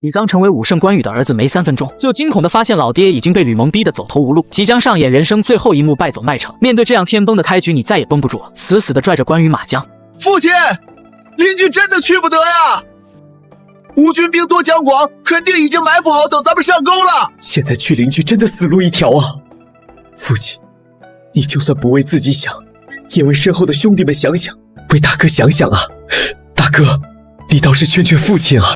李臧成为武圣关羽的儿子没3分钟，就惊恐地发现老爹已经被吕蒙逼得走投无路，即将上演人生最后一幕败走麦城。面对这样天崩的开局，你再也绷不住了，死死地拽着关羽马缰。父亲，邻居真的去不得呀！吴军兵多将广，肯定已经埋伏好，等咱们上钩了。现在去邻居真的死路一条啊！父亲，你就算不为自己想，也为身后的兄弟们想想，为大哥想想啊！大哥，你倒是劝劝父亲啊！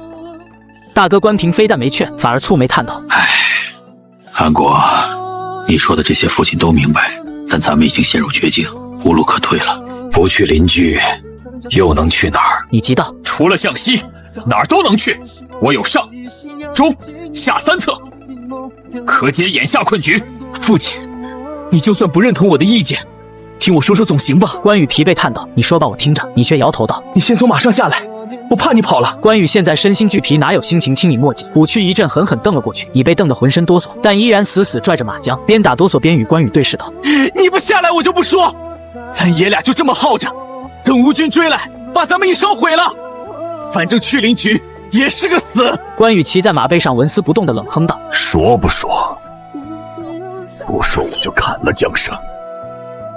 大哥关平非但没劝，反而蹙眉叹道：“哎，安国，你说的这些父亲都明白，但咱们已经陷入绝境，无路可退了。不去邻居，又能去哪儿？”你急道：“除了向西，哪儿都能去。我有上、中、下3策，可解眼下困局。父亲，你就算不认同我的意见，听我说说总行吧？”关羽疲惫叹道：“你说吧，我听着。”你却摇头道：“你先从马上下来，我怕你跑了。”关羽现在身心俱疲，哪有心情听你磨叽？虎躯一阵狠狠瞪了过去，已被瞪得浑身哆嗦，但依然死死拽着马缰，边打哆嗦边与关羽对视道：“你不下来，我就不说。咱爷俩就这么耗着，等吴军追来，把咱们一烧毁了。反正去邻居也是个死。”关羽骑在马背上，纹丝不动地冷哼道：“说不说？不说我就砍了江生，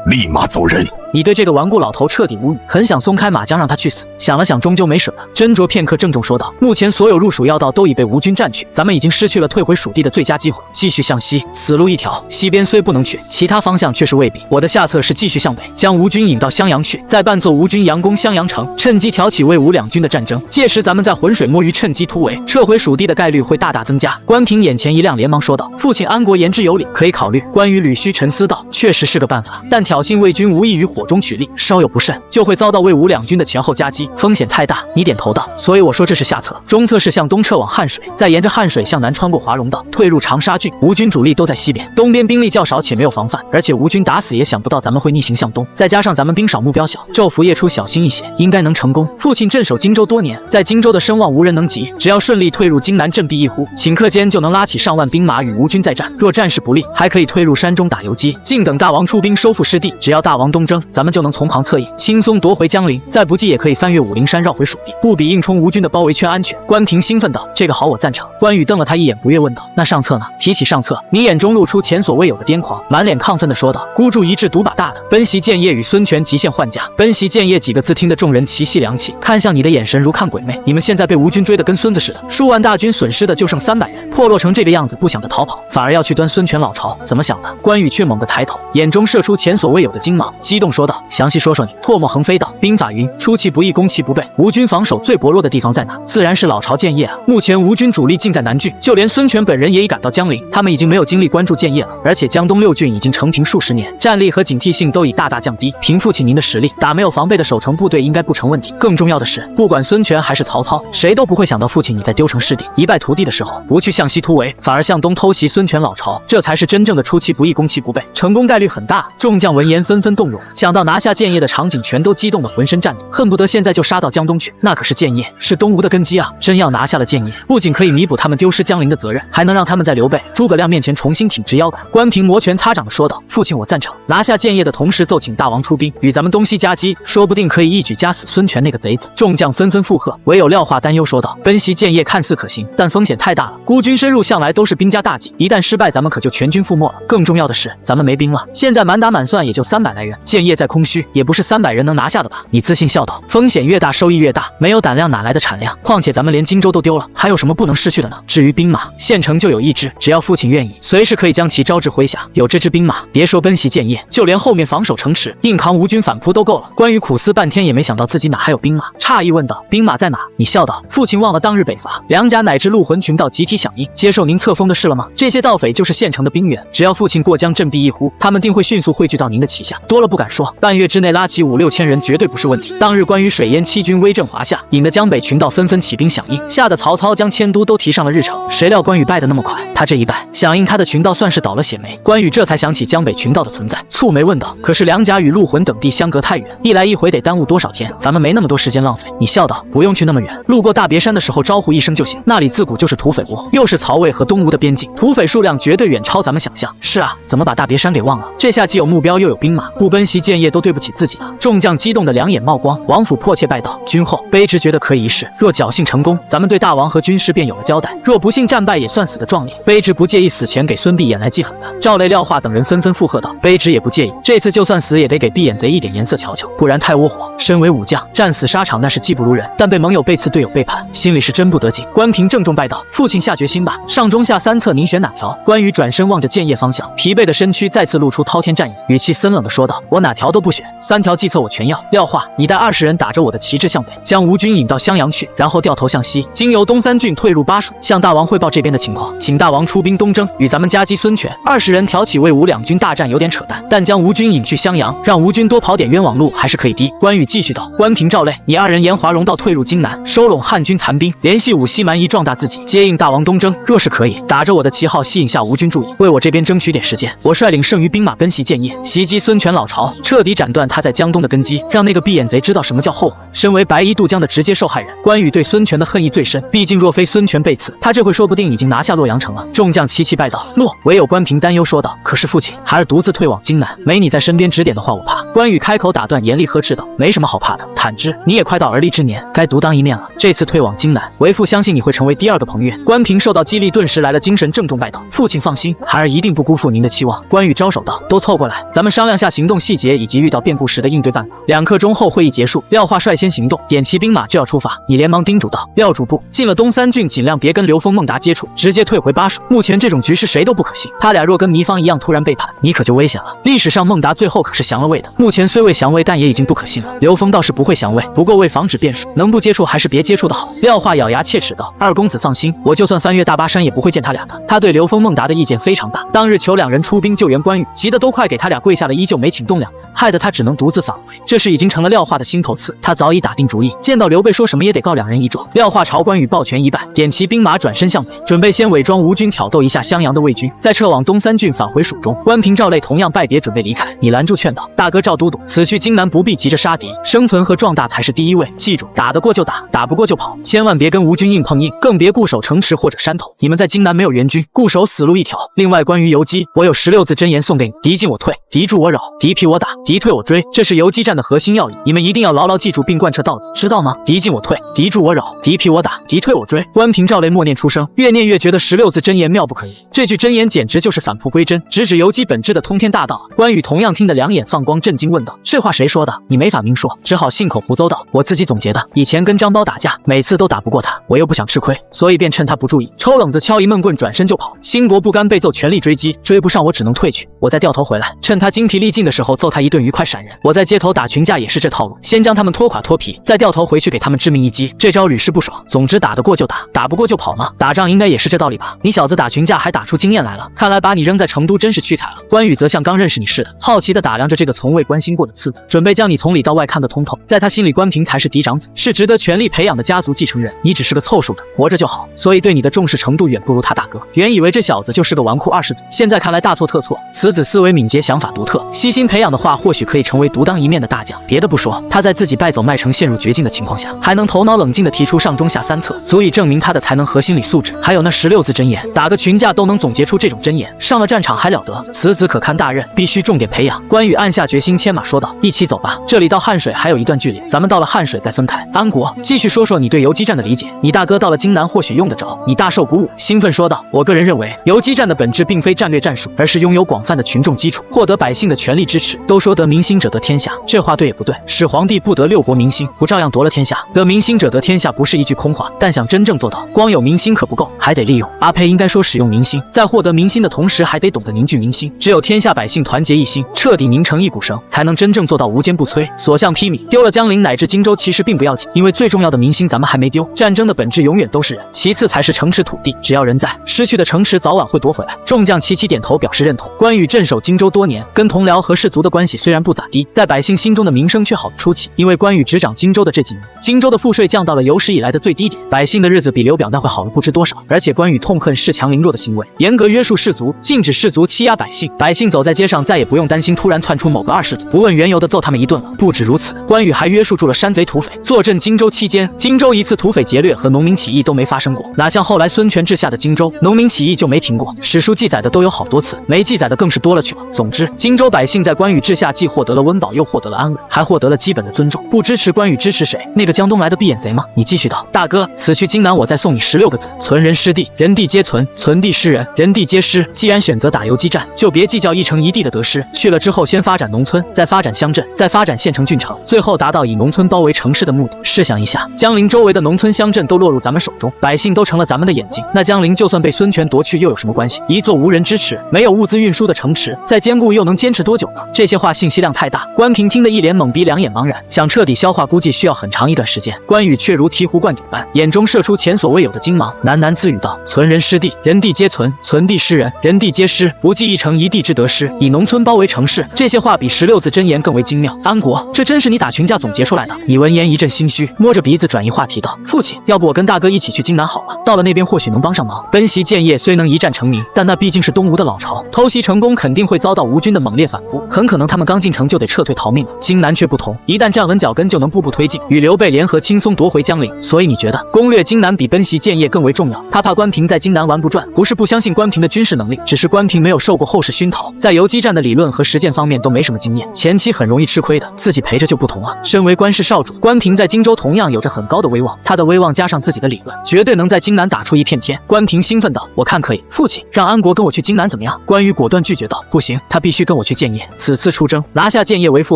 立马走人。”你对这个顽固老头彻底无语，很想松开马缰让他去死，想了想终究没审了，斟酌片刻，郑重说道：“目前所有入蜀要道都已被吴军占去，咱们已经失去了退回蜀地的最佳机会。继续向西，死路一条。西边虽不能去，其他方向却是未必。我的下策是继续向北，将吴军引到襄阳去，再扮作吴军佯攻襄阳城，趁机挑起魏吴两军的战争。届时咱们在浑水摸鱼，趁机突围，撤回蜀地的概率会大大增加。”关平眼前一亮，连忙说道：“父亲安国言之有理，可以考虑。”关羽捋须沉思道：“确实是个办法，但挑衅魏军无异于火中取栗，稍有不慎就会遭到魏吴两军的前后夹击，风险太大。”你点头道：“所以我说这是下策。中策是向东撤往汉水，再沿着汉水向南穿过华容道，退入长沙郡。吴军主力都在西边，东边兵力较少且没有防范，而且吴军打死也想不到咱们会逆行向东，再加上咱们兵少目标小，昼伏夜出，小心一些，应该能成功。父亲镇守荆州多年，在荆州的声望无人能及，只要顺利退入荆南振臂一呼，顷刻间就能拉起上万兵马与吴军再战。若战事不利，还可以退入山中打游击，静等大王出兵收复失地。只要大王东征，咱们就能从旁侧应，轻松夺回江陵。再不济也可以翻越武陵山绕回蜀地，不比硬冲吴军的包围圈安全。”关平兴奋道：“这个好，我赞成。”关羽瞪了他一眼，不悦问道：“那上策呢？”提起上策，你眼中露出前所未有的癫狂，满脸亢奋地说道：“孤注一掷，赌把大的，奔袭建业与孙权极限换甲。”奔袭建业几个字听得众人齐吸凉气，看向你的眼神如看鬼魅。你们现在被吴军追得跟孙子似的，数万大军损失的就剩300人，破落成这个样子，不想着逃跑，反而要去端孙权老巢，怎么想的？关羽却猛地抬头，眼中射出前所未有的金芒，激动说道：“详细说说你。”唾沫横飞道：“兵法云，出其不意，攻其不备。吴军防守最薄弱的地方在哪？自然是老巢建业啊。目前吴军主力尽在南郡，就连孙权本人也已赶到江陵，他们已经没有精力关注建业了。而且江东6郡已经成平数十年，战力和警惕性都已大大降低。凭父亲您的实力，打没有防备的守城部队应该不成问题。更重要的是，不管孙权还是曹操，谁都不会想到父亲你在丢城失地、一败涂地的时候，不去向西突围，反而向东偷袭孙权老巢，这才是真正的出其不意，攻其不备，成功概率很大。”众将闻言纷纷动容，想到拿下建业的场景，全都激动的浑身战栗，恨不得现在就杀到江东去。那可是建业，是东吴的根基啊！真要拿下了建业，不仅可以弥补他们丢失江陵的责任，还能让他们在刘备、诸葛亮面前重新挺直腰杆。关平摩拳擦掌地说道：“父亲，我赞成。拿下建业的同时，奏请大王出兵，与咱们东西夹击，说不定可以一举夹死孙权那个贼子。”众将纷纷附和，唯有廖化担忧说道：“奔袭建业看似可行，但风险太大了。孤军深入向来都是兵家大忌，一旦失败，咱们可就全军覆没了。更重要的是，咱们没兵了，现在满打满算也就300来人，建业再空虚，也不是300人能拿下的吧？”你自信笑道：“风险越大，收益越大，没有胆量哪来的产量？况且咱们连荆州都丢了，还有什么不能失去的呢？至于兵马，县城就有1支，只要父亲愿意，随时可以将其招至麾下。有这支兵马，别说奔袭建业，就连后面防守城池、硬扛吴军反扑都够了。”关羽苦思半天，也没想到自己哪还有兵马，诧异问道：“兵马在哪？”你笑道：“父亲忘了当日北伐，梁家乃至陆浑群盗集体响应，接受您册封的事了吗？这些盗匪就是县城的兵员，只要父亲过江振臂一呼，他们定会迅速汇聚到您的旗下，多了不敢说，半月之内拉起5、6千人绝对不是问题。”当日关羽水淹七军，威震华夏，引得江北群盗纷纷起兵响应，吓得曹操将迁都都提上了日程。谁料关羽败得那么快，他这一败，响应他的群盗算是倒了血霉。关羽这才想起江北群盗的存在，蹙眉问道：“可是梁甲与陆浑等地相隔太远，一来一回得耽误多少天？咱们没那么多时间浪费。”你笑道：“不用去那么远，路过大别山的时候招呼一声就行，那里自古就是土匪窝，又是曹魏和东吴的边境，土匪数量绝对远超咱们想象。”是啊，怎么把大别山给忘了？这下既有目标又有兵马，不奔袭建建业都对不起自己了。众将激动的两眼冒光，王府迫切拜道：“君后，卑职觉得可以一试。若侥幸成功，咱们对大王和军师便有了交代；若不幸战败，也算死得壮烈。卑职不介意死前给孙闭眼来记恨的。”赵雷、廖化等人纷纷附和道：“卑职也不介意，这次就算死也得给闭眼贼一点颜色瞧瞧，不然太窝火。身为武将，战死沙场那是技不如人，但被盟友背刺，队友背叛，心里是真不得劲。”关平郑重拜道：“父亲下决心吧，上中下三策，您选哪条？”关羽转身望着建业方向，疲惫的身躯再次露出滔天战意，语气森冷地说道：“我哪条都不选，3条计策我全要。廖化，你带20人打着我的旗帜向北，将吴军引到襄阳去，然后掉头向西，经由东三郡退入巴蜀，向大王汇报这边的情况，请大王出兵东征，与咱们夹击孙权。20人挑起魏吴两军大战有点扯淡，但将吴军引去襄阳，让吴军多跑点冤枉路还是可以的。”关羽继续道：“关平、赵累，你2人沿华容道退入荆南，收拢汉军残兵，联系武西蛮夷，壮大自己，接应大王东征。若是可以，打着我的旗号吸引下吴军注意，为我这边争取点时间。我率领剩余兵马奔袭建业，袭击孙权老巢，彻底斩断他在江东的根基，让那个闭眼贼知道什么叫后悔。身为白衣渡江的直接受害人，关羽对孙权的恨意最深。毕竟若非孙权被刺，他这会说不定已经拿下洛阳城了。”众将齐齐拜道：“诺。”唯有关平担忧说道：“可是父亲，孩儿独自退往荆南，没你在身边指点的话，我怕。”关羽开口打断，严厉呵斥道：“没什么好怕的，坦之，你也快到而立之年，该独当一面了。这次退往荆南，为父相信你会成为第2个彭越。”关平受到激励，顿时来了精神，郑重拜道：“父亲放心，孩儿一定不辜负您的期望。”关羽招手道：“都凑过来，咱们商量下行动细节以及遇到变故时的应对办法。”2刻钟后，会议结束，廖化率先行动，点齐兵马就要出发。你连忙叮嘱道：“廖主簿，进了东三郡，尽量别跟刘封、孟达接触，直接退回巴蜀。目前这种局势谁都不可信，他俩若跟糜芳一样突然背叛，你可就危险了。历史上孟达最后可是降了魏的，目前虽未降魏，但也已经不可信了。刘封倒是不会降魏，不过为防止变数，能不接触还是别接触的好。”廖化咬牙切齿道：“二公子放心，我就算翻越大巴山也不会见他俩的。”他对刘封、孟达的意见非常大，当日求2人出兵救援关羽，急得都快给他俩跪下了，依旧没请动2人，害得他只能独自返回。这事已经成了廖化的心头刺，他早已打定主意，见到刘备说什么也得告2人一状。廖化朝关羽抱拳一拜，点齐兵马转身向北，准备先伪装吴军挑逗一下襄阳的魏军，再撤往东三郡返回蜀中。关平、赵累同样拜别，准备离开，你拦住劝道：“大哥赵都督，此去荆南不必急着杀敌，生存和壮大才是第一位。记住，打得过就打，打不过就跑，千万别跟吴军硬碰硬，更别固守城池或者山头。你们在荆南没有援军，固守死路一条。另外，关于游击，我有16字真言送给你：敌进我退，敌驻我扰，敌疲我打，敌退我追。这是游击战的核心要义，你们一定要牢牢记住并贯彻到底，知道吗？敌进我退，敌驻我扰，敌疲我打，敌退我追。”关平、赵累默念出声，越念越觉得16字真言妙不可言。这句真言简直就是返璞归真，直指游击本质的通天大道。关羽同样听得两眼放光，震惊问道：“这话谁说的？”你没法明说，只好信口胡诌道：“我自己总结的。以前跟张苞打架，每次都打不过他，我又不想吃亏，所以便趁他不注意，抽冷子敲一闷棍，转身就跑。兴国不甘被揍，全力追击，追不上我只能退去，我再掉头回来，趁他精疲力尽的时候揍他一顿，愉快闪人。我在街头打群架也是这套路，先将他们拖垮脱皮，再掉头回去给他们致命一击，这招屡试不爽。总之打得过就打，打不过就跑嘛。打仗应该也是这道理吧？你小子打群架还打出经验来了，看来把你扔在成都真是屈才了。”关羽则像刚认识你似的，好奇地打量着这个从未关心过的次子，准备将你从里到外看得通透。在他心里，关平才是嫡长子，是值得全力培养的家族继承人，你只是个凑数的，活着就好，所以对你的重视程度远不如他大哥。原以为这小子就是个纨绔20子，现在看来大错特错。此子思维敏捷，想法独特，悉心培养的话，或许可以成为独当一面的大将。别的不说，他在自己败走麦城、陷入绝境的情况下，还能头脑冷静地提出上中下3策，足以证明他的才能和心理素质。还有那16字真言，打个群架都能总结出这种真言，上了战场还了得？此子可堪大任，必须重点培养。关羽暗下决心，牵马说道：“一起走吧，这里到汉水还有一段距离，咱们到了汉水再分开。”安国，继续说说你对游击战的理解。你大哥到了荆南或许用得着。你大受鼓舞，兴奋说道：“我个人认为，游击战的本质并非战略战术，而是拥有广泛的群众基础，获得百姓的全力支持。都说得民心者得天下，这话对也不对？始皇帝不得6国民心，不照样夺了天下？得民心者得天下不是一句空话，但想真正做到，光有民心可不够，还得利用。阿呸，应该说使用民心，在获得民心的同时，还得懂得凝聚民心。只有天下百姓团结一心，彻底拧成一股绳，才能真正做到无坚不摧，所向披靡。丢了江陵乃至荆州其实并不要紧，因为最重要的民心咱们还没丢。战争的本质永远都是人，其次才是城池土地。只要人在，失去的城池早晚会夺回来。众将齐齐点头表示认同。关羽镇守荆州多年，跟同僚和士族的关系虽然不咋地，在百姓心中的名声却好得出奇。因为关羽执掌荆州的这几年，荆州的赋税降到了有史以来的最低点，百姓的日子比刘表那会好了不知多少。而且关羽痛恨恃强凌弱的行为，严格约束士族，禁止士族欺压百姓，百姓走在街上再也不用担心突然窜出某个2世祖，不问缘由的揍他们一顿了。不止如此，关羽还约束住了山贼土匪。坐镇荆州期间，荆州一次土匪劫掠和农民起义都没发生过，哪像后来孙权治下的荆州，农民起义就没停过。史书记载的都有好多次，没记载的更是多了去了。总之，荆州百姓在关羽治下下既获得了温饱，又获得了安稳，还获得了基本的尊重。不支持关羽支持谁？那个江东来的闭眼贼吗？你继续道：大哥，此去荆南，我再送你16个字：存人失地，人地皆存；存地失人，人地皆失。既然选择打游击战，就别计较一城一地的得失。去了之后，先发展农村，再发展乡镇，再发展县城郡城，最后达到以农村包围城市的目的。试想一下，江陵周围的农村乡镇都落入咱们手中，百姓都成了咱们的眼睛，那江陵就算被孙权夺去又有什么关系？一座无人支持、没有物资运输的城池，再坚固又能坚持多久呢？这些话信息量太大，关平听得一脸懵逼，两眼茫然，想彻底消化，估计需要很长一段时间。关羽却如醍醐灌顶般，眼中射出前所未有的精芒，喃喃自语道：存人失地，人地皆存；存地失人，人地皆失。不计一城一地之得失，以农村包围城市。这些话比16字真言更为精妙。安国，这真是你打群架总结出来的？你闻言一阵心虚，摸着鼻子转移话题道：父亲，要不我跟大哥一起去荆南好了，到了那边或许能帮上忙。奔袭建业虽能一战成名，但那毕竟是东吴的老巢，偷袭成功肯定会遭到吴军的猛烈反扑，很可能他们刚进城就得撤退逃命了。荆南却不同，一旦站稳脚跟就能步步推进，与刘备联合轻松夺回江陵。所以你觉得攻略荆南比奔袭建业更为重要？他怕关平在荆南玩不转，不是不相信关平的军事能力，只是关平没有受过后世熏陶，在游击战的理论和实践方面都没什么经验，前期很容易吃亏的。自己陪着就不同了。身为关氏少主，关平在荆州同样有着很高的威望，他的威望加上自己的理论，绝对能在荆南打出一片天。关平兴奋道：我看可以，父亲，让安国跟我去荆南怎么样？关羽果断拒绝道：不行，他必须跟我去建业。此次出征拿下建业，为父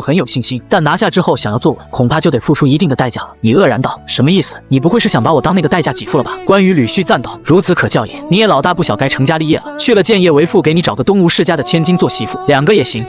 很有信心，但拿下之后想要坐稳，恐怕就得付出一定的代价了。你愕然道：什么意思？你不会是想把我当那个代价给付了吧？关羽捋须赞道：如此可教也，你也老大不小，该成家立业了。去了建业，为父给你找个东吴世家的千金做媳妇，2个也行。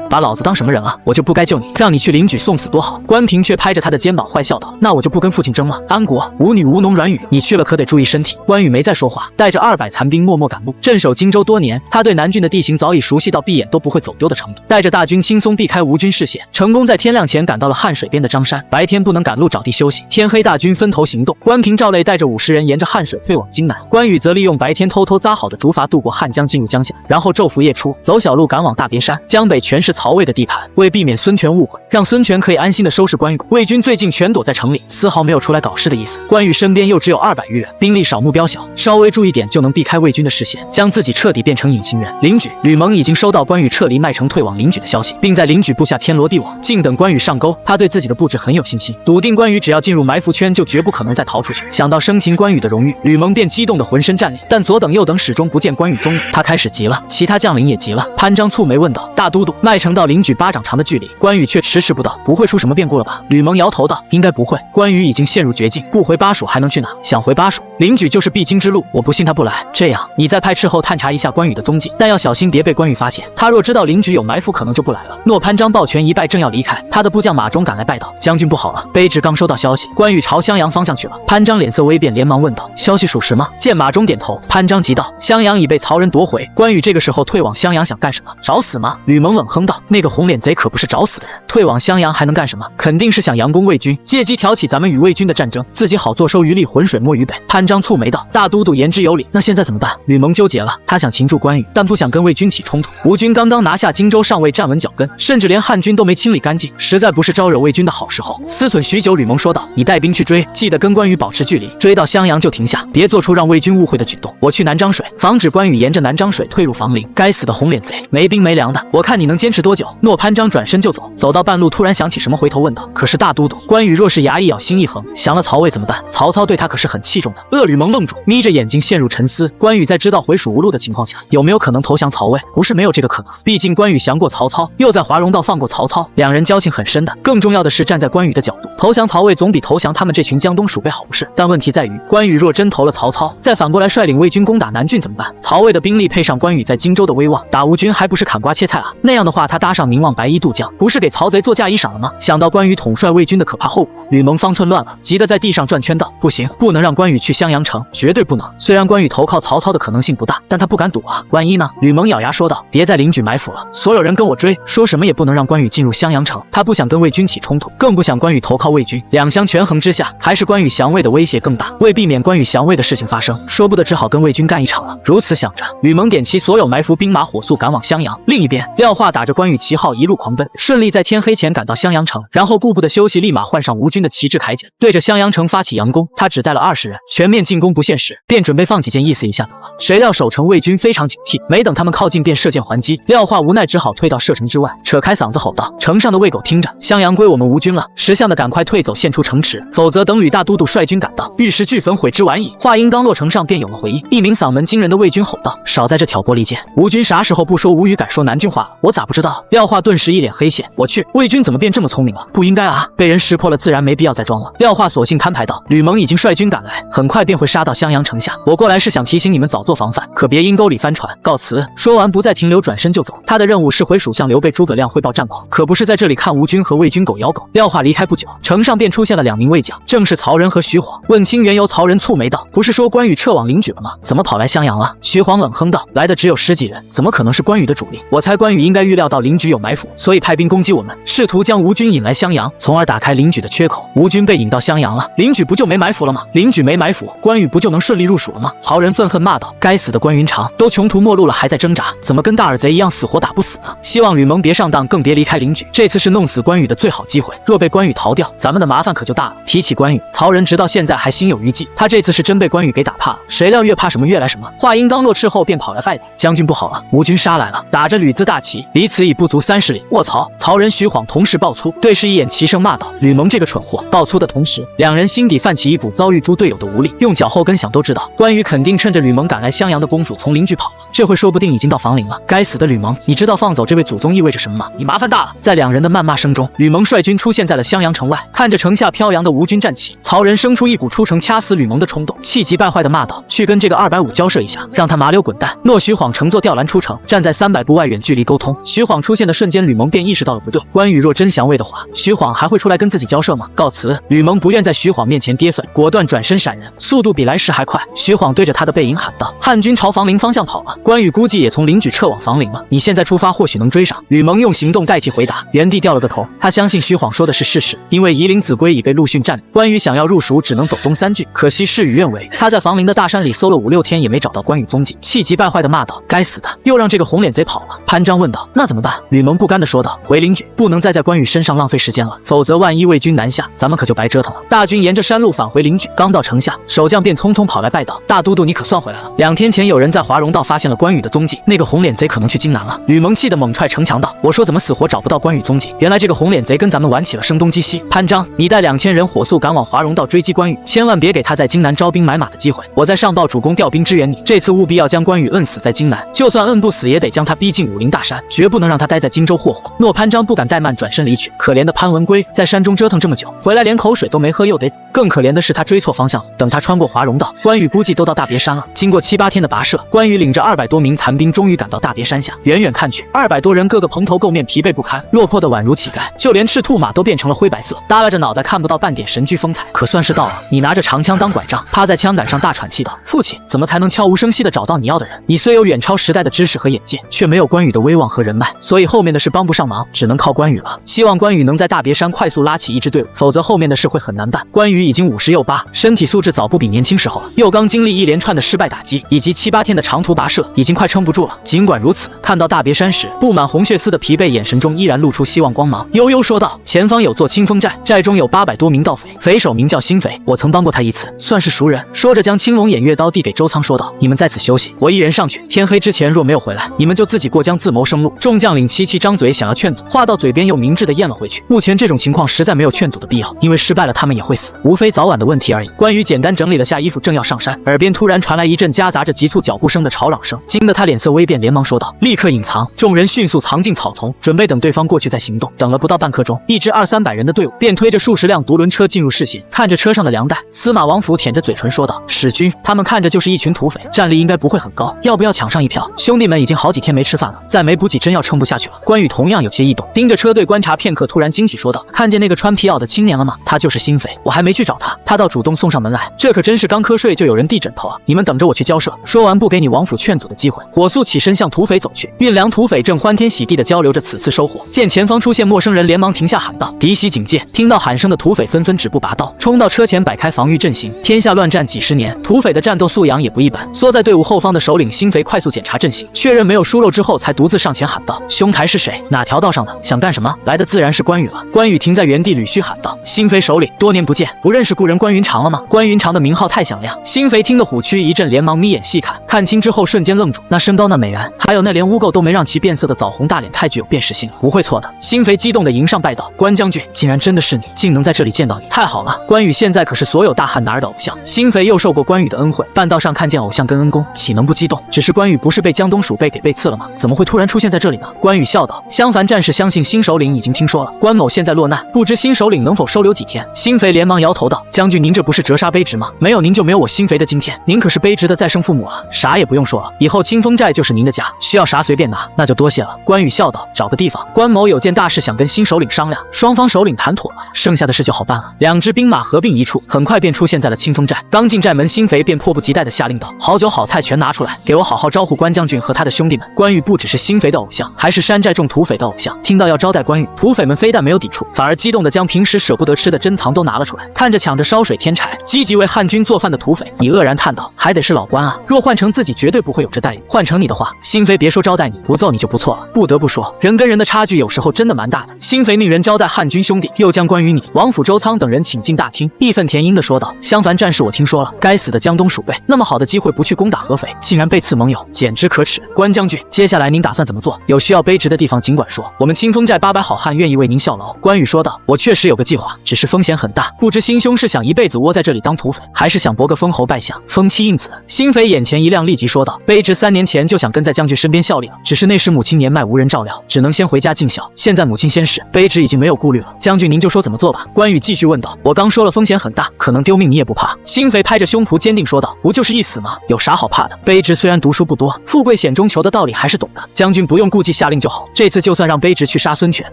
把老子当什么人啊？我就不该救你，让你去领举送死多好。关平却拍着他的肩膀坏笑道：那我就不跟父亲争了。安国，无女无农软语，你去了可得注意身体。关羽没再说话，带着200残兵默默赶路。镇守荆州多年，他对南郡的地形早已熟悉到闭眼都不会走丢的程度，带着大军轻松避开吴军视线，成功在天亮前赶到了汉水边的张山。白天不能赶路找地休息，天黑大军分头行动。关平、赵累带着50人沿着汉水退往荆南，关羽则利用白天偷偷扎好的竹筏渡过汉江进入江夏，然后昼伏夜出，走小路赶往大别山。江北全是曹魏的地盘，为避免孙权误会，让孙权可以安心的收拾关羽，魏军最近全躲在城里，丝毫没有出来搞事的意思。关羽身边又只有200余人，兵力少，目标小，稍微注意点就能避开魏军的视线，将自己彻底变成隐形人。灵举，吕蒙已经收到关羽撤离麦城退往灵举的消息，并在灵举布下天罗地网，静等关羽上钩。他对自己的布置很有信心，笃定关羽只要进入埋伏圈就绝不可能再逃出去。想到生擒关羽的荣誉，吕蒙便激动的浑身战栗，但左等右等始终不见关羽踪影，他开始急了，其他将领也急了。潘璋蹙眉问道：大都督，麦城到灵举巴掌长的距离，关羽却迟迟不到，不会出什么变故了吧？吕蒙摇头道：应该不会，关羽已经陷入绝境，不回巴蜀还能去哪？想回巴蜀，灵举就是必经之路，我不信他不来。这样，你再派斥候探查一下关羽的踪迹，但要小心别被关羽发现，他若知道灵举有埋伏，可能就不来了。诺潘璋抱拳一拜，正要离开，他的部将马忠赶来拜道：将军不好了，卑职刚收到消息，关羽朝襄阳方向去了。潘璋脸色微变，连忙问道：消息属实吗？见马忠点头，潘璋急道：襄阳已被曹人夺回，关羽这个时候退往襄阳想干什么？找死吗？吕蒙冷哼道：那个红脸贼可不是找死的人，退往襄阳还能干什么？肯定是想佯攻魏军，借机挑起咱们与魏军的战争，自己好坐收渔利，浑水摸鱼呗。潘璋蹙眉道：大都督言之有理，那现在怎么办？吕蒙纠结了，他想擒住关羽，但不想跟魏军起冲突。吴军刚刚拿下荆州，尚未站稳脚跟，甚至连汉军都没清理干净，实在不是招惹魏军的好时候。思忖许久，吕蒙说道：你带兵去追，记得跟关羽保持距离，追到襄阳就停下，别做出让魏军误会的举动。我去南漳水，防止关羽沿着南漳水退入房陵。该死的红脸贼，没兵没粮的，我看你能坚持多久？诺潘璋转身就走，走到半路突然想起什么，回头问道：可是大都督，关羽若是牙一咬，心一横，降了曹魏怎么办？曹操对他可是很器重的。吕蒙愣住，眯着眼睛陷入沉思。关羽在知道回蜀无路的情况下，有没有可能投降曹魏？不是没有这个可能，毕竟关羽降过曹操，又在华容道放过曹操，两人交情很深的。更重要的是，站在关羽的角度，投降曹魏总比投降他们这群江东鼠辈好不是？但问题在于，关羽若真投了曹操，再反过来率领魏军攻打南郡怎么办？曹魏的兵力配上关羽在荆州的威望，打吴军还不是砍瓜切菜啊？那样的话，他搭上明望白衣渡江，不是给曹贼做嫁衣裳了吗？想到关羽统帅魏军的可怕后果，吕蒙方寸乱了，急得在地上转圈道：不行，不能让关羽去襄阳城，绝对不能。虽然关羽投靠曹操的可能性不大，但他不敢赌啊，万一呢？吕蒙咬牙说道：别在灵举埋伏了，所有人跟我追，说什么也不能让关羽进入襄阳城。他不想跟魏军起冲突，更不想关羽投靠魏军，两相权衡之下，还是关羽降魏的威胁更大。为避免关羽降魏的事情发生，说不得只好跟魏军干一场了。如此想着，吕蒙点齐所有埋伏兵马，火速赶往襄阳。另一边，廖化打着关羽旗号一路狂奔，顺利在天黑前赶到襄阳城，然后顾不得休息，立马换上吴军的旗帜铠甲，对着襄阳城发起佯攻。他只带了20人，全面进攻不现实，便准备放几箭意思一下得了。谁料守城魏军非常警惕，没等他们靠近便射箭还击。廖化无奈只好退到射程之外，扯开嗓子吼道：“城上的魏狗听着，襄阳归我们吴军了，识相的赶快退走，现出城池，否则等吕大都督率军赶到，玉石俱焚，毁之晚矣。”话音刚落，城上便有了回应。一名嗓门惊人的魏军吼道：“少在这挑拨离间！吴军啥时候不说吴语改说南郡话了？我咋不知道？”廖化顿时一脸黑线：“我去，魏军怎么变这么聪明了？不应该啊！被人识破了，自然没必要再装了。”廖化索性摊牌道：“吕蒙已经率军赶来，很快便会杀到襄阳城下。我过来是想提醒你们早做防范，可别阴沟里翻船。告辞。”说完不再停留，转身就走。他的任务是回蜀向刘备、诸葛亮汇报战报，可不是在这里看吴军和魏军狗咬狗。廖化离开不久，城上便出现了2名魏将，正是曹仁和徐晃。问清缘由，曹仁蹙眉道：“不是说关羽撤往灵莒了吗？怎么跑来襄阳了？”徐晃冷哼道：“来的只有10几人，怎么可能是关羽的主力？我猜关羽应该预料到灵莒有埋伏，所以派兵攻击我们，试图将吴军引来襄阳，从而打开灵莒的缺口。吴军被引到襄阳了，灵莒不就没埋伏了吗？灵莒没埋伏，关羽不就能顺利入蜀了吗？”曹仁愤恨骂道：“该死的关云长，都穷途末路了还在挣扎，怎么跟大耳贼一样死活打不死呢？希望吕蒙别上当，更别离开灵莒，这次是弄死关羽的最好机会。若被关羽逃掉，咱们的麻烦可就大了。”提起关羽，曹仁直到现在还心有余悸，他这次是真被关羽给打怕了。谁料越怕什么越来什么。话音刚落，斥候便跑来拜道：“将军不好了，吴军杀来了，打着吕字大旗，离此已不足30里。”卧槽！曹仁、徐晃同时爆粗，对视一眼，齐声骂道：“吕蒙这个蠢货！”爆粗的同时，两人心底泛起一股遭遇猪队友的无力，用脚后跟想都知道，关羽肯定趁着吕蒙赶来襄阳的功夫从灵莒跑了，这回说不定已经到房陵了。该死的吕蒙，你知道放走这位祖宗意味着什么吗？你麻烦大了！在两人的谩骂声中，吕蒙率军出现在了襄阳城外，看着城下飘扬的吴军战旗，曹仁生出一股出城掐死吕蒙的冲动，气急败坏的骂道：“去跟这个250交涉一下，让他麻溜滚蛋！”诺徐晃乘坐吊篮出城，站在300步外远距离沟通。徐晃出现的瞬间，吕蒙便意识到了不对，关羽若真降魏的话，徐晃还会出来跟自己交涉吗？告辞！吕蒙不愿在徐晃面前跌粉，果断转身闪人，速度比来时还快。徐晃对着他的背影喊道：“汉军朝房陵方向跑了，关羽估计也从灵莒撤往房陵了，你现在出发或许能追上。”吕蒙用行动代替回答，原地掉了个头。他相信徐晃说的是事实，因为夷陵子规已被陆逊占领，关羽想要入蜀只能走东3郡，可惜事与愿违，他在房陵的大山里搜了5、6天也没找到关羽踪迹，气急败坏的骂道：“该死的，又让这个红脸贼跑了！”潘璋问道：“那怎么办？”吕蒙不甘地说道：“回灵莒，不能再在关羽身上浪费时间了，否则万一魏军南下，咱们可就白折腾了。”大军沿着山路返回灵莒，刚到城下，守将便匆匆跑来拜道：“大都督，你可算回来了！2天前有人在华容道发现了关羽的踪迹，那个红脸贼可能去荆南了。”吕蒙气得猛踹城墙道：“我说怎么死活找不到关羽踪迹？原来这个红脸贼跟咱们玩起了声东击西。潘璋，你带2000人火速赶往华容道追击关羽，千万别给他在荆南招兵买马的机会。我在上报主公调兵支援你，这次务必要将关羽摁死在荆南，就算摁不死也得将他逼进武陵大山，绝不能让他待在荆州霍霍。”诺潘璋不敢怠慢，转身离去。可怜的潘文圭在山中折腾这么久，回来连口水都没喝，又得走。更可怜的是他追错方向了，等他穿过华容道，关羽估计都到大别山了。经过7、8天的跋涉，关羽领着200多名残兵终于赶到大别山下。远远看去，200多人个个蓬头垢面，疲惫不堪，落魄的宛如乞丐，就连赤兔马都变成了灰白色，耷拉着脑袋，看不到半点神驹风采。可算是到了，你拿着长枪当拐杖，趴在枪杆上大喘气道：“父亲，怎么才能悄无声息地找到你要的人？你虽有远超时代的知识和眼界，却没有关羽的威望和人脉，所以后面的事帮不上忙，只能靠关羽了。希望关羽能在大别山快速拉起一支队伍，否则后面的事会很难办。”关羽已经50又8，身体素质早不比年轻时候了，又刚经历一连串的失败打击，以及7、8天的长途跋涉，已经快撑不住了。尽管如此，看到大别山时，布满红血丝的疲惫眼神中依然露出希望光芒，悠悠说道：“前方有座清风寨，寨中有800多名盗匪，匪首名叫新匪，我曾帮过他一次，算是熟人。”说着将青龙偃月刀递给周仓，说道：“你们在此休息，我一人上去，天黑之前若没有回来，你们就自己过江自谋生路。”众将领齐齐张嘴想要劝阻，话到嘴边又明智的咽了回去。目前这种情况实在没有劝阻的必要，因为失败了他们也会死，无非早晚的问题而已。关羽简单整理了下衣服，正要上山，耳边突然传来一阵夹杂着急促脚步声的吵嚷声，惊得他脸色微变，连忙说道：“立刻隐藏！”众人迅速藏进草丛，准备等对方过去再行动。等了不到半刻钟，一支2、300人的队伍便推着数十辆独轮车进入视线。看着车上的粮袋，司马王府舔着嘴唇说道：“使君，他们看着就是一群土匪，战力应该不会很高，要不要抢上一票？兄弟们已经好几天没吃饭了，再没补给真要撑不下去了。”关羽同样有些异动，盯着车队观察片刻，突然惊喜说道：“看见那个穿皮袄的青年了吗？他就是新匪，我还没去找他，他倒主动送上门来，这可真是刚瞌睡就有人递枕头啊！你们等着我去交涉。”说完不给你王府劝阻的机会，火速起身向土匪走去。运粮土匪正欢天喜地地交流着此次收获，见前方出现陌生人，连忙停下喊道：“敌袭警戒！”听到喊声的土匪纷纷止步拔刀，冲到车前摆开防御阵型。天下乱战几十年，土匪的战斗素养也不一般。缩在队伍后方的首领新匪快速检查阵型，确认没有疏漏之后，才独自上前喊道：“道：“兄台是谁？哪条道上的？想干什么？”来的自然是关羽了。关羽停在原地，捋须喊道：“新肥首领，多年不见，不认识故人关云长了吗？”关云长的名号太响亮，新肥听得虎躯一震，连忙眯眼细看，看清之后瞬间愣住，那身高，那美颜，还有那连污垢都没让其变色的枣红大脸，太具有辨识性了，不会错的。新肥激动地迎上拜道：“关将军，竟然真的是你，竟能在这里见到你，太好了！关羽现在可是所有大汉男儿的偶像。”新肥又受过关羽的恩惠，半道上看见偶像跟恩公，岂能不激动？只是关羽不是被江东鼠辈给背刺了吗？怎么会突然出现在这里呢？关羽笑道：“襄樊战士相信新首领已经听说了，关某现在落难，不知新首领能否收留几天？”新肥连忙摇头道：“将军，您这不是折杀卑职吗？没有您就没有我新肥的今天，您可是卑职的再生父母啊！啥也不用说了，以后清风寨就是您的家，需要啥随便拿，那就多谢了。”关羽笑道：“找个地方，关某有件大事想跟新首领商量。”双方首领谈妥了，剩下的事就好办了。两支兵马合并一处，很快便出现在了清风寨。刚进寨门，新肥便迫不及待地下令道：“好酒好菜全拿出来，给我好好招呼关将军和他的兄弟们。”关羽不只是新肥的偶像，还是山寨众土匪的偶像。听到要招待关羽，土匪们非但没有抵触，反而激动地将平时舍不得吃的珍藏都拿了出来。看着抢着烧水添柴，积极为汉军做饭的土匪，你愕然叹道：“还得是老关啊！若换成自己，绝对不会有这待遇。换成你的话，新肥别说招待你，不揍你就不错了。”不得不说，人跟人的差距有时候真的蛮大的。新肥命人招待汉军兄弟，又将关羽、你、王府、周仓等人请进大厅，义愤填膺地说道：“襄樊战士，我听说了，该死的江东鼠辈，那么好的机会不去攻打合肥，竟然被刺盟友，简直可耻！关将军，接下来您打算怎么做？有需要卑职的地方尽管说，我们清风寨800好汉愿意为您效劳。”关羽说道：“我确实有个计划，只是风险很大，不知新兄是想一辈子窝在这里当土匪，还是想博个封侯拜相，封妻应子？”新肥眼前一亮，立即说道：“卑职3年前就想跟在将军身边效力了，只是那时母亲年迈无人照料，只能先回家尽孝。现在母亲先逝，卑职已经没有顾虑了。将军您就说怎么做吧。”关羽继续问道：“我刚说了风险很大，可能丢命你也不怕？”新肥拍着胸脯坚定说道：“不就是一死吗？有啥好怕的？卑职虽然读书不多，富贵险中求的道理还是懂的。将军不用顾忌，下令就好。这次就算让卑职去杀孙权，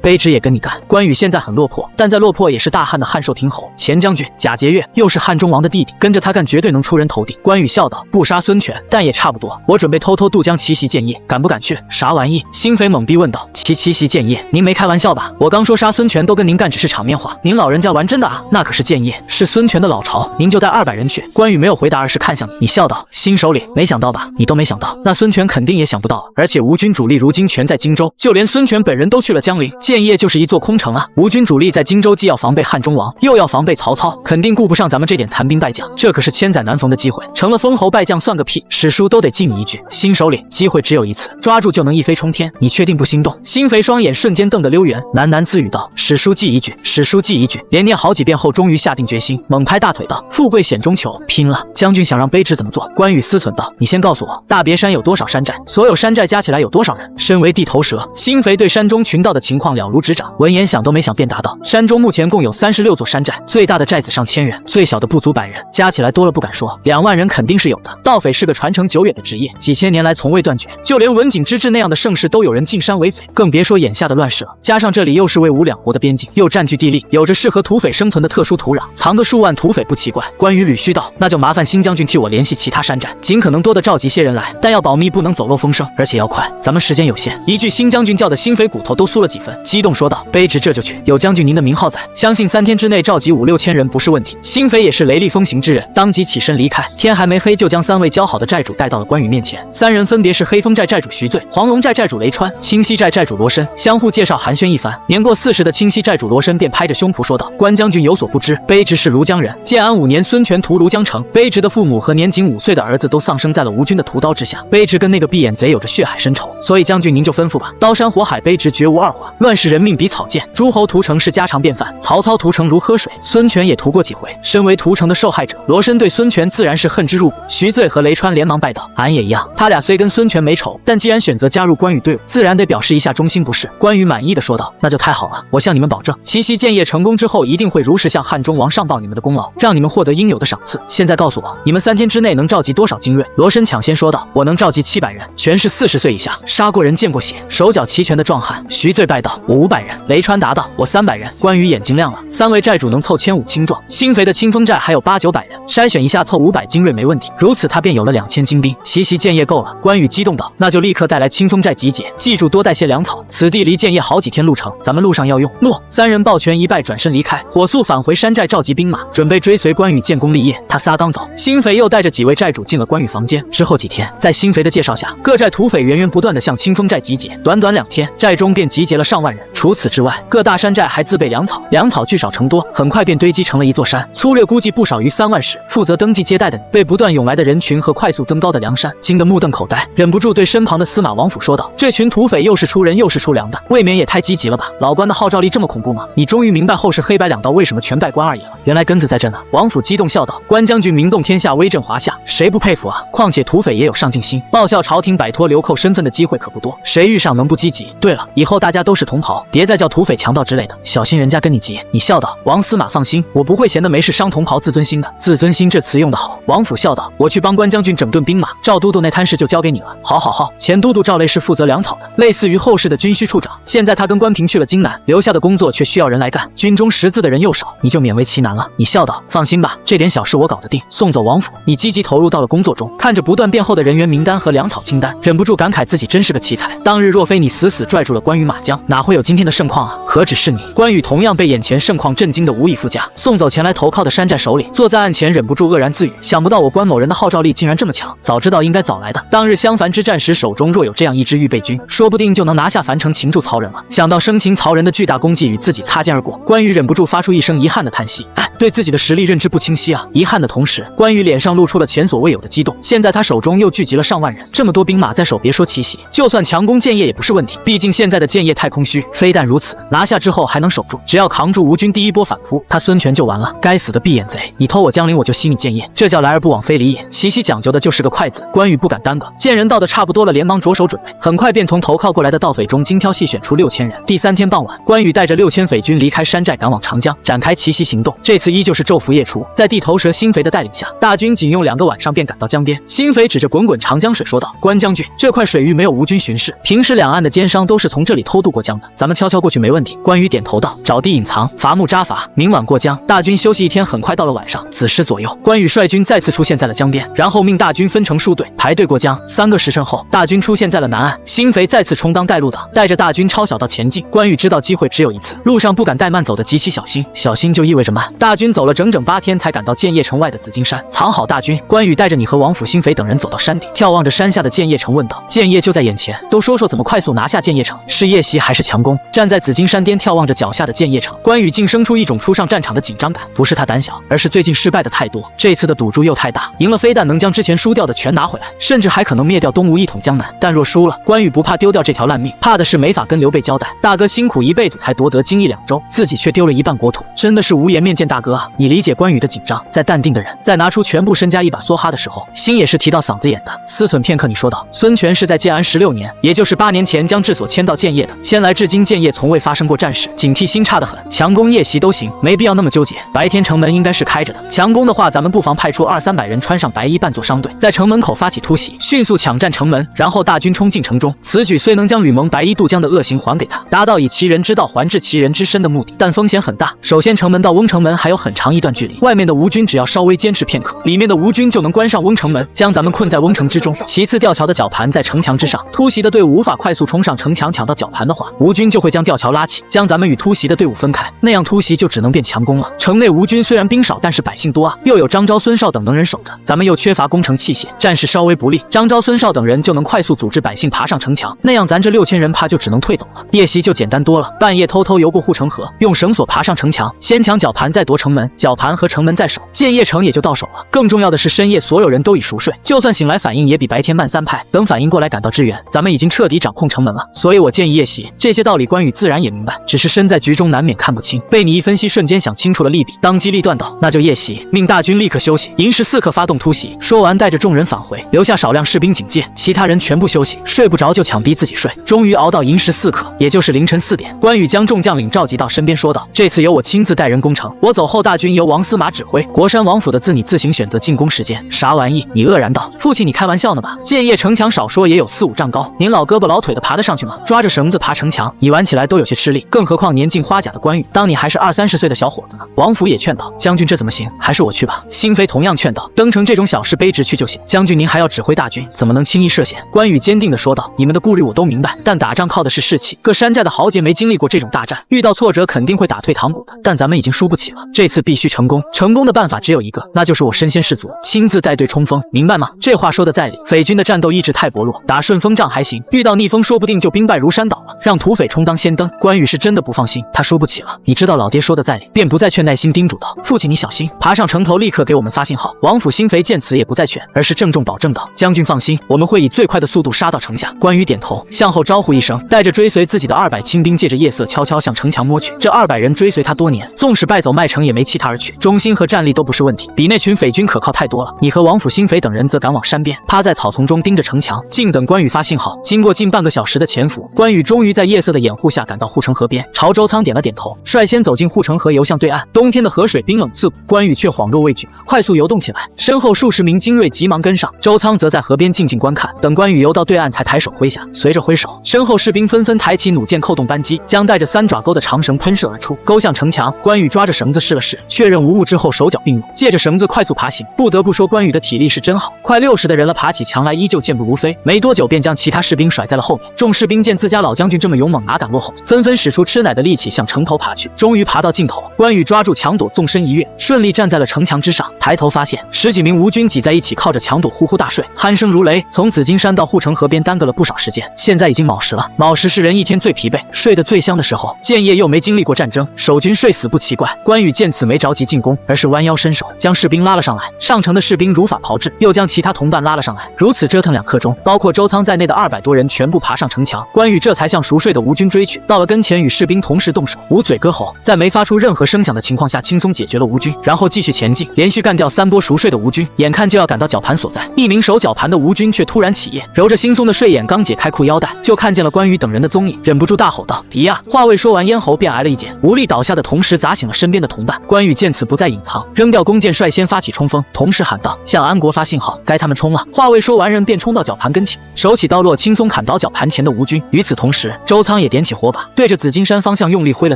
卑职也跟你干。”关羽现在很落魄，但再落魄也是大汉的汉寿亭侯前将军贾节钺，又是汉中王的弟弟，跟着他干绝对能出人头地。关羽笑道：“不杀孙权，但也差不多。我准备偷偷渡江奇袭建业，敢不敢去？”啥玩意？新肥懵逼问道：“奇袭建业？您没开玩笑吧？我刚说杀孙权都跟您干，只是场面话，您老人家玩真的啊？那可是建业，是孙权的老巢，您就带200人去。”关羽没有回答，而是看向你笑道：“新首领，没想到吧？你都没想到，那孙权肯定也想不到。而且吴军主力如今全在荆州，就连孙权本人都去了江陵，建业就是一座空城啊！吴军主力在荆州，既要防备汉中王，又要防备曹操，肯定顾不上咱们这点残兵败将。这可是千载难逢的机会，成了封侯败将算个屁，史书都得记你一句。新首领，机会只有一次，抓住就能一飞冲天，你确定不心动？”新肥双眼瞬间瞪得溜圆，喃喃自语道：“史书记一句，史书记一句。”连念好几遍后，终于下定决心，猛拍大腿道：“富贵险中求，拼了！将军想让卑职怎么做？”关羽思忖道：“你先告诉我，大别山有多少山寨？所有山寨加起来有多少人？”身为地头蛇，新肥对山中群盗的情况了如指掌。闻言想都没想便答道：“山中目前共有36座山寨，最大的寨子上1000人，最小的不足100人，加起来多了不敢说，2万人肯定是有的。盗匪是个传承久远的职业，几千年来从未断绝，就连文景之治那样的盛世都有人进山为匪，更别说眼下的乱世了。加上这里又是魏吴2国的边境，又占据地利，有着适合土匪生存的特殊土壤，藏个数万土匪不奇怪。”关羽捋须道：“那就麻烦新将军替我联系其他山寨，尽可能多的召集些人来，但要保密，不能走漏风声，而且要快，咱们时间有限。”一句新将军叫的新肥骨头都酥了几分，激动说道：“卑职这就去，有将军您的名号在，相信3天之内召集5、6千人不是问题。”新肥也是雷厉风行之人，当即起身离开。天还没黑，就将3位交好的寨主带到了关羽面前。3人分别是黑风寨寨主徐醉、黄龙寨寨主雷川、清溪寨寨主罗申，相互介绍寒暄一番。年过40的清溪寨主罗申便拍着胸脯说道：“关将军有所不知，卑职是庐江人。建安5年，孙权屠庐江城，卑职的父母和年仅5岁的儿子都丧生在了吴军的屠刀之下。卑职跟那个闭眼贼有着血海深仇，所以将军您就吩咐吧，刀山火海，卑职绝无二话。乱世人命比草芥，诸侯屠城是家常便饭，曹操屠城如喝水，孙权也屠过几回。身为屠城的受害者，罗申对孙权自然是恨之入骨。”徐醉和雷川连忙拜道：“俺也一样，他俩虽跟孙权没仇，但既然选择加入关羽队伍，自然得表示一下忠心不是？”关羽满意的说道：“那就太好了，我向你们保证，奇袭建业成功之后，一定会如实向汉中王上报你们的功劳，让你们获得应有的赏赐。现在告诉我，你们3天之内能召集多少精锐？”罗申抢先说道：“我能召集700人，全是40岁以下，杀过人见过血，手脚齐全的壮汉。”徐醉拜道：“我500人。”雷川答道：“我300人。”关羽眼睛亮了，3位寨主能凑1500轻壮，新肥的清风寨还有8、900人，筛选一下凑500精锐没问题。如此他便有了2000精兵，奇袭建业够了。关羽激动道：“那就立刻带来清风寨集结，记住多带些粮草，此地离建业好几天路程，咱们路上要用。”诺！3人抱拳一拜，转身离开，火速返回山寨召集兵马，准备追随关羽建功立业。他仨刚走，新肥又带着几位寨主进了关羽房间。之后几天，在新肥的介绍下，各寨土匪源源不断地向清风寨集结，短短2天，寨中便集结了上万人。除此之外，各大山寨还自备粮草，粮草聚少成多，很快便堆积成了一座山。粗略估计不少于3万石。负责登记接待的你，被不断涌来的人群和快速增高的粮山惊得目瞪口呆，忍不住对身旁的司马王府说道：“这群土匪又是出人又是出粮的，未免也太积极了吧？老关的号召力这么恐怖吗？你终于明白后世黑白两道为什么全拜关二爷了，原来根子在这呢。”王府激动笑道：“关将军名动天下，威震华夏，谁不佩服啊？况且土匪也有上进心，报效朝廷摆脱流寇身份的机会可不多，谁遇上能不积极？对了，以后大家都是同袍，别再叫土匪强盗之类的，小心人家跟你急。”你笑道：“王司马放心，我不会闲得没事伤同袍自尊心的。自尊心这词用得好。”王府笑道：“我去帮关将军整顿兵马，赵都督那摊事就交给你了。”好好好，前都督赵雷是负责粮草的，类似于后世的军需处长，现在他跟关平去了荆南，留下的工作却需要人来干，军中识字的人又少，你就勉为其难了。你笑道：“放心吧，这点小事我搞得定。”送走王府，你积极投入到了工作中，看着不断变厚的人员名单和粮草清单，忍不住感慨自己真是个奇才。当日若非你死死拽住了关羽马将，哪会有今天的盛况啊？何止是你，关羽同样被眼前盛况震惊得无以复加。送走前来投靠的山寨首领，坐在案前忍不住愕然自语：想不到我关某人的号召力竟然这么强，早知道应该早来的。当日襄樊之战时，手中若有这样一支预备军，说不定就能拿下樊城，擒住曹仁了。想到生擒曹仁的巨大功绩与自己擦肩而过，关羽忍不住发出一声遗憾的叹息。对自己的实力认知不清晰啊！遗憾的同时，关羽脸上露出了前所未有的激动。现在他手中又聚集了上万人，这么多兵马在手，别说奇袭，就算强攻建业也不是问题。毕竟现在的建业太空虚，非但如此，拿下之后还能守住，只要扛住吴军第一波反扑，他孙权就完了。该死的闭眼贼！你偷我江陵，我就吸你建业，这叫来而不往非礼也。奇袭讲究的就是个快字，关羽不敢耽搁，见人到的差不多了，连忙着手准备。很快便从投靠过来的盗匪中精挑细选出6000人。第3天傍晚，关羽带着6000匪军离开山寨，赶往长江，展开奇袭行动。这次依旧是昼伏夜出，在地头蛇辛肥的带领下，大军仅用2个晚上便赶到江边。辛肥指着滚滚长江水说道：“关将军，这块水域没有吴军巡视，平时两岸的奸商都是从这里偷渡过江的，咱们悄悄过去没问题。”关羽点头道：“找地隐藏，伐木扎伐，明晚过江。”大军休息1天，很快到了晚上子时左右，关羽率军再次出现在了江边，然后命大军分成数队排队过江。3个时辰后，大军出现在了南岸，辛肥再次充当带路党，带着大军抄小道前进。关羽知道机会只有一次，路上不敢怠慢，走得极其小心，小心就意味着慢。大军走了整整8天，才赶到建业城外的紫金山，藏好大军。关羽带着你和王府、辛肥等人走到山顶，眺望着山下的建业城，问道：“建业就在眼前，都说说怎么快速拿下建业城？是夜袭还是强攻？”站在紫金山巅眺望着脚下的建业城，关羽竟生出一种初上战场的紧张感。不是他胆小，而是最近失败的太多，这次的赌注又太大，赢了非但能将之前输掉的全拿回来，甚至还可能灭掉东吴一统江南。但若输了，关羽不怕丢掉这条烂命，怕的是没法跟刘备交代。大哥辛苦一辈子才夺得荆益2州，自己却丢了1半国土，真的是无颜面见大哥啊！你理解关羽的紧张。再淡定的人，在拿出全部身家一把梭哈的时候，心也是提到嗓子眼的。思忖片刻，你说道：“孙权是在建安16年，也就是8年前将治所迁到建业的，迁来至今建业从未发生过战事，警惕心差得很，强攻夜袭都行，没必要那么纠结。白天城门应该是开着的，强攻的话，咱们不妨派出200-300人，穿上白衣扮作商队，在城门口发起突袭，迅速抢占城门，然后大军冲进城中。此举虽能将吕蒙白衣渡江的恶行还给他，达到以其人之道还治其人之身的目的，但风险很大。首先，城门到翁城门还有很长一段距离，外面的吴军只要稍微坚持片刻，里面的吴军就能关上翁城门，将咱们困在翁城之中。其次，吊桥的绞盘在城墙之上，突袭的队伍无法快速冲上城墙抢到绞盘的话，吴军就会将吊桥拉起，将咱们与突袭的队伍分开，那样突袭就只能变强攻了。城内吴军虽然兵少，但是百姓多啊，又有张昭、孙绍等能人守着，咱们又缺乏攻城器械，战事稍微不利，张昭、孙绍等人就能快速组织百姓爬上城墙，那样咱这6000人怕就只能退走了。夜袭就简单多了，半夜偷偷游过护城河，用绳索爬上城墙，先抢绞盘再夺城门，绞盘和城门在手，建业城也就到手了。更重要的是，深夜所有人都已熟睡，就算醒来反应也比白天慢3拍，等反应过来赶到支援，咱们已经彻底掌控城门了。所以我建议夜袭。这些道理关羽自然也明白，只是身在局中难免看不清，被你一分析，瞬间想清楚了利弊，当机立断道：“那就夜袭，命大军立刻休息，寅时4刻发动突袭。”说完带着众人返回，留下少量士兵警戒，其他人全部休息，睡不着就强逼自己睡。终于熬到寅时4刻，也就是凌晨4点，关羽将众将领召集到身边说道：“这次由我亲自带人攻城，我走后大军由王司马指挥，国山王府的你自行选择进攻时间。”啥玩意？你愕然道：“父亲，你开玩笑呢吧？建业城墙少说也有4-5丈高，您老胳膊老腿的爬得上去吗？抓着绳子爬城墙，你玩起来都有些吃力，更何况年近花甲的关羽，当你还是20-30岁的小伙子呢。”王府也劝道：“将军这怎么行？还是我去吧。”辛肥同样劝道：“登城这种小事卑职去就行，将军您还要指挥大军，怎么能轻易涉险？”关羽坚定地说道：“你们的顾虑我都明白，但打仗靠的是士气，各山寨的豪杰没经历过这种大战，遇到挫折肯定会打退堂鼓的，但咱们已经输不起了，这次必须成功。成功的办法只有一个，那就是我身先士卒，亲自带队冲锋，明白吗？”这话说的在理，匪军的战斗意志太薄弱，打顺风仗还行，遇到逆风说不定就兵败如山倒了，让土匪充当先登。关羽是真的不放心，他输不起了。你知道老爹说的在理，便不再劝，耐心叮嘱道：“父亲你小心，爬上城头立刻给我们发信号。”王府兴肥见此也不再劝，而是郑重保证道：“将军放心，我们会以最快的速度杀到城下。”关羽点头，向后招呼一声，带着追随自己的200亲兵，借着夜色悄悄向城墙摸去。这200人追随他多年，纵使败走麦城也没弃他而去，忠心和战力都不是问题，比那群匪军可靠太多了。你和王府兴肥等人则赶往山边，趴在草丛中盯着城墙，静等关羽发信号。经过近半个小时的潜伏，关羽终于在夜色的掩护下赶到护城河边，朝周仓点了点头，率先走进护城河，游向对岸。冬天的河水冰冷刺骨，关羽却恍若畏惧，快速游动起来。身后数十名精锐急忙跟上，周仓则在河边静静观看。等关羽游到对岸，才抬手挥下，随着挥手，身后士兵纷纷抬起弩箭扣动扳机，将带着3爪钩的长绳喷射而出，勾向城墙。关羽抓着绳子试了试，确认无误之后，手脚并用，借着绳子快速爬行。不得不说，关羽的体力是真好，快60的人了，爬起墙来依旧健步如飞，没多久便将其他士兵甩在了后面。众士兵见自家老将军这么勇猛，哪敢落后，纷纷使出吃奶的力气向城头爬去。终于爬到尽头，关羽抓住墙垛，纵身一跃，顺利站在了城墙之上。抬头发现10几名吴军挤在一起，靠着墙垛呼呼大睡，鼾声如雷。从紫金山到护城河边耽搁了不少时间，现在已经卯时了。卯时是人一天最疲惫、睡得最香的时候。建业又没经历过战争，守军睡死不奇怪。关羽见此没着急进攻，而是弯腰伸手将士兵拉了上来。上城的士兵如法炮制，又将其他同伴拉了上来。如此折腾2刻钟，包括周仓在内的200多人全部爬上城墙。关羽这才向熟睡的吴军追去，到了跟前与士兵同时动手，捂嘴割喉，在没发出任何声响的情况下轻松解决了吴军，然后继续前进，连续干掉3波熟睡的吴军。眼看就要赶到绞盘所在，一名守绞盘的吴军却突然起夜，揉着惺忪的睡眼，刚解开裤腰带，就看见了关羽等人的踪影，忍不住大吼道：“敌呀！”话未说完，咽喉便挨了一箭，无力倒下的同时砸醒了身边的同伴。关羽见此不再隐藏，扔掉弓箭，率先发起冲锋，同时喊道：“向安国发信号，该他们冲了！”话未说完，人便冲到绞盘跟前，手起刀落，轻松砍倒绞盘前的吴军。与此同时，周仓也点起火把，对着紫金山方向用力挥了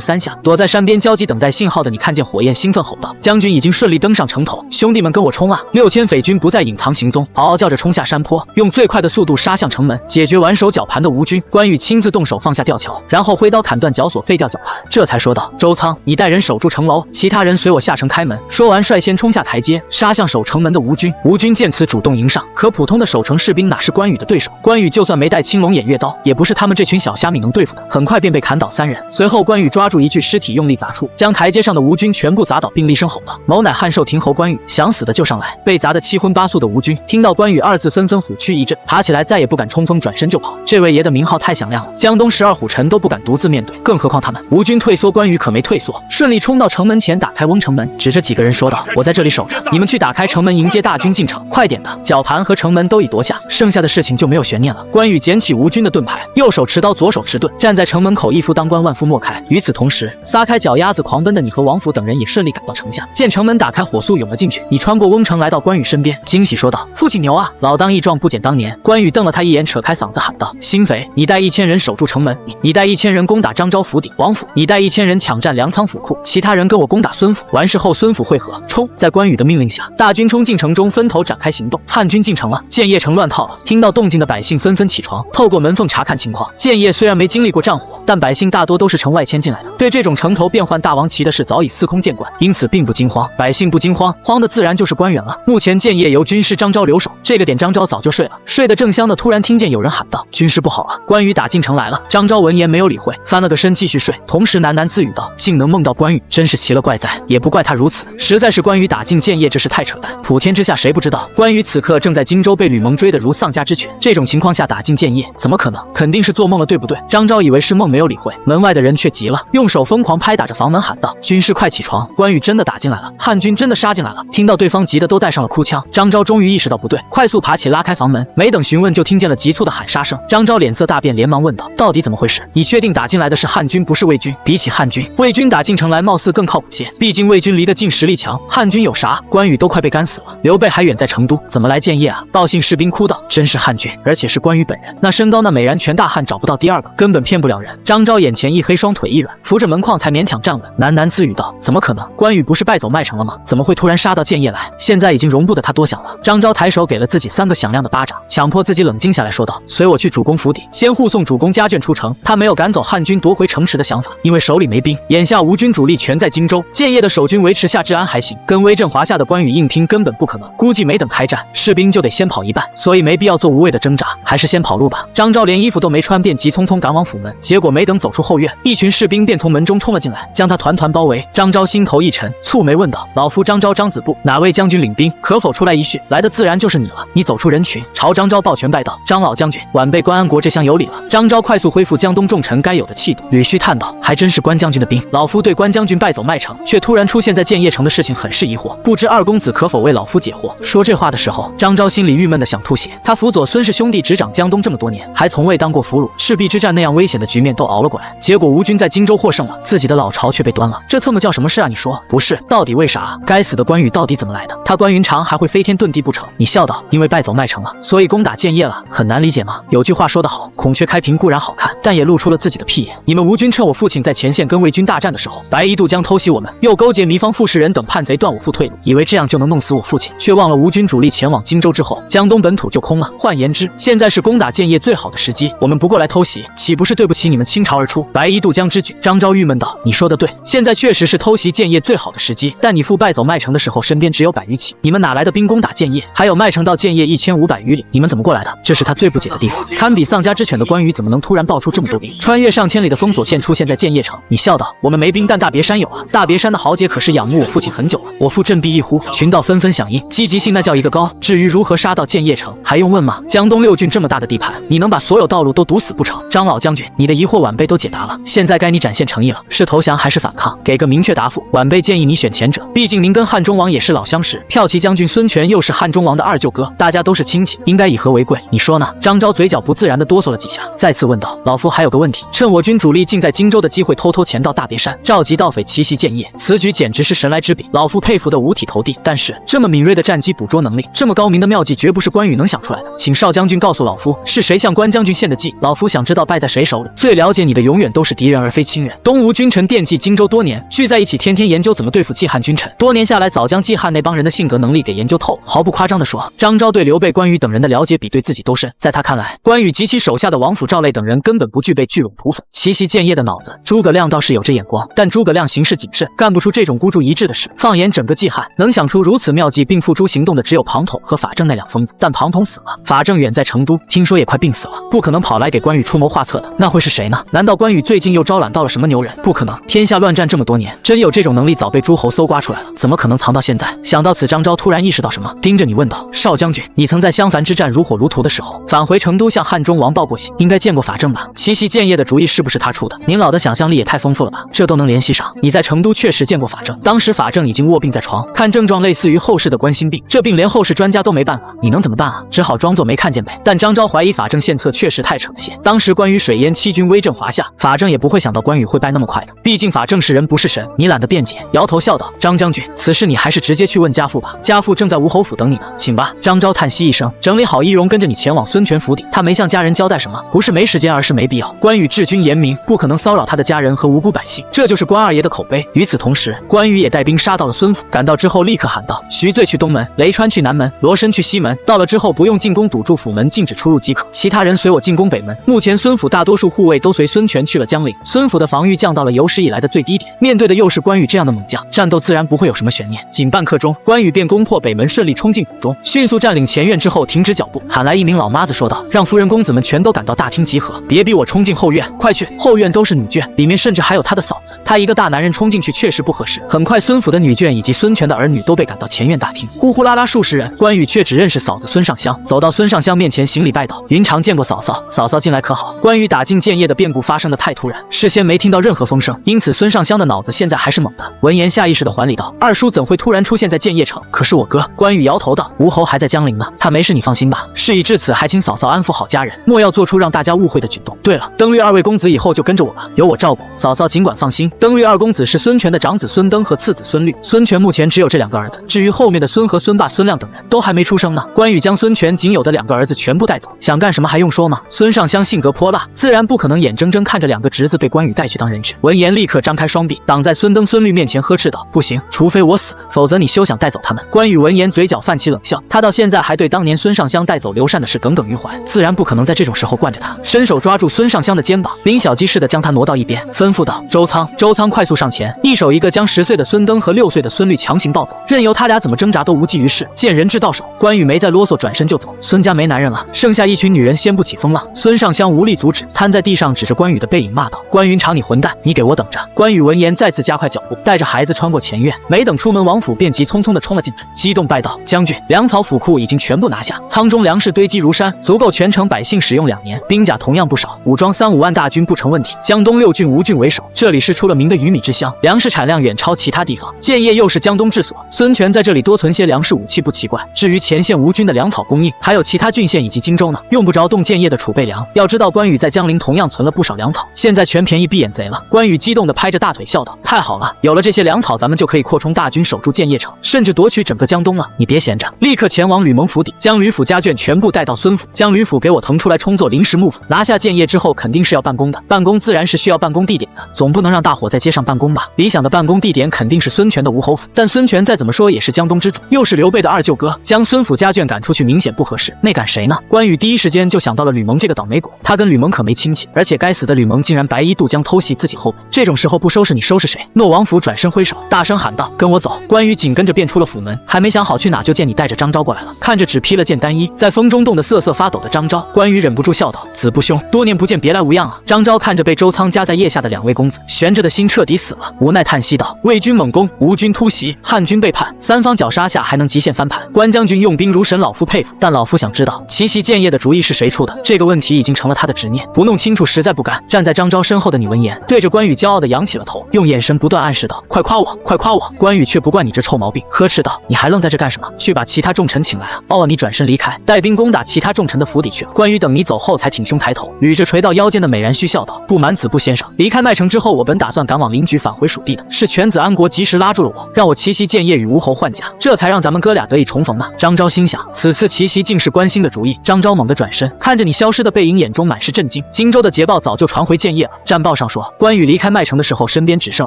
3下。躲在山边焦急等待信号的你看见火焰，兴奋吼道：“将军已经顺利登上城头，兄弟们跟我冲啊！”6000匪军不再隐藏行踪，嗷嗷叫着冲下山坡，用最快的速度杀向城门。解决完守绞盘的吴军，关羽亲自动手放下吊桥，然后挥刀砍断绞索，废掉绞盘，这才说道：“周仓，你带人守住城楼，其他人随我下城开门。”说完，率先冲下台阶，杀向守城门的吴军。吴军见此主动迎上，可普通的守城士兵哪是关羽的对手？关羽就算没带青龙偃月刀，也不是他们这群小虾米能对付的。很快便被砍倒3人。随后，关羽抓住一具尸体，用力砸出，将台阶上的吴军全部砸倒，并厉声吼道：“某乃汉寿亭侯关羽，想死的就上来！”被砸得7荤8素的吴军听到关羽2字，纷纷虎躯一震，爬起来再也不敢冲锋，转身就跑。这位爷的名号太响亮了，江东12虎臣都不敢独自面对，更何况他们。吴军退缩，关羽可没退缩，顺利冲到城门前，打开瓮城门，指着几个人说道：“我在这里守着，你们去打开城门，迎接大军进城，快点的！绞盘和城门都已夺下，剩下的事情就没有悬念了。”关羽捡起吴军的盾牌，右手持刀，左手持盾，站在城门口，一夫当关，万夫莫开。与此同时，撒开脚丫子狂奔的你和王府等人也顺利赶到城下，见城门打开，火速涌了进去。你穿过瓮城，来到关羽身边，惊喜说道：“父亲牛啊，老当益壮，不减当年。”关羽瞪了他一眼，扯开嗓子喊道：“兴肥，你带1000人守住城门，你带1000人攻打张昭府邸，王府你带1000人抢占粮仓府库，其他人跟我攻打孙府。完事后孙府会合，冲！”在关羽的命令下，大军冲进城中，分头展开行动。汉军进城了，建业城乱套了。听到动静的百姓纷纷起床，透过门缝查看情况。建业虽然没经历过战火，但百姓大多都是城外迁进来的，对这种城头变换大王旗的事早已司空见惯，因此并不惊慌。百姓不惊慌，慌的自然就是官员了。目前建业由军师张昭留守，这个点张昭早就睡了，睡得正香的，突然听见有人喊道：“军师不好了，关羽打进城来了！”张昭闻言没有理会，翻了个身继续睡，同时喃喃自语道：“竟能梦到关羽，真是奇了怪哉！也不怪他如此，实在是关羽打进建业，这事太扯淡。普天之下谁不知道，关羽此刻正在荆州被吕蒙追得如丧家之犬，这种情况下打进建业，怎么可能？肯定是做梦了，对不对？”张昭以为是梦，没有理会。门外的人却急了，用手疯狂拍打着房门，喊道：“军师快起床！关羽真的打进来了，汉军真的杀进来了！”听到对方急得都带上了哭腔，张昭终于意识到不对，快速爬起拉开房门，没等询问就听见了急促的喊杀声。张昭脸色大变，连忙问道：“到底怎么回事？你确定打进来的是汉军，不是魏军？比起汉军，魏军打进城来貌似更靠谱些，毕竟魏军离得近，实力强。汉军有啥？关羽都快被干死了，刘备还远在成都，怎么来建业啊？”报信士兵哭道：“真是汉军，而且是关羽本人，那身高那美髯全大汉找不到第二个，根本骗不了人。”张昭眼前一黑，双腿一软，扶着门框才勉强站稳，喃喃自语道：“怎么可能？关羽不是败走麦城了吗？怎么会突然杀到建业来？现在已经容不得他多想了。”张昭抬手给了自己3个响亮的巴掌，强迫自己冷静下来，说道：“随我去主公府邸，先护送主公家眷出城。”他没有赶走汉军夺回城池的想法，因为手里没兵。眼下吴军主力全在荆州，建业的守军维持下治安还行，跟威震华夏的关羽硬拼根本不可能。估计没等开战，士兵就得先跑一半，所以没必要做无谓的挣扎，还是先跑路路吧。张昭连衣服都没穿，便急匆匆赶往府门，结果没等走出后院，一群士兵便从门中冲了进来，将他团团包围。张昭心头一沉，蹙眉问道：“老夫张昭张子布，哪位将军领兵？可否出来一叙？”来的自然就是你了。你走出人群，朝张昭抱拳拜道：“张老将军，晚辈关安国这厢有礼了。”张昭快速恢复江东重臣该有的气度，捋须叹道：“还真是关将军的兵。老夫对关将军败走麦城，却突然出现在建业城的事情很是疑惑，不知二公子可否为老夫解惑？”说这话的时候，张昭心里郁闷的想吐血。他辅佐孙氏兄弟执掌江东这么多年，还从未当过俘虏，赤壁之战那样危险的局面都熬了过来，结果吴军在荆州获胜了，自己的老巢却被端了，这特么叫什么事啊？你说不是？到底为啥？该死的关羽到底怎么来的？他关云长还会飞天遁地不成？你笑道：“因为败走麦城了，所以攻打建业了。”很难理解吗？有句话说得好，孔雀开屏固然好看，但也露出了自己的屁眼。你们吴军趁我父亲在前线跟魏军大战的时候，白衣渡江偷袭我们，又勾结糜芳、傅士仁等叛贼断我父退路，以为这样就能弄死我父亲，却忘了吴军主力前往荆州之后，江东本土就空了。换言之，现在是攻打建业最好的时机，我们不过来偷袭，岂不是对不起你们倾巢而出白衣渡江之举？张昭郁闷道：“你说的对，现在确实是偷袭建业最好的时机，但你父败走麦城的时候，身边只有100余骑，你们哪来的兵攻打建业？还有麦城到建业1500余里，你们怎么过来的？”这是他最不解的地方。堪比丧家之犬的关羽，怎么能突然爆出这么多兵，穿越上千里的封锁线出现在建业城？你笑道：“我们没兵，但大别山有啊！大别山的豪杰可是仰慕我父亲很久了。”我父振臂一呼，群道纷纷响应，积极性那叫一个高。至于如何杀到建业城，还用问吗？江东6郡这么大的地盘，你能把所有道路都堵死不成？张老将军，你的疑惑晚辈都解答了，现在该你展现诚意了，是投降还是反抗？给个明确答复。晚辈建议你选前者，毕竟您跟汉中王也是老相识，骠骑将军孙权又是汉中王的二舅哥，大家都是亲戚，应该以和为贵。你说呢？张昭嘴角不自然地哆嗦了几下，再次问道：“老夫还有个问题，趁我军主力尽在荆州的机会，偷偷潜到大别山，召集盗匪奇袭建业，此举简直是神来之笔，老夫佩服得五体投地。但是这么敏锐的战机捕捉能力，这么高明的妙计，绝不是关羽能想出来的。请少将军告诉老夫，是谁向关将军献的计？老夫想知道败在谁手里。最了解你的永远都是敌人而非亲人。东吴君臣惦记荆州多年，聚在一起，天天研究怎么对付季汉君臣。多年下来，早将季汉那帮人的性格能力给研究透。毫不夸张地说，张昭对刘备、关羽等人的了解比对自己都深。在他看来，关羽及其手下的王府、赵类等人根本不具备聚拢土匪、奇袭建业的脑子。诸葛亮倒是有这眼光，但诸葛亮行事谨慎，干不出这种孤注一掷的事。放眼整个季汉，能想出如此妙计并付诸行动的只有庞统和法正那两疯子。但庞统死了，法正远在成都，听说也快病死了，不可能跑来给关羽出谋划策的。那会是谁呢？难道关羽最近又招揽到了什么牛人？不可能，天下乱战这么多年，真有这种能力早被诸侯搜刮出来了，怎么可能藏到现在？想到此，张昭突然意识到什么，盯着你问道：“少将军，你曾在襄樊之战如火如荼的时候，返回成都向汉中王报过喜，应该见过法正吧？奇袭建业的主意是不是他出的？您老的想象力也太丰富了吧，这都能联系上。你在成都确实见过法正，当时法正已经卧病在床，看症状类似于后世的冠心病，这病连后世专家都没办法，你能怎么办啊？只好装作没看见呗。但张昭怀疑法正献策确实太扯了些，当时关羽水淹七军，威震华夏，法正也不会想到关羽会败那么快的，毕竟法正是人不是神。你懒得辩解，摇头笑道：“张将军，此事你还是直接去问家父吧，家父正在吴侯府等你呢，请吧。”张昭叹息一声，整理好仪容，跟着你前往孙权府邸。他没向家人交代什么，不是没时间，而是没必要。关羽治军严明，不可能骚扰他的家人和无辜百姓，这就是关二爷的口碑。与此同时，关羽也带兵杀到了孙府，赶到之后立刻喊道：“徐罪去东门，雷川去南门，罗申去西门。到了之后不用进攻，堵住府门，禁止出入即可。其他人随我进攻北门。”目前孙府大多数护卫都随孙权去了江陵，孙府的防御降到了有史以来的最低点。面对的又是关羽这样的猛将，战斗自然不会有什么悬念。仅半刻钟，关羽便攻破北门，顺利冲进府中，迅速占领前院之后停止脚步，喊来一名老妈子说道：“让夫人公子们全都赶到大厅集合，别逼我冲进后院，快去！后院都是女眷，里面甚至还有他的嫂子。他一个大男人冲进去确实不合适。”很快，孙府的女眷以及孙权的儿女都被赶到前院大厅，呼呼啦啦数十人。关羽却只认识嫂子孙尚香，走到孙尚香面前行礼拜道：“云长见过嫂嫂，嫂嫂进来可好？”关羽打进建业的变故发生的太突然，事先没听到任何风声，因此孙尚香的脑子现在还是懵的。闻言下意识的还礼道：“二叔怎会突然出现在建业城？可是我哥。”关羽摇头道：“吴侯还在江陵呢，他没事，你放心吧。事已至此，还请嫂嫂安抚好家人，莫要做出让大家误会的举动。对了，登略二位公子以后就跟着我吧，有我照顾，嫂嫂尽管放心。”登略二公子是孙权的长子孙登和次子孙律，孙权目前只有这2个儿子，至于后面的孙和、孙霸、孙亮等人都还没出生呢。关羽将孙权仅有的2个儿子全部带走，想干什么还用说吗？孙尚香性格泼辣，自然不可能眼睁睁看着2个侄子被关羽带去当人质。闻言立刻张开双臂，挡在孙登、孙律面前，呵斥道：“不行，除非我死，否则你休想带走他们。”关羽闻言嘴角泛起冷笑，他到现在还对当年孙尚香带走刘禅的事耿耿于怀，自然不可能在这种时候惯着他，伸手抓住孙尚香的肩膀，拎小鸡似的将他挪到一边，吩咐道：“周仓！”周仓快速上前，一手一个将10岁的孙登和6岁的孙律强行抱走，任由他俩怎么挣扎都无济于事。见人质到手，关羽没再啰嗦，转身就走。孙家没男人了，剩下一群女人掀不起风浪。孙尚香无力阻止，瘫在地上指着关羽的背影骂道：“关云长，你混蛋，你给我等着！”关羽闻言再次加快脚步，带着孩子穿过前院，没等出门王府，便急匆匆地冲了进来，激动拜道：“将军，粮草府库已经全部拿下，仓中粮食堆积如山，足够全城百姓使用2年，兵甲同样不少，武装3-5万大军不成问题。江东6郡吴郡为首，这里是出了名的鱼米之乡，粮食产量远超其他地方，建业又是江东治所，孙权在这里多存些粮食武器不奇怪。至于前线吴军的粮草供应，还有其他郡县以及荆州呢，用不着动建业的储备粮。要知道关羽在江陵同样存了不少粮草，现在全便宜闭眼贼了。”关羽激动地拍着大腿笑道：“太好了，有了这些粮草，咱们就可以扩充大军，守住建业城，甚至夺取整个江东了。你别闲着，立刻前往吕蒙府邸，将吕府家眷全部带到孙府，将吕府给我腾出来充作临时幕府。拿下建业之后，肯定是要办公的，办公自然是需要办公地点的，总不能让大伙在街上办公吧？理想的办公地点肯定是孙权的吴侯府，但孙权再怎么说也是江东之主，又是刘备的二舅哥，将孙府家眷赶出去明显不合适，那赶谁呢？”关羽第一时间就想到了吕蒙这个倒霉鬼，他跟吕蒙可没亲戚，而且该死的吕蒙竟然白衣渡江偷袭自己后背，这种时候不收拾你收拾谁？诺王府转身挥手，大声喊道：“跟我走！”关羽紧跟着便出了府门，还没想好去哪，就见你带着张昭过来了。看着只披了件单衣，在风中冻得瑟瑟发抖的张昭，关羽忍不住笑道：“子不兄，多年不见，别来无恙啊！”张昭看着被周仓夹在腋下的2位公子，悬着的心彻底死了，无奈叹息道：“魏军猛攻，吴军突袭，汉军背叛，3方绞杀下还能极限翻盘，关将军用兵如神，老夫佩服。但老夫想知道奇袭建业的主意是谁出的？这个问题已经成了他的执念，不弄清楚实在不甘。”站在张昭身后的你闻言，对着关羽骄傲地扬起了头，用眼神不断暗示道：“快夸我，快夸我！”关羽却不惯你这臭毛病，呵斥道：“你还愣在这干什么？去把其他重臣请来啊！”哦，你转身离开，带兵攻打其他重臣的府邸去了。关羽等你走后才挺胸抬头，捋着垂到腰间的美髯须笑道：“不瞒子布先生，离开麦城之后，我本打算赶往临掬返回蜀地的，是犬子安国及时拉住了我，让我奇袭建业与吴侯换甲，这才让咱们哥俩得以重逢呢。”张昭心想，此次奇袭竟是关兴的主意。张昭猛地转身，看着你消失的背影，眼中满是震惊。荆州的捷报早就传回建业了，战报上说，关羽离开麦城的时候，身边只剩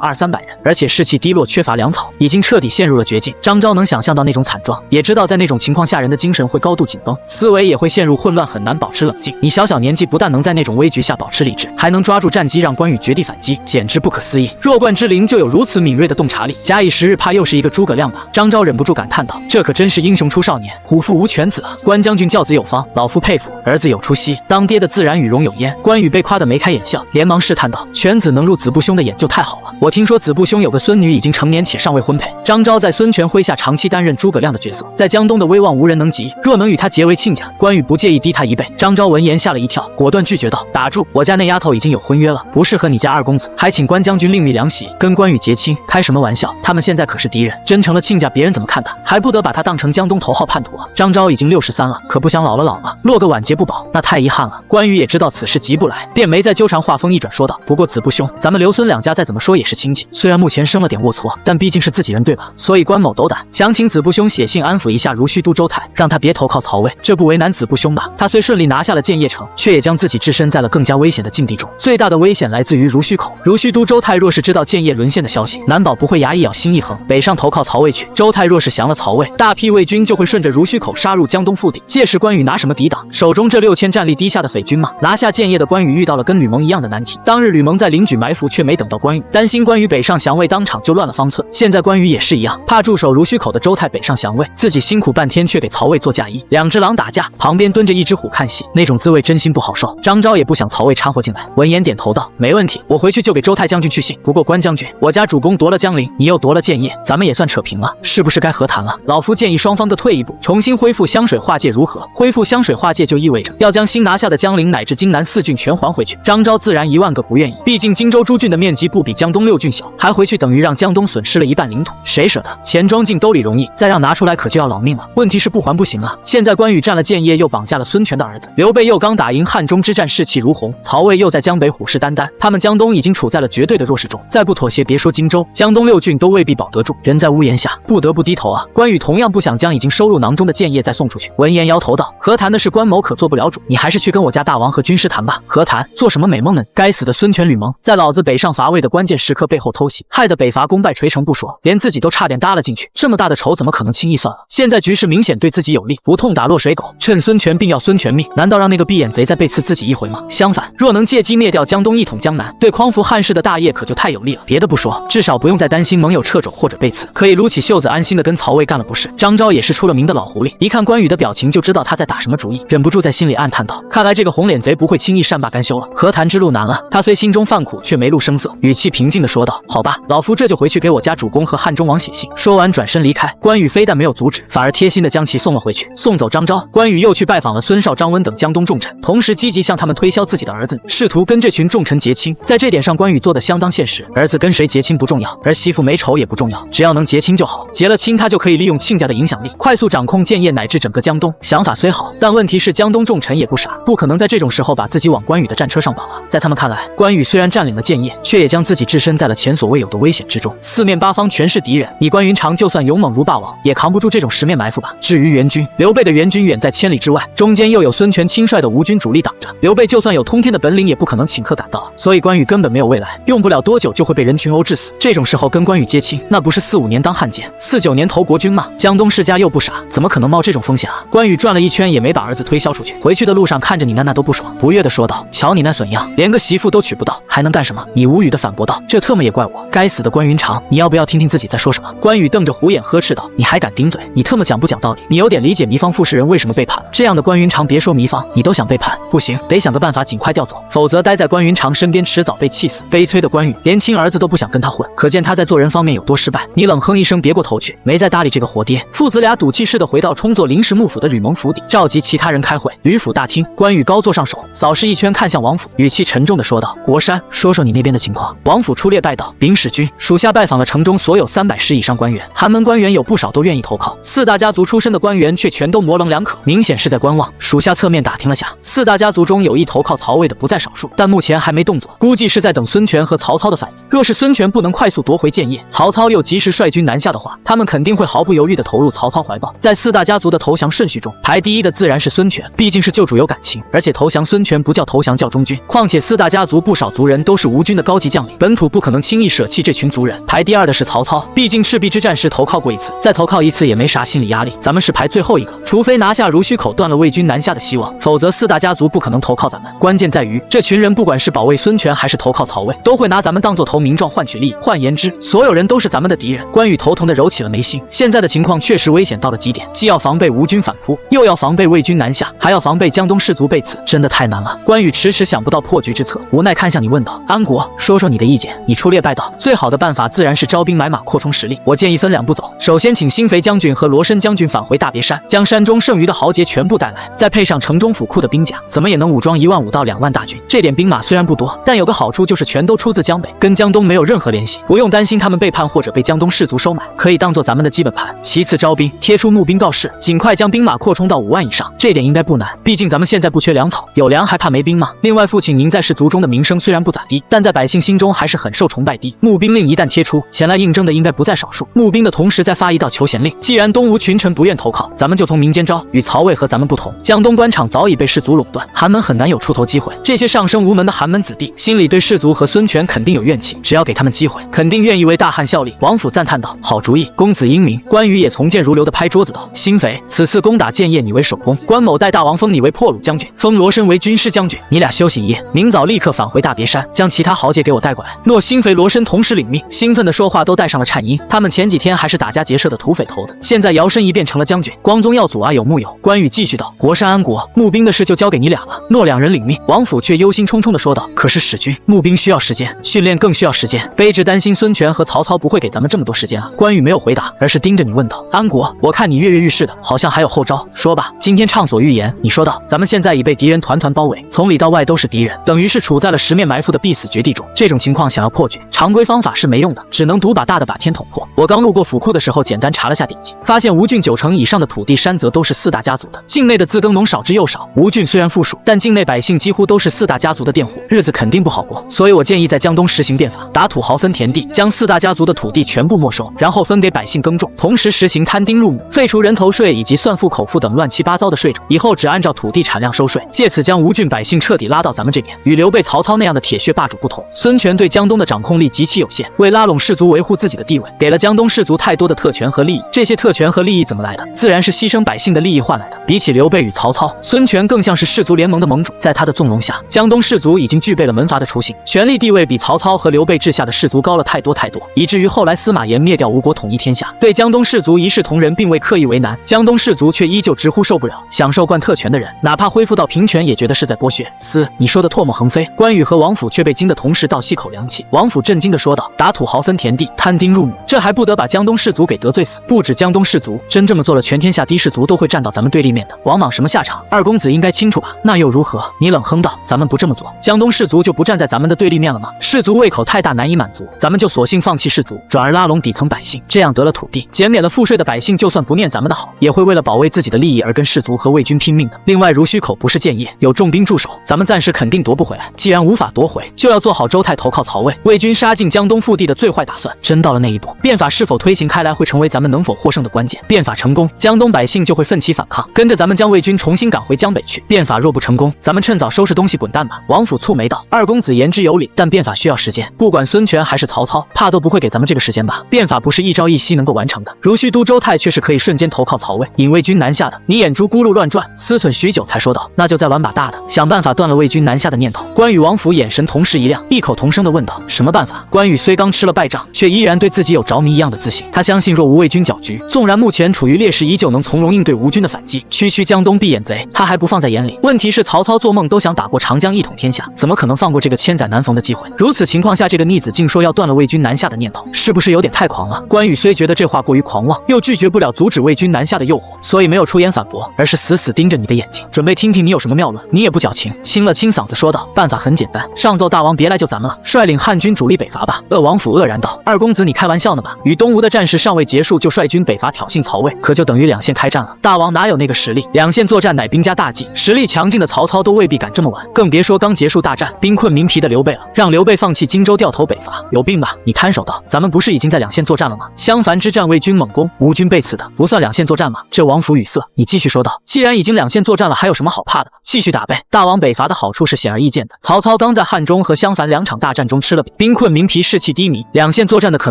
200-300人，而且士气低落，缺乏粮草，已经彻底陷入了绝境。张昭能想象到那种惨状，也知道在那种情况下人的精神会高度紧绷，思维也会陷入混乱，很难保持冷静。你小小年纪不但能在那种危局下保持理智，还能抓住战机让关羽绝地反击，简直不可思议。弱冠之龄就有如此敏锐的洞察力，假以时日，怕又是一个诸葛亮吧？张昭忍不住感叹道：“这可真是英雄出少年，虎父无犬子啊！关将军教子有方，老夫佩服。儿子有出息，当爹的自然与荣有焉。”关羽被夸得眉开眼笑，连忙试探道：“犬子能入子布兄的眼就太好了。我听说子布兄有个孙女已经成年且尚未婚配。”张昭在孙权麾下长期担任诸葛亮的角色，在江东的威望无人能及，若能与他结为亲家，关羽不介意低他1倍。张昭闻言吓了一跳，果断拒绝道：“打住！我家那丫头已经有婚约了，不适合你家二公子，还请关将军另觅良媳，跟关羽结亲，开什么玩笑？他们现在可是敌人，真成了亲家，别人怎么看他？还不得把他当成江东头号叛徒啊！”张昭已经63了，可不想老了，落个晚节不保，那太遗憾了。关羽也知道此事急不来，便没再纠缠，话锋一转说道：“不过子布兄，咱们刘孙两家再怎么说也是亲戚，虽然目前生了点龌龊，但毕竟是自己人对吧？所以关某斗胆，想请子布兄写信安抚一下如须都周泰，让他别投靠曹魏，这不为难子布兄吧？他虽顺利拿下了建业城，却也将自己置身在了更加危险的境地中。最大的危险来自于如须口，如须都周泰若是知道建业沦陷的消息，难保不会牙一咬心一横，北上投靠曹魏去。周泰若是降了曹魏，大批魏军就会顺着如须口杀入江东腹地，届时关羽拿什么抵挡手中这6000战力低下的匪军吗？拿下建业的关羽遇到了跟吕蒙一样的难题。当日吕蒙在临掬埋伏，却没等到关羽，担心关羽北上降魏，当场就乱了方寸。现在关羽也是一样，怕驻守如须口的周泰北上降魏，自己辛苦半天却给曹魏做嫁衣。2只狼打架，旁边蹲着1只虎看戏，那种滋味真心不好受。张昭也不想曹魏掺和进来，闻言点头道：“没问题，我回去就给周泰将军去信。不过关将军，我家主公夺了江陵，你又夺了建业，咱们也算扯平了，是不是该和谈了？老夫建议双方各退一步，重新恢复湘水划界，如何？”恢复湘水划界就意味着要将新拿下的江陵乃至荆南4郡全还回去。张昭自然1万个不愿意，毕竟荆州诸郡的面积不比江东6郡小，还回去等于让江东损失了1半领土，谁舍得？钱装进兜里容易，再让拿出来可就要老命了。问题是不还不行啊！现在关羽占了建业，又绑架了孙权的儿子，刘备又刚打赢汉中之战，士气如虹，曹魏又在江北虎视眈眈，他们江东已经处在了绝对的弱势中，再不妥协，别说荆州，江东6郡都未必保得住。人在屋檐下，不得不低头啊！关羽同样不想将已经收入囊中的建业再送出去，闻言摇头道：“和谈的是关某可做不了主，你还是去跟我家大王和军师谈吧。和谈做什么美梦呢？该死的孙权吕蒙，在老子北上伐魏的关键时刻背后偷袭，害得北伐功败垂成不说，连自己都差点搭了进去，这么大的仇怎么可能轻易算了？现在局势明显对自己有利，不痛打落水狗，趁孙权病要孙权命，难道让那个闭眼贼再背刺自己一回吗？相反，若能借机灭掉江东，一统江南，对匡扶汉室的大业可就太有利了。别的不说，至少不用再担心盟友掣肘或者背刺，可以撸起袖子安心的跟曹魏干了不是？张昭也是出了名的老狐狸，一看关羽的表情就知道他在打什么主意，忍不住树在心里暗叹道：“看来这个红脸贼不会轻易善罢甘休了，和谈之路难了。”他虽心中犯苦，却没露声色，语气平静地说道：“好吧，老夫这就回去给我家主公和汉中王写信。”说完转身离开。关羽非但没有阻止，反而贴心地将其送了回去。送走张昭，关羽又去拜访了孙绍、张温等江东重臣，同时积极向他们推销自己的儿子，试图跟这群重臣结亲。在这点上，关羽做得相当现实。儿子跟谁结亲不重要，而媳妇美丑也不重要，只要能结亲就好。结了亲，他就可以利用亲家的影响力，快速掌控建业乃至整个江东。想法虽好，但问题是江东重臣也不傻，不可能在这种时候把自己往关羽的战车上绑啊。在他们看来，关羽虽然占领了建业，却也将自己置身在了前所未有的危险之中。四面八方全是敌人，你关云长就算勇猛如霸王，也扛不住这种十面埋伏吧。至于援军，刘备的援军远在千里之外，中间又有孙权亲率的吴军主力挡着，刘备就算有通天的本领，也不可能顷刻赶到，所以关羽根本没有未来，用不了多久就会被人群殴致死。这种时候跟关羽接亲，那不是45年当汉奸，49年投国军吗？江东世家又不傻，怎么可能冒这种风险啊？关羽转了一圈，也没把儿子推销出去。回去的路上看着你那都不爽，不悦地说道：“瞧你那损样，连个媳妇都娶不到，还能干什么？”你无语地反驳道：“这特么也怪我，该死的关云长，你要不要听听自己在说什么？”关羽瞪着虎眼呵斥道：“你还敢顶嘴？你特么讲不讲道理？你有点理解糜芳傅士人为什么背叛？这样的关云长，别说糜芳，你都想背叛？不行，得想个办法尽快调走，否则待在关云长身边，迟早被气死。”悲催的关羽连亲儿子都不想跟他混，可见他在做人方面有多失败。你冷哼一声，别过头去，没再搭理这个活爹。父子俩赌气似的回到充作临时幕府的吕蒙府邸，召集其他人开会。吕府大厅，关羽高坐上首，扫视一圈，看向王府，语气沉重地说道：“国山，说说你那边的情况。”王府出列拜道：“禀使君，属下拜访了城中所有310以上官员，寒门官员有不少都愿意投靠，四大家族出身的官员却全都模棱两可，明显是在观望。属下侧面打听了下，四大家族中有意投靠曹魏的不在少数，但目前还没动作，估计是在等孙权和曹操的反应。若是孙权不能快速夺回建业，曹操又及时率军南下的话，他们肯定会毫不犹豫地投入曹操怀抱。在四大家族的投降顺序中，排第一的自然是孙权，毕竟是救主有感情，而且投降孙权不叫投降，叫忠君。况且四大家族不少族人都是吴军的高级将领，本土不可能轻易舍弃这群族人。排第二的是曹操，毕竟赤壁之战时投靠过一次，再投靠一次也没啥心理压力。咱们是排最后一个，除非拿下濡须口，断了魏军南下的希望，否则四大家族不可能投靠咱们。关键在于这群人不管是保卫孙权还是投靠曹魏，都会拿咱们当做投名状换取利益。换言之，所有人都是咱们的敌人。关羽头疼地揉起了眉心，现在的情况确实危险到了极点，既要防备吴军反扑，又要防备魏军南下，还要防备江东士族被刺，真的太难了。关羽迟迟想不到破局之策，无奈看向你问道：“安国，说说你的意见。”你出列拜道：“最好的办法自然是招兵买马，扩充实力。我建议分2步走，首先请辛肥将军和罗申将军返回大别山，将山中剩余的豪杰全部带来，再配上城中府库的兵甲，怎么也能武装15000到2万大军。这点兵马虽然不多，但有个好处就是全都出自江北，跟江东没有任何联系，不用担心他们背叛或者被江东士族收买，可以当做咱们的基本盘。其次招兵，贴出募兵告示，尽快将兵马扩充到5万以上，这点应该不难，毕竟咱们现在不缺粮草，有粮还怕没兵吗？另外，父亲您在士族中的名声虽然不咋地，但在百姓心中还是很受崇拜的。募兵令一旦贴出，前来应征的应该不在少数。募兵的同时再发一道求贤令，既然东吴群臣不愿投靠，咱们就从民间招。与曹魏和咱们不同，江东官场早已被士族垄断，寒门很难有出头机会。这些上升无门的寒门子弟，心里对士族和孙权肯定有怨气，只要给他们机会，肯定愿意为大汉效力。王府赞叹道：“好主意，公子英明。”关羽也从谏如流地拍桌子道：“辛肥，此次攻打建业，你为首功；关某带大王封你为破虏将军，封罗申为军师将军。你俩休息一夜，明早立刻返回大别山，将其他豪杰给我带过来。”诺辛肥、罗申同时领命，兴奋地说话都带上了颤音。他们前几天还是打家劫舍的土匪头子，现在摇身一变成了将军，光宗耀祖啊，有木有？关羽继续道：“国山安国，募兵的事就交给你俩了。”诺2人领命。王府却忧心忡忡地说道：“可是使君，募兵需要时间，训练更需要时间，卑职担心孙权和曹操不会给咱们这么多时间啊。”关羽没有回答，而是盯着你问道：“安国，我看你跃跃欲试的，好像还有后招，说吧。”今天畅所欲言，你说道：“咱们现在已被敌人团团包围，从里到外都是敌人，等于是处在了10面埋伏的必死绝地中。这种情况想要破局，常规方法是没用的，只能赌把大的把天捅破。我刚路过府库的时候，简单查了下典籍，发现吴郡9成以上的土地山泽都是4大家族的，境内的自耕农少之又少。吴郡虽然富庶，但境内百姓几乎都是4大家族的佃户，日子肯定不好过。所以我建议在江东实行变法，打土豪分田地，将4大家族的土地全部没收，然后分给百姓耕种，同时实行摊丁入亩，废除人头税以及算赋口赋等乱七八糟的税种，以后只按照土地产量收税，借此将吴郡百姓彻底拉到咱们这边。与刘备、曹操那样的铁血霸主不同，孙权对江东的掌控力极其有限，为拉拢士族维护自己的地位，给了江东士族太多的特权和利益。这些特权和利益怎么来的？自然是牺牲百姓的利益换来的。比起刘备与曹操，孙权更像是士族联盟的盟主，在他的纵容下，江东士族已经具备了门阀的雏形，权力地位比曹操和刘备治下的士族高了太多，以至于后来司马炎灭掉吴国统一天下，对江东士族一视同仁，并未刻意为难，江东士族却依旧直呼受不了，享受惯特权的人，哪怕恢复到平权，也觉得是在剥削。你说的唾沫横飞。关羽和王府却被惊得同时倒吸口凉气。王府震惊地说道：“打土豪分田地，摊丁入亩，这还不得把江东士族给得罪死？不止江东士族，真这么做了，全天下的士族都会站到咱们对立面的。王莽什么下场，二公子应该清楚吧？那又如何？”你冷哼道：“咱们不这么做，江东士族就不站在咱们的对立面了吗？士族胃口太大，难以满足，咱们就索性放弃士族，转而拉拢底层百姓，这样得了土地，减免了赋税的百姓，就算不念咱们的好，也会为了保卫自己的利益而跟士族和魏军拼命的。另外，如虚口不是建业，有重兵驻守，咱们暂时肯定夺不回来。既然无法夺回，就要做好周泰投靠曹魏，魏军杀进江东腹地的最坏打算。真到了那一步，变法是否推行开来，会成为咱们能否获胜的关键。变法成功，江东百姓就会奋起反抗，跟着咱们将魏军重新赶回江北去。变法若不成功，咱们趁早收拾东西滚蛋吧。”王府蹙眉道：“二公子言之有理，但变法需要时间，不管孙权还是曹操，怕都不会给咱们这个时间吧？变法不是一朝一夕能够完成的。如须都周泰却是可以瞬间投靠曹魏，引魏军南下的。”你眼珠咕噜乱转，思忖许久才说道：“那就再玩把大的，想办法断了魏军南下的念头。”关羽、王府眼神同时一亮，异口同声地问道：“什么办法？”关羽虽刚吃了败仗，却依然对自己有着迷一样的自信。他相信若无魏军搅局，纵然目前处于劣势，依旧能从容应对吴军的反击。区江东闭眼贼，他还不放在眼里。问题是曹操做梦都想打过长江一统天下，怎么可能放过这个千载难逢的机会？如此情况下，这个逆子竟说要断了魏军南下的念头，是不是有点太狂了？关羽虽觉得这话过于狂妄，又拒绝不了阻止魏军南下的诱惑，所以没有出言反驳，而是死死盯着你的眼睛，准备听听你有什么妙论。你也不矫情，清了清嗓子说道：“办法很简单，上奏大王别来救咱们了，率领汉军主力北伐吧。”王府愕然道：“二公子你开玩笑呢吧？与东吴的战事尚未结束，就率军北伐挑衅曹魏，可就等于两线开战了。大王哪有那个实力？两线作战乃兵家大忌，实力强劲的曹操都未必敢这么玩，更别说刚结束大战兵困民疲的刘备了。让刘备放弃荆州，掉头北伐，有病吧？”你摊手道：“咱们不是已经在两线作战了吗？襄樊之战魏军猛攻，吴军被刺的，不算两线作战吗？”这王府语塞，你继续说道：“既然已经两线作战了，还有什么好怕的？继续打呗！大王北伐的好处是显而易见的，曹操刚在汉中和襄樊两场大战中吃了饼，兵困民疲，士气低迷，两线作战的可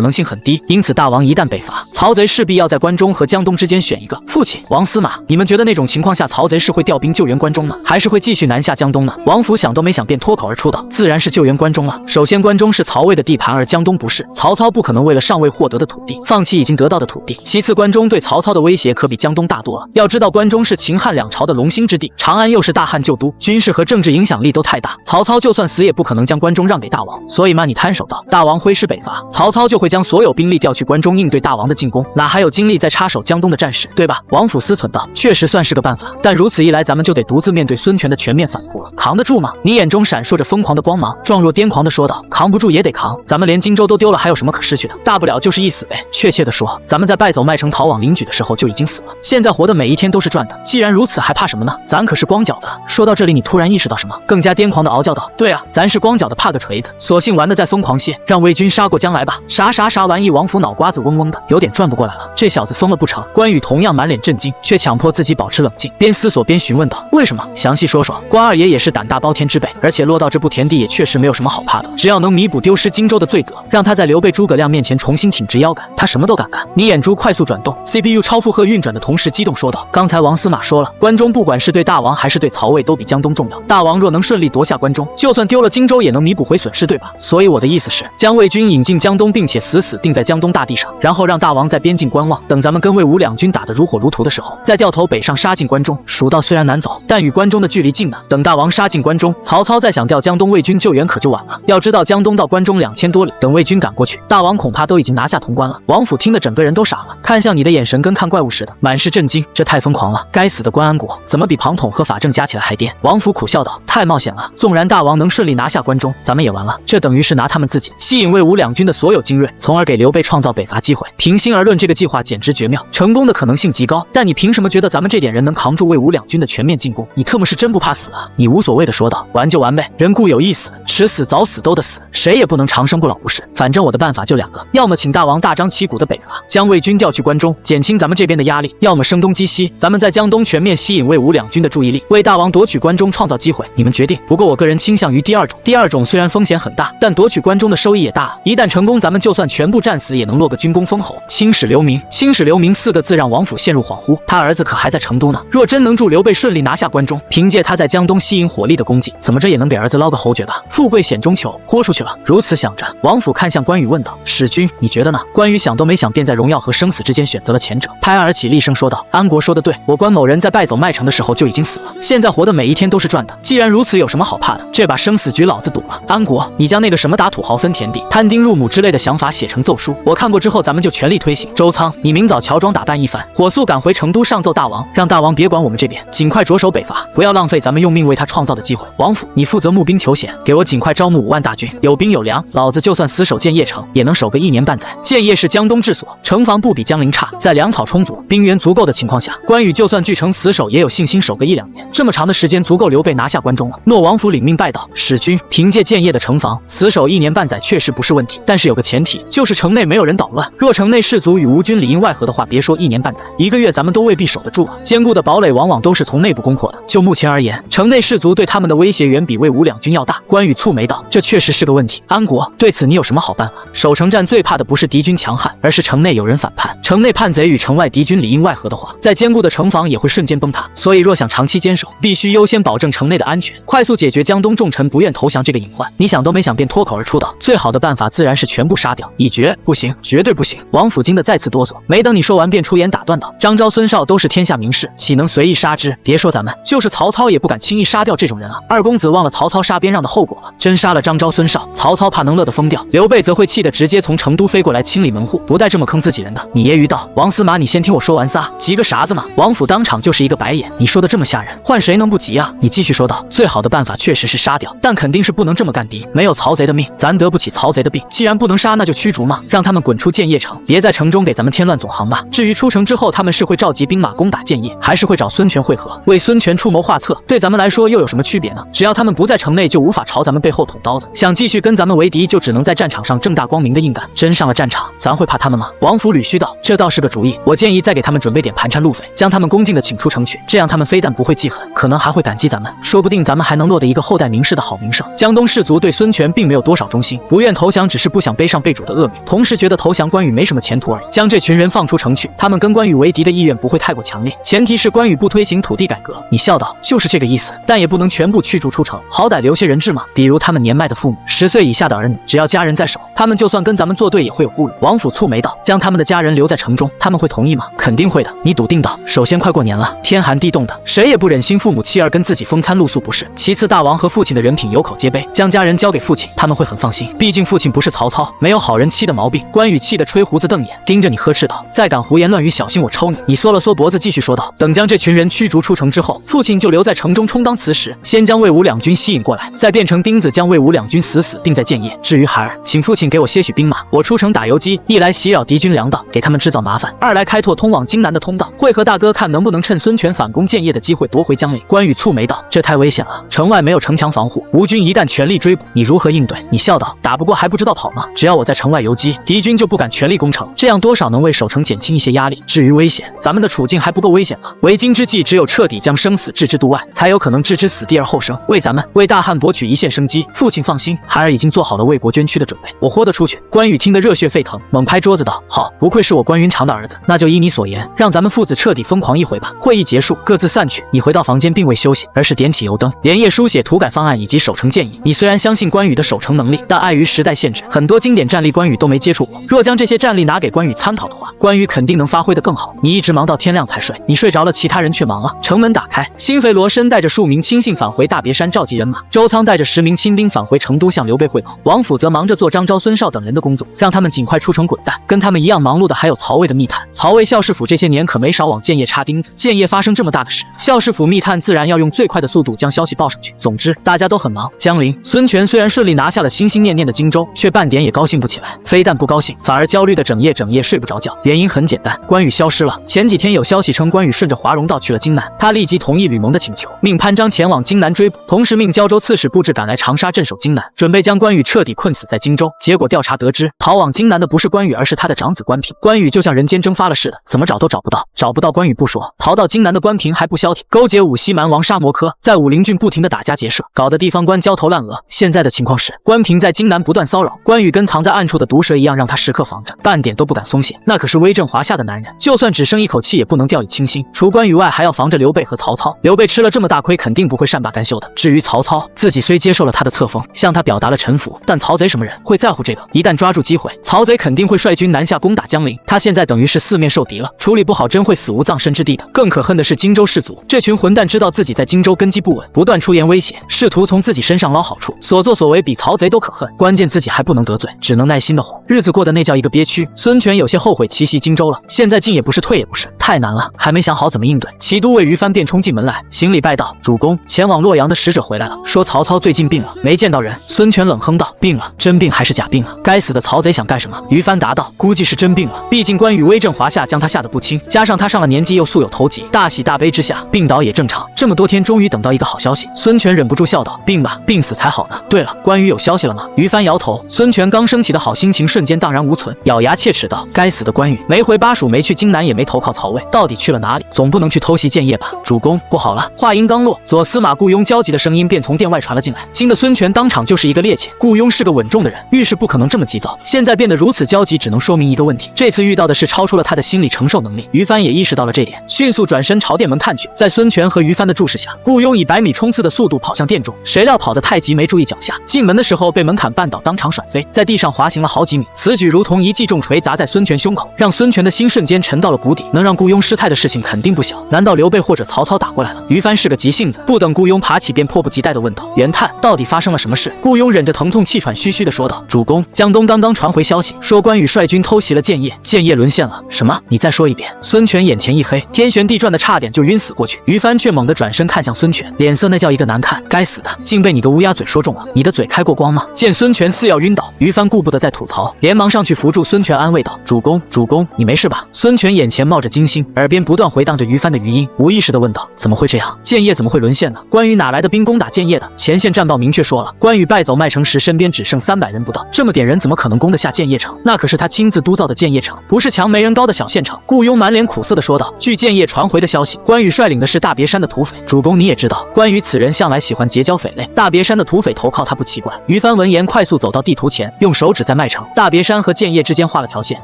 能性很低。因此大王一旦北伐，曹贼势必要在关中和江东之间选一个。父亲，王司马，你们觉得那种情况下，曹贼是会调兵救援关中呢，还是会继续南下江东呢？”王府想都没想便脱口而出道：“自然是救援关中了。首先，关中是曹魏的地盘，而江东不是，曹操不可能为了尚未获得的土地放弃已经得到的土地。其次，关中对曹操的威胁可比江东大多了。要知道，关中是秦汉两朝的龙兴之地，长安又是大汉旧都，军事和政治影响力都太大，曹操就算死也不可能将关中让给大王。所以嘛，你摊手道，大王挥师北伐，曹操就会将所有兵力调去关中应对大王的进攻，哪还有精力再插手江东的战事，对吧？”王府思忖道：“确实算是个办法，但如此一来，咱们就得独自面对孙权的全面反扑了，扛得住吗？”你眼中闪烁着疯狂的光芒，状若癫狂地说道：“扛不住也得扛，咱们连荆州都丢了，还有什么可失去的？大不了就是一死呗。确切的说，咱们在败走麦城逃往临排的时候就已经死了，现在活的每一天都是赚的。既然如此，还怕什么呢？咱可是光脚的。”说到这里，你突然意识到什么，更加癫狂地嗷叫道：“对啊，咱是光脚的，怕个锤子！索性玩得再疯狂些，让魏军杀过江来吧！”啥玩意？王府脑瓜子嗡嗡的，有点转不过来了。这小子疯了不成？关羽同样满脸震惊，却强迫自己保持冷静，边思索边询问道：“为什么？详细说说。”关二爷也是胆大包天之辈，而且落到这步田地也确实没有什么好怕的，只要能弥补丢失荆州的罪责，让他在刘备、诸葛亮面前重新挺直腰杆，他什么都敢干。你眼珠快速转动， CPU 超负荷运转的同时激动说道：“刚才王司马说了，关中不管是对大王还是对曹魏都比江东重要。大王若能顺利夺下关中，就算丢了荆州也能弥补回损失，对吧？所以我的意思是，将魏军引进江东，并且死定在江东大地上，然后让大王在边境观望，等咱们跟魏吴两军打得如火如荼的时候，再掉头北上杀进关中。蜀道虽然难走，但与关中的距离近呢。等大王杀进关中，曹操再想调江东魏军救援可就晚了。要知道江东到关中2000多里，等魏军赶过去，大王恐怕都已经拿下潼关了。”王府听得整个人都傻了，看向你的眼神跟看怪物似的，满是震惊。这太疯狂了！该死的关安国，怎么比庞统和法正加起来还颠？王府苦笑道：“太冒险了，纵然大王能顺利拿下关中，咱们也完了。这等于是拿他们自己吸引魏吴两军的所有精锐，从而给刘备创造北伐机会。平心而论，这个计划简直绝妙，成功的可能性极高。但你凭什么觉得咱们这点人能扛住魏吴两军的全面进攻？你特么是真不怕死啊？”你无所谓的说道：“玩就玩呗，人固有一死，迟死早死都得死，谁也不能长生不老，不是？反正我的办法就2个，要么请大王大张旗鼓的北伐，将魏军调去关中，减轻咱们这边的压力；要么声东击西，咱们在江东全面吸引魏吴两军的注意力，为大王夺取关中创造机会。你们决定。不过我个人倾向于第二种。第二种虽然风险很大，但夺取关中的收益也大。一旦成功，咱们就算全部战死，也能落个军功封侯。青史留名，青史留名4个字让王府陷入恍惚。他儿子可还在成都呢，若真能助刘备顺利拿下关中，凭借他在江东吸引火力的功绩，怎么着也能给儿子捞个侯爵吧？富贵险中求，豁出去了。如此想着，王府看向关羽问道：“使君，你觉得呢？”关羽想都没想，便在荣耀和生死之间选择了前者，拍案而起，厉声说道：“安国说得对，我关某人在败走麦城的时候就已经死了，现在活的每一天都是赚的。既然如此，有什么好怕的？这把生死局老子赌了。安国，你将那个什么打土豪分田地、摊丁入亩之类的想法写成奏书，我看过之后，咱们就全力推行。周仓，你明早乔装打扮一番，火速赶回成都上奏大王，让大王别管我们这边，尽快着手北伐，不要浪费咱们用命为他创造的机会。王府，你负责募兵求贤，给我尽快招募5万大军，有兵有粮，老子就算死守建业城，也能守个1年半载。建业是江东治所，城防不比江陵差，在粮草充足、兵源足够的情况下，关羽就算据城死守，也有信心守个1、2年。这么长的时间足够刘备拿下关中了。诺王府领命拜道：使君，凭借建业的城防，死守1年半载确实不是问题，但是有个前提，就是城内没有人捣乱。若城内士卒与吴军里应外合的话，别说1年半载，1个月咱们都未必守得住啊。坚固的堡垒往往都是从内部攻破的。就目前而言，城内士卒对他们的威胁远比魏吴两军要大。关羽蹙眉道：这确实是个问题。安国，对此你有什么好办法？守城战最怕的不是敌军强悍，而是城内有人反叛。城内叛贼与城外敌军里应外合的话，再坚固的城防也会瞬间崩塌。所以若想长期坚守，必须优先保证城内的安全，快速解决江东重臣不愿投降这个隐患。你想都没想便脱口而出道：最好的办法自然是全部杀掉，以绝。不行，绝对不行。王府惊得再次哆嗦，没等你说完便出言打断道：张昭、孙绍都是天下名士，岂能随意杀之？别说咱们，就是曹操也不敢轻易杀掉这种人啊。二公子忘了曹操杀边让的后果了，真杀了张昭、孙绍，曹操怕能乐得疯掉，刘备则会气得直接从成都飞过来清理门户，不带这么坑自己人的。你揶揄道：王司马，你先听我说完仨，急个啥子嘛？王府当场就是一个白眼，你说的这么吓人，换谁能不急啊？你继续说道：最好的办法确实是杀掉，但肯定是不能这么干敌，没有曹贼的命，咱得不起曹贼的病。既然不能杀，那就驱逐嘛，让他们滚出建业城，别在城中给咱们添乱总行吧。至于出城之后他们是会召集兵马攻打建业，还是会找孙权会合，为孙权出谋划策，对咱们来说又有什么区别呢？只要他们不在城内，就无法朝咱们背后捅刀子，想继续跟咱们为敌，就只能在战场上正大光明的硬干。真上了战场，咱会怕他们吗？王府捋须道：这倒是个主意，我建议再给他们准备点盘缠路费，将他们恭敬的请出城去，这样他们非但不会记恨，可能还会感激咱们，说不定咱们还能落得一个后代名士的好名声。江东士族对孙权并没有多少忠心，不愿投降只是不想背上被主的恶名，同时觉得投降关羽没什么前途而已。将这群人放出城去，他们跟关羽为敌的意愿不会太过强烈，前提是关羽不推行土地改革。你笑道：就是这个意思，但也不能全部驱逐出城，好歹留些人质嘛，比如他们年迈的父母、10岁以下的儿女，只要家人在手，他们就算跟咱们作对也会有顾虑。王府蹙眉道：将他们的家人留在城中，他们会同意吗？肯定会的。你笃定道：首先快过年了，天寒地冻的，谁也不忍心父母妻儿跟自己风餐露宿不是。其次，大王和父亲的人品有口皆碑，将家人交给父亲，他们会很放心，毕竟父亲不是曹操，没有好人妻的毛病。关羽气得吹胡子瞪眼，盯着你呵斥道：再敢胡言乱语，小心我抽你！你缩了缩脖子，继续说道：等将这群人驱逐出城之后，父亲就留在城中充当磁石，先将魏吴两军吸引过来，再变成钉子将魏吴两军死死钉在建业。至于孩儿，请父亲给我些许兵马，我出城打游击，一来袭扰敌军粮道，给他们制造麻烦；二来开拓通往荆南的通道，会和大哥看能不能趁孙权反攻建业的机会夺回江陵。关羽蹙眉道：这太危险了，城外没有城墙防护，吴军一旦全力追捕，你如何应对？你笑道：打不过还不知道跑吗？只要我在城外游击，敌军就不敢全力攻城，这样多少能为守城减轻一些压力。至于危险，咱们的处境还不够危险吗？为今之计，只有彻底将生死置之度外，才有可能置之死地而后生，为咱们为大汉博取一线生机。父亲放心，孩儿已经做好了为国捐躯的准备，我豁得出去。关羽听得热血沸腾，猛拍桌子道：好，不愧是我关云长的儿子，那就依你所言，让咱们父子彻底疯狂一回吧。会议结束，各自散去。你回到房间并未休息，而是点起油灯，连夜书写土改方案以及守城建议。你虽然相信关羽的守城能力，但碍于时代限制，很多经典战例关羽都没接触过。若将这些战例拿给关羽参考的话，关羽肯定能发挥得更好。你一直忙到天亮才睡，你睡着了，其他人却忙了。城门打开，辛肥罗申带着数名亲信返回大别山召集人马，周仓带着10名亲兵返回成都向刘备汇报。王府则忙着做张昭、孙绍等人的工作，让他们尽快出城滚蛋。跟他们一样忙碌的还有曹魏的密探。曹魏校士府这些年可没少往建业插钉子，建业发生这么大的事，校士府密探自然要用最快的速度将消息报上去。总之大家都很忙。江陵，孙权虽然顺利拿下了心心念念的荆州，却半点也高兴不起来，非但不高兴，反而焦虑的整夜睡不着觉。原因很简单，关羽消失了。前几天有消息称关羽顺着华容道去了荆南，他立即同意吕蒙的请求，命潘璋前往荆南追捕，同时命胶州刺史布置赶来长沙镇守荆南，准备将关羽彻底困死在荆州。结果调查得知，逃往荆南的不是关羽，而是他的长子关平。关羽就像人间蒸发了似的，怎么找都找不到。找不到关羽不说，逃到荆南的关平还不消停，勾结五溪蛮王沙摩柯，在武陵郡不停的打家劫舍，搞得地方官焦头烂额。现在的情况是，关平在荆南不断骚扰，关羽跟藏在暗处的毒蛇一样，让他时刻防着，半点都不敢松懈。那可是威震华夏的男人，就算只生一口气也不能掉以轻心。除关羽外，还要防着刘备和曹操。刘备吃了这么大亏，肯定不会善罢甘休的。至于曹操，自己虽接受了他的册封，向他表达了臣服，但曹贼什么人会在乎乎这个，一旦抓住机会，曹贼肯定会率军南下攻打江陵。他现在等于是四面受敌了，处理不好真会死无葬身之地的。更可恨的是荆州士族，这群混蛋知道自己在荆州根基不稳，不断出言威胁，试图从自己身上捞好处，所作所为比曹贼都可恨。关键自己还不能得罪，只能耐心的哄，日子过得那叫一个憋屈。孙权有些后悔奇袭荆州了，现在进也不是，退也不是，太难了，还没想好怎么应对。齐都尉于帆便冲进门来，行礼拜道：“主公，前往洛阳的使者回来了，说曹操最近病了，没见到人。”孙权冷哼道：“病了？真病还是假病啊？该死的曹贼想干什么？”于帆答道：“估计是真病了，毕竟关羽威震华夏，将他吓得不轻，加上他上了年纪又素有头疾，大喜大悲之下，病倒也正常。这么多天，终于等到一个好消息。”孙权忍不住笑道：“病吧，病死才好呢。对了，关羽有消息了吗？”于帆摇头。孙权刚升起的好心情瞬间荡然无存，咬牙切齿道：“该死的关羽，没回巴蜀，没去荆南，也没投靠曹魏，到底去了哪里？总不能去偷袭建业吧？”主公，不好了！话音刚落，左司马顾雍焦急的声音便从殿外传了进来，惊得孙权当场就是一个趔趄。顾雍是个稳重的人，遇事不可能这么急躁，现在变得如此焦急，只能说明一个问题：这次遇到的事超出了他的心理承受能力。于帆也意识到了这点，迅速转身朝殿门看去。在孙权和于帆的注视下，顾雍以100米冲刺的速度跑向殿中，谁料跑得太急，没注意脚下，进门的时候被门槛绊倒，当场甩飞，在地上滑行了好几米。此举如同一记重锤砸在孙权胸口，让孙权的心瞬间沉到了谷底。能让顾雍失态的事情肯定不小，难道刘备或者曹操打过来了？于帆是个急性子，不等顾雍爬起，便迫不及待地问道：“袁探，到底发生了什么事？”顾雍忍着疼痛，气喘吁吁地说道：“主公，江东刚刚传回消息，说关羽率军偷袭了建业，建业沦陷了。”“什么？你再说一遍？”孙权眼前一黑，天旋地转的，差点就晕死过去。于帆却猛地转身看向孙权，脸色那叫一个难看。该死的，竟被你个乌鸦嘴说中了！你的嘴开过光吗？见孙权似要晕倒，于帆顾不得再吐槽，连忙上去扶住孙权，安慰道：“主公，主公，你没事吧？”孙权眼前冒着惊心，耳边不断回荡着于帆的余音，无意识地问道：“怎么会这样？建业怎么会沦陷呢？关羽哪来的兵攻打建业的？前线战报明确说了，关羽败走麦城时，身边只剩300人不到，这么点人怎么可能攻得下建业城？那可是他亲自督造的建业城，不是墙没人高的小县城。”顾雍满脸苦涩地说道：“据建业传回的消息，关羽率领的是大别山的土匪。主公你也知道，关羽此人向来喜欢结交匪类，大别山的土匪投靠他不奇怪。”于帆闻言快速走到地图前，用手指在麦城、大别山和建业之间画了条线，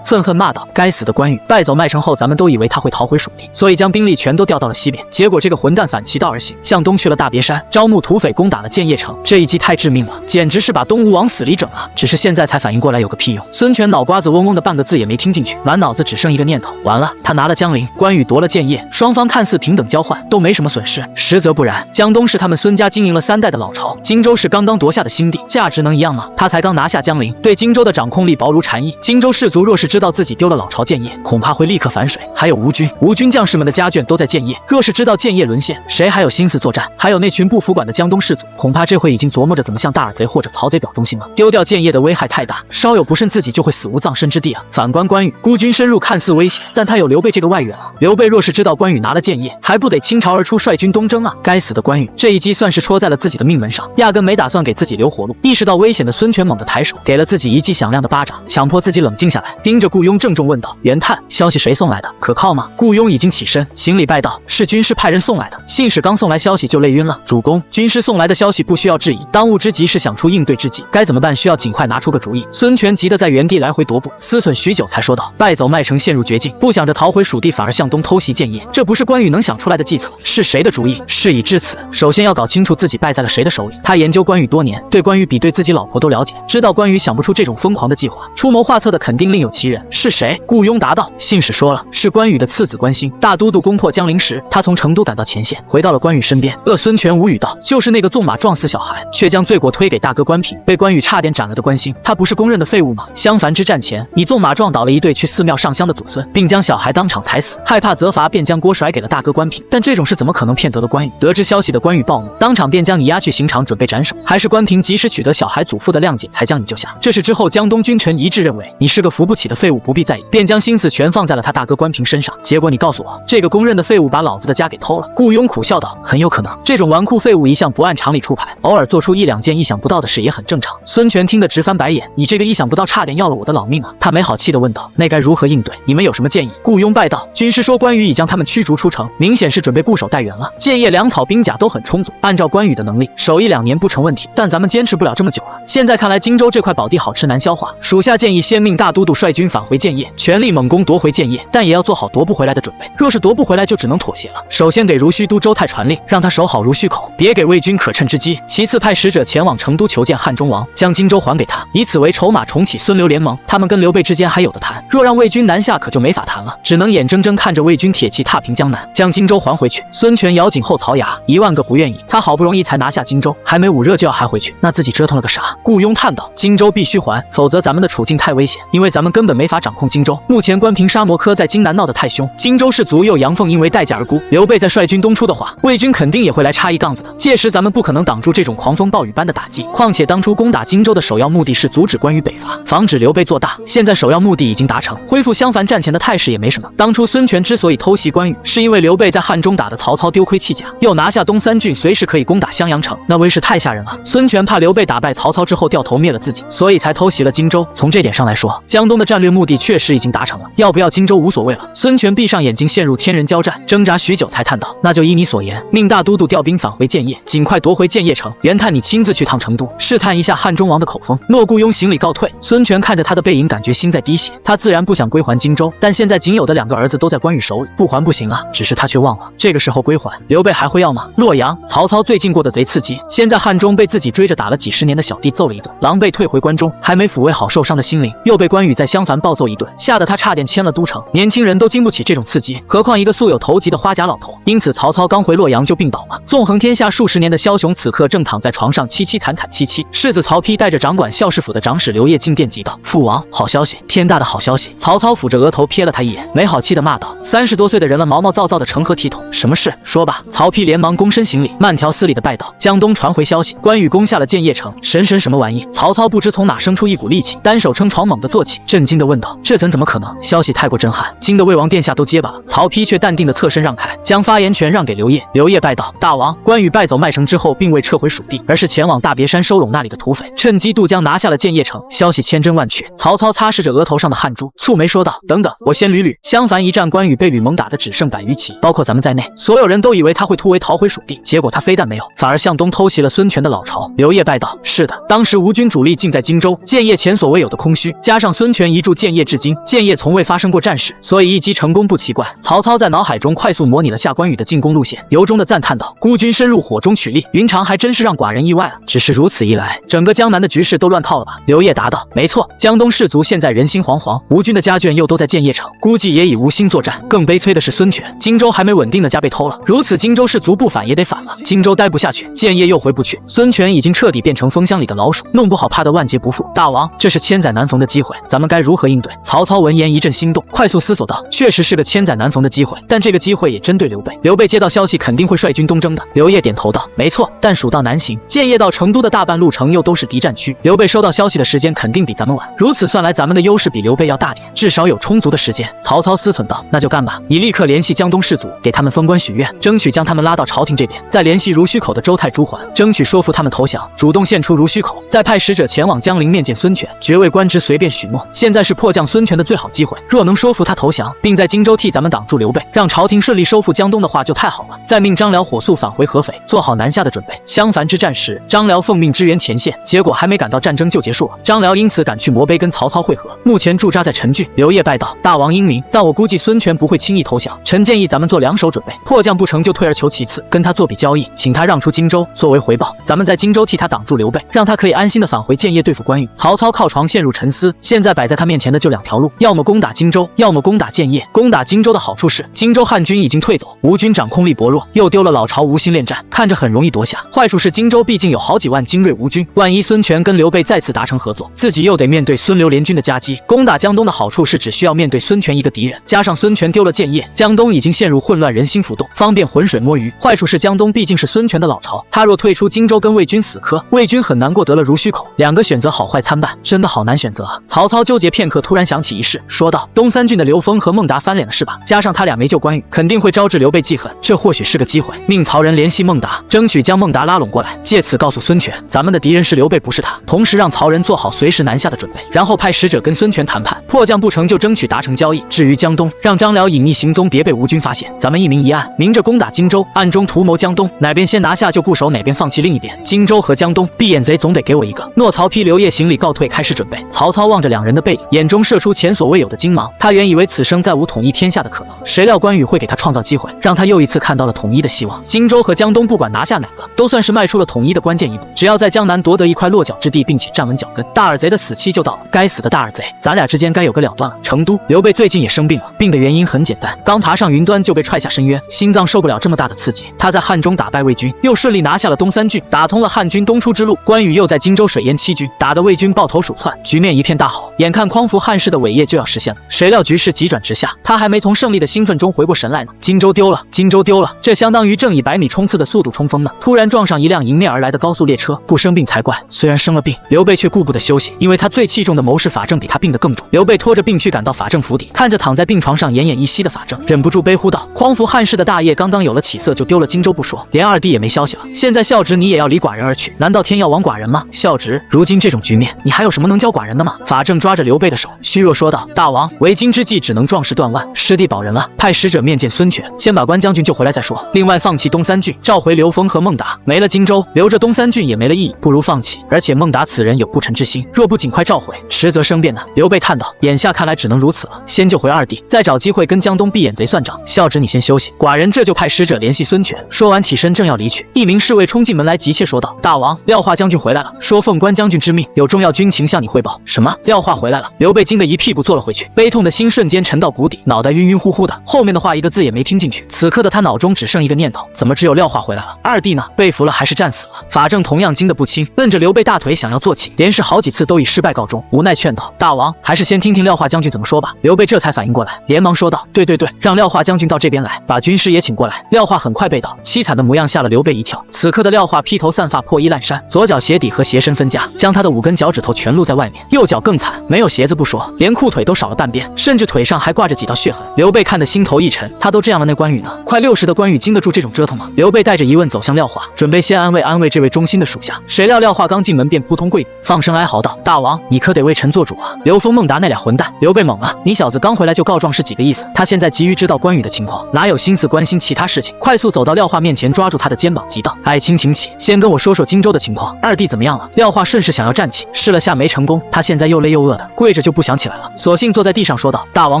愤恨骂道：“该死的关羽！败走麦城后，咱们都以为他会逃回蜀地，所以将兵力全都调到了西边，结果这个混蛋反其道而行，向东去了大别山，招募土匪攻打了建业城。这一击太致命了，简直是把东吴往死里整啊！只是现在才反应过来有个屁用。”孙权脑瓜子嗡嗡的，半个字也没听进去，满脑子只剩一个念头：完了，他拿了江陵，关羽夺了建业，双方看似平等交换，都没什么损失，实则不然。江东是他们孙家经营了3代的老巢，荆州是刚刚夺下的新地，价值能一样吗？他才刚拿下江陵，对荆州的掌控力薄如蝉翼。荆州士族若是知道自己丢了老巢建业，恐怕会立刻反水。还有吴军将士们的家眷都在建业，若是知道建业沦陷，谁还有心思作战？还有那群不服管的江东士族，恐怕这回已经琢磨着怎么向大耳贼或者曹贼表忠心了。丢掉建业的危害太大，稍有不慎自己就会死无葬身之地啊。反观关羽，孤军深入看似危险，但他有刘备这个外援啊。刘备若是知道关羽拿了建业，还不得倾巢而出率军东征啊？该死的关羽，这一击算是戳在了自己的命门上，压根没打算给自己留活路。意识到危险的孙权猛地抬手，给了自己一记响亮的巴掌，强迫自己冷静下来，盯着顾雍郑重问道：“袁探，消息谁送来的？可靠吗？”顾雍已经起身行礼拜道：“是军师派人送来的。”信使刚送来消息就累晕了。主公，军师送来的消息不需要质疑，当务之急是想出应对之计，该怎么办？需要尽快拿出个主意。孙权急得在原地来回踱步，思忖许久才说道：“败走麦城，陷入绝境，不想着逃回蜀地，反而向东偷袭建业，这不是关羽能想出来的计策，是谁的主意？事已至此，首先要搞清楚自己败在了谁的手里。”他研究关羽多年，对关羽比对自己老婆都了解，知道关羽想不出这种疯狂的计划，出谋划策的肯定另有其人。是谁？顾雍答道：“信使说了，是关羽的次子关兴。大都督攻破江陵时，他从成都赶到前线，回到了关羽身边。”孙权无语道：“就是那个纵马撞死小孩，却将罪过推给大哥关平，被关羽差点斩了的关兴，他不是公认的废物吗？襄樊之战前，你纵马撞倒了一对去寺庙上香的祖孙，并将小孩当场踩死，害怕责罚，便将锅甩给了大哥关平。但这种事怎么可能骗得了关羽？得知消息的关羽暴怒，当场便将你押去刑场，准备斩首。还是关平及时取得小孩祖父的谅解，才将你救下。这是之后江东君臣一致认为你是个扶不起的废物，不必在意，便将心思全放在了他大哥关平身上。结果你告诉我，这个公认的废物把老子的家给偷了。”顾雍苦笑道：“很有可能，这种纨绔废物一向不按常理出牌，偶尔做出1-2件意想不到的事也很正常。”孙权听得直翻白眼：“你这个意想不到，差点要了我的老命啊！”他没好气地问道：“那该如何应对？你们有什么建议？”顾雍拜道：“军师说关羽已将他们驱逐出城，明显是准备固守待援了。建业粮草兵甲都很充足，按照关羽的能力，守1-2年不成问题。但咱们坚持不了这么久啊！现在看来，荆州这块宝地好吃难消化。属下建议先命大都督率军返回建业，全力猛攻夺回建业，但也要做好夺不回来的准备。若是夺不回来，就只能妥协了。首先给如须都周泰传令，让他守好如须口，别给魏军可乘之机。其次派使者前往成都求见汉中王，将荆州还给他。以此为筹码重启孙刘联盟。他们跟刘备之间还有的谈，若让魏军南下可就没法谈了，只能眼睁睁看着魏军铁骑踏平江南，将荆州还回去。孙权咬紧后槽牙，1万个不愿意。他好不容易才拿下荆州，还没捂热就要还回去，那自己折腾了个啥？顾雍叹道：荆州必须还，否则咱们的处境太危险，因为咱们根本没法掌控荆州。目前关平沙摩柯在荆南闹得太凶，荆州士卒又杨凤因为待价而孤，刘备在率军东出的话，魏军肯定也会来插一杠子的。届时咱们不可能挡住这种狂风暴雨般的打击。况且当初攻打荆州的首要目的是阻止关羽北伐，防止刘备做大。现在首要目的已经达成，恢复襄樊战前的态势也没什么。当初孙权之所以偷袭关羽，是因为刘备在汉中打的曹操丢盔弃甲，又拿下东3郡，随时可以攻打襄阳城，那威势太吓人了。孙权怕刘备打败曹操之后掉头灭了自己，所以才偷袭了荆州。从这点上来说，江东的战略目的确实已经达成了，要不要荆州无所谓了。孙权闭上眼睛，陷入天人交战，挣扎许久才叹道：那就依你所言，命大都督调兵返回建业，尽快夺回建业城。袁探你亲自去趟成都，试探一下汉中王的口风。诺顾雍行礼告退。孙权看着他的背影，感觉心在滴血。他自然不想归还荆州，但现在仅有的2个儿子都在关羽手里，不还不行啊。只是他却忘了，这个时候归还，刘备还会要吗？洛阳，曹操最近过得贼刺激，先在汉中被自己追着打了几10年的小弟揍了一顿，狼狈退回关中，还没抚慰好受伤的心灵，又被关羽在襄樊暴揍一顿，吓得他差点迁了都城。年轻人都经不起这种刺激，何况一个素有头疾的花甲老头。因此曹操刚回洛阳就病倒了。纵横天下数10年的枭雄此刻正躺在床上凄凄惨惨戚戚。世子曹丕带着掌管校士府的长史刘烨进殿急道：父王，好消息，天大的好消息！曹操抚着额头瞥了他一眼，没好气的骂道：30多岁的人了，毛毛躁躁的成何体统？什么事？说吧。曹丕连忙躬身行礼，慢条斯理的拜道：江东传回消息，关羽攻下了建业城。神什么玩意？曹操不知从哪生出一股力气，单手撑床猛地坐起，震惊的问道：这怎么可能？消息太过震撼，惊得魏王殿下都结巴了。曹丕却淡定的侧身让开，将发言权让给刘烨。刘烨拜道：大王，关羽败走麦城之后，并未撤回蜀地，而是前往大别山收拢那里的土匪，趁机渡江拿下了建业城。消息千真万确。曹操擦拭着额头上的汗珠，蹙眉说道：等等，我先捋捋。襄樊一战，关羽被吕蒙打得只剩100余骑，包括咱们在内，所有人都以为他会突围逃回蜀地，结果他非但没有，反而向东偷袭了孙权的老巢。刘烨拜道：是的，当时吴军主力尽在荆州，建业前所未有的空虚，加上孙权一驻建业至今，建业从未发生过战事，所以一击成功不奇怪。曹操在脑海中快速模拟了下关羽的进攻路线，由衷的赞叹道：孤军深入火中取栗，云长还真是让寡人意外了。只是如此一来，整个江南的局势都乱套了吧？刘烨答道：没错，江东士卒现在人心惶惶，吴军的家眷又都在建业城，估计也已无心作战。更悲催的是孙权，荆州还没稳定的家被偷了，如此荆州士卒不反也得反了，荆州待不下去，建业又回不去，孙权已经彻底变成风箱里的老鼠，弄不好怕得万劫不复。大王，这是千载难逢的机会，咱们该如何应对？曹操闻言一阵心动，快速思索道：确实是个千载难逢的机会，但这个机会也针对刘备。刘备接到消息肯定会率军东征的。刘烨点头道：没错，但蜀道难行，建业到成都的大半路程又都是敌占区，刘备收到消息的时间肯定比咱们晚，如此算来咱们的优势比刘备要大点，至少有充足的时间。曹操思忖道：那就干吧，你立刻联系江东士卒，给他们封官许愿，争取将他们拉到朝廷这边，再联系如须口的周泰、朱桓，争取说服他们投降，主动献出如须口，再派使者前往江陵面见孙权，爵位官职随便许诺。现在是迫降孙权的最好机会，若能说服他投降，并在荆州替咱们挡住刘备，让朝廷顺利收复江东的话就太好了。再命张辽火速返回合肥，做好南下的准备。襄樊之战时，张辽奉命支援前线，结果还没赶到战争就结束了，张辽因此赶去摩陂跟曹操会合，目前驻扎在陈郡。刘烨拜道：大王英明，但我估计孙权不会轻易投降，臣建议咱们做2手准备，迫降不成就退而求其次，跟他做笔交易，请他让出荆州，作为回报，咱们在荆州替他挡住刘备，让他可以安心的返回建业对付关羽。曹操靠床陷入沉思，现在摆在他面前的就2条路，要么攻打荆州，要么攻打建业。攻打荆州的好处是，荆州汉军已经退走，吴军掌控力薄弱，又丢了老巢无心恋战，看着很容易夺下。坏处是荆州毕竟有好几万精锐吴军，万一孙权跟刘备再次达成合作，自己又得面对孙刘联军的夹击。攻打江东的好处是只需要面对孙权一个敌人，加上孙权丢了建业，江东已经陷入混乱，人心浮动，方便浑水摸鱼。坏处是江东毕竟是孙权的老巢，他若退出荆州跟魏军死磕，魏军很难过得了如须口。2个选择好坏参半，真的好难选择啊。曹操纠结片刻，突然想起一事，说道：东3郡的刘封和孟达翻脸了是吧？加上他俩没救关羽，肯定会招致刘备记恨，这或许是个机会，命曹仁联系孟达，争取将孟达拉拢过来，借此告诉孙权，咱们的敌人是刘备，不是他。同时让曹仁做好随时南下的准备，然后派使者跟孙权谈判，迫降不成就争取达成交易。至于江东，让张辽隐匿行踪，别被吴军发现，咱们一明一暗，明着攻打荆州，暗中图谋江东，哪边先拿下就固守哪边，放弃另一边。荆州和江东，闭眼贼总得给我一个。诺曹丕、刘烨行礼告退，开始准备。曹操望着2人的背影，眼中射出前所未有的精芒。他原以为此生再无统一天下的可能，谁料关羽会给他创造机会，让他又一次看到了统一的希望。荆州和江东不管拿下哪个，都算是迈出了统一的关键一步。只要在江南夺得一块落脚之地，并且站稳脚跟。大耳贼的死期就到了，该死的大耳贼，咱俩之间该有个了断了。成都，刘备最近也生病了，病的原因很简单，刚爬上云端就被踹下深渊，心脏受不了这么大的刺激。他在汉中打败魏军，又顺利拿下了东三郡，打通了汉军东出之路。关羽又在荆州水淹七军，打得魏军抱头鼠窜，局面一片大好。眼看匡扶汉室的伟业就要实现了，谁料局势急转直下，他还没从胜利的兴奋中回过神来呢。荆州丢了，荆州丢了，这相当于正以100米冲刺的速度冲锋呢，突然撞上一辆迎面而来的高速列车，不生病才怪。虽然生了病，刘备却顾不得休息，因为他最器重的谋士法正比他病得更重。刘备拖着病躯赶到法正府邸，看着躺在病床上奄奄一息的法正，忍不住悲呼道：匡扶汉室的大业刚刚有了起色，就丢了荆州不说，连二弟也没消息了。现在孝直你也要离寡人而去，难道天要亡寡人吗？孝直，如今这种局面，你还有什么能教寡人的吗？法正抓着刘备的手，虚弱说道：大王，为今之计只能壮士断腕，师弟保人了，派使者面见孙权，先把关将军救回来再说。另外放弃东三郡，召回刘封和孟达，没了荆州，留着东三郡也没了意义，不如放弃。而且孟达此人有不臣之心，若不尽快召回，迟则生变呢。刘备叹道：眼下看来只能如此了，先救回二弟，再找机会跟江东闭眼贼算账。孝直你先休息，寡人这就派使者联系孙权。说完起身正要离去，一名侍卫冲进门来，急切说道：大王，廖化将军回来了，说奉关将军之命，有重要军情向你汇报。什么？廖化回来了？刘备惊得一屁股坐了回去，悲痛的心瞬间沉到谷底，脑袋晕晕乎乎的，后面的话一个字也没听进去。此刻的他脑中只剩一个念头：怎么只有廖化回来了？二弟呢？被俘了还是战死了？法正同样惊得不轻，愣着刘备大腿想要坐起，连试好几次都以失败告终，无奈劝道：大王，还是先听听廖化将军怎么说吧。刘备这才反应过来，连忙说道：对，让廖化将军到这边来，把军师也请过来。廖化很快被到，凄惨的模样吓了刘备一跳。此刻的廖化披头散发，破衣烂衫，左脚鞋底和鞋身分家，将他的5根脚趾头全露在外面，右脚更惨，没有鞋子不说，连裤腿都少了半边，甚至腿上还挂着几道血痕。刘备看得心头一沉，他都这样了，那关羽呢？快60的关羽经得住这种折腾吗？刘备带着疑问走向廖化，准备先安慰这位忠心的属下，谁料廖化刚进门便扑通跪地，放声哀嚎道：大王，你可得为臣做主啊！刘封、孟达那俩混蛋！刘备懵了，你小子刚回来就告状是几个意思？他现在急于知道关羽的情况，哪有心思关心其他事情？快速走到廖化面前，抓住他的肩膀急道：爱卿请起，先跟我说说荆州的情况，二弟怎么样了？廖化顺势想要站起，试了下没成功，他现在又累又饿的，跪着就不想起来了，索性坐在地上说道：大王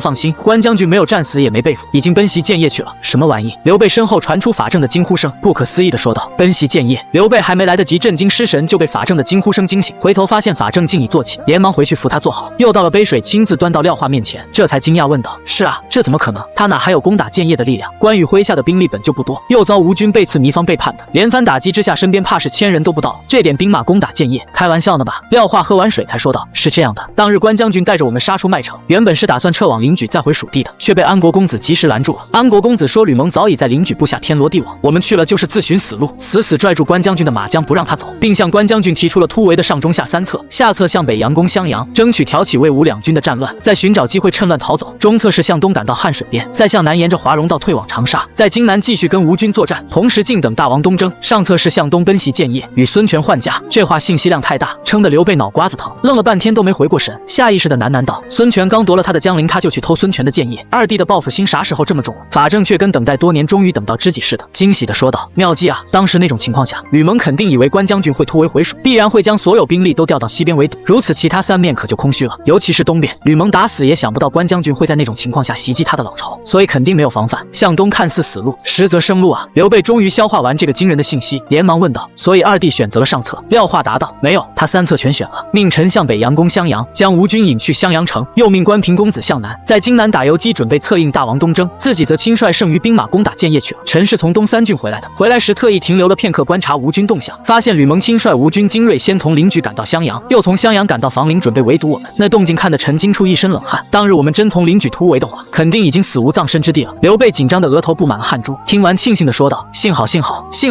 放心，关将军没有战死也没被俘，已经奔袭建业去了。什么玩意？刘备身后传出法正的惊呼声，不可思议的说道：奔袭建业！刘备还没来得及震惊失神，就被法正的惊呼声惊醒，回头发现法正竟已坐起，连忙回去扶他坐好，又倒了杯水亲自端到廖化面前，这才惊讶问道：是啊，这怎么可能？他哪还有攻打建业的力量？关羽麾下的兵力本就不多，又遭吴军背刺糜芳背叛的，连番打击之下，身边怕是1000人都不到，这点兵马攻打建业，开玩笑呢吧？廖化喝完水才说道：是这样的，当日关将军带着我们杀出麦城，原本是打算撤往灵举再回蜀地的，却被安国公子及时拦住了。安国公子说吕蒙早已在灵举布下天罗地网，我们去了就是自寻死路，死拽住关将军的马缰不让他走，并向关将军提出了突围的上中下3策，下策向北佯攻襄阳，争取挑起魏吴两军的战乱，再寻找机会趁乱逃走；中策是向东赶到汉水边，再向南沿着华容道退往长沙，在荆南继续跟吴军作战，同时静等大王东征。上策是向东奔袭建业，与孙权换家。这话信息量太大，撑得刘备脑瓜子疼，愣了半天都没回过神，下意识的喃喃道：孙权刚夺了他的江陵，他就去偷孙权的建业，二弟的报复心啥时候这么重了？法正却跟等待多年终于等到知己似的，惊喜的说道：妙计啊！当时那种情况下，吕蒙肯定以为关将军会突围回蜀，必然会将所有兵力都调到西边围堵，如此其他3面可就空虚了，尤其是东边，吕蒙打死也想不到关将军会在那种情况下袭击他的老巢，所以肯定没有防范，向东看似死路，实则生路啊！刘备终于消化完这个惊人的信息，连忙问道：所以二弟选择了上策？廖化答道：没有，他3策全选了，命臣向北佯攻襄阳，将吴军引去襄阳城，又命关平公子向南，在荆南打游击，准备策应大王东征，自己则亲率剩余兵马攻打建业去了。臣是从东三郡回来的，回来时特意停留了片刻观察吴军动向，发现吕蒙亲率吴军精锐先从灵举赶到襄阳，又从襄阳赶到房陵，准备围堵我们，那动静看得臣惊出一身冷汗。当日我们真从灵举突围的话，肯定已经死无葬身之地了。刘备紧张的额头布满了汗珠，听完庆幸的说道：幸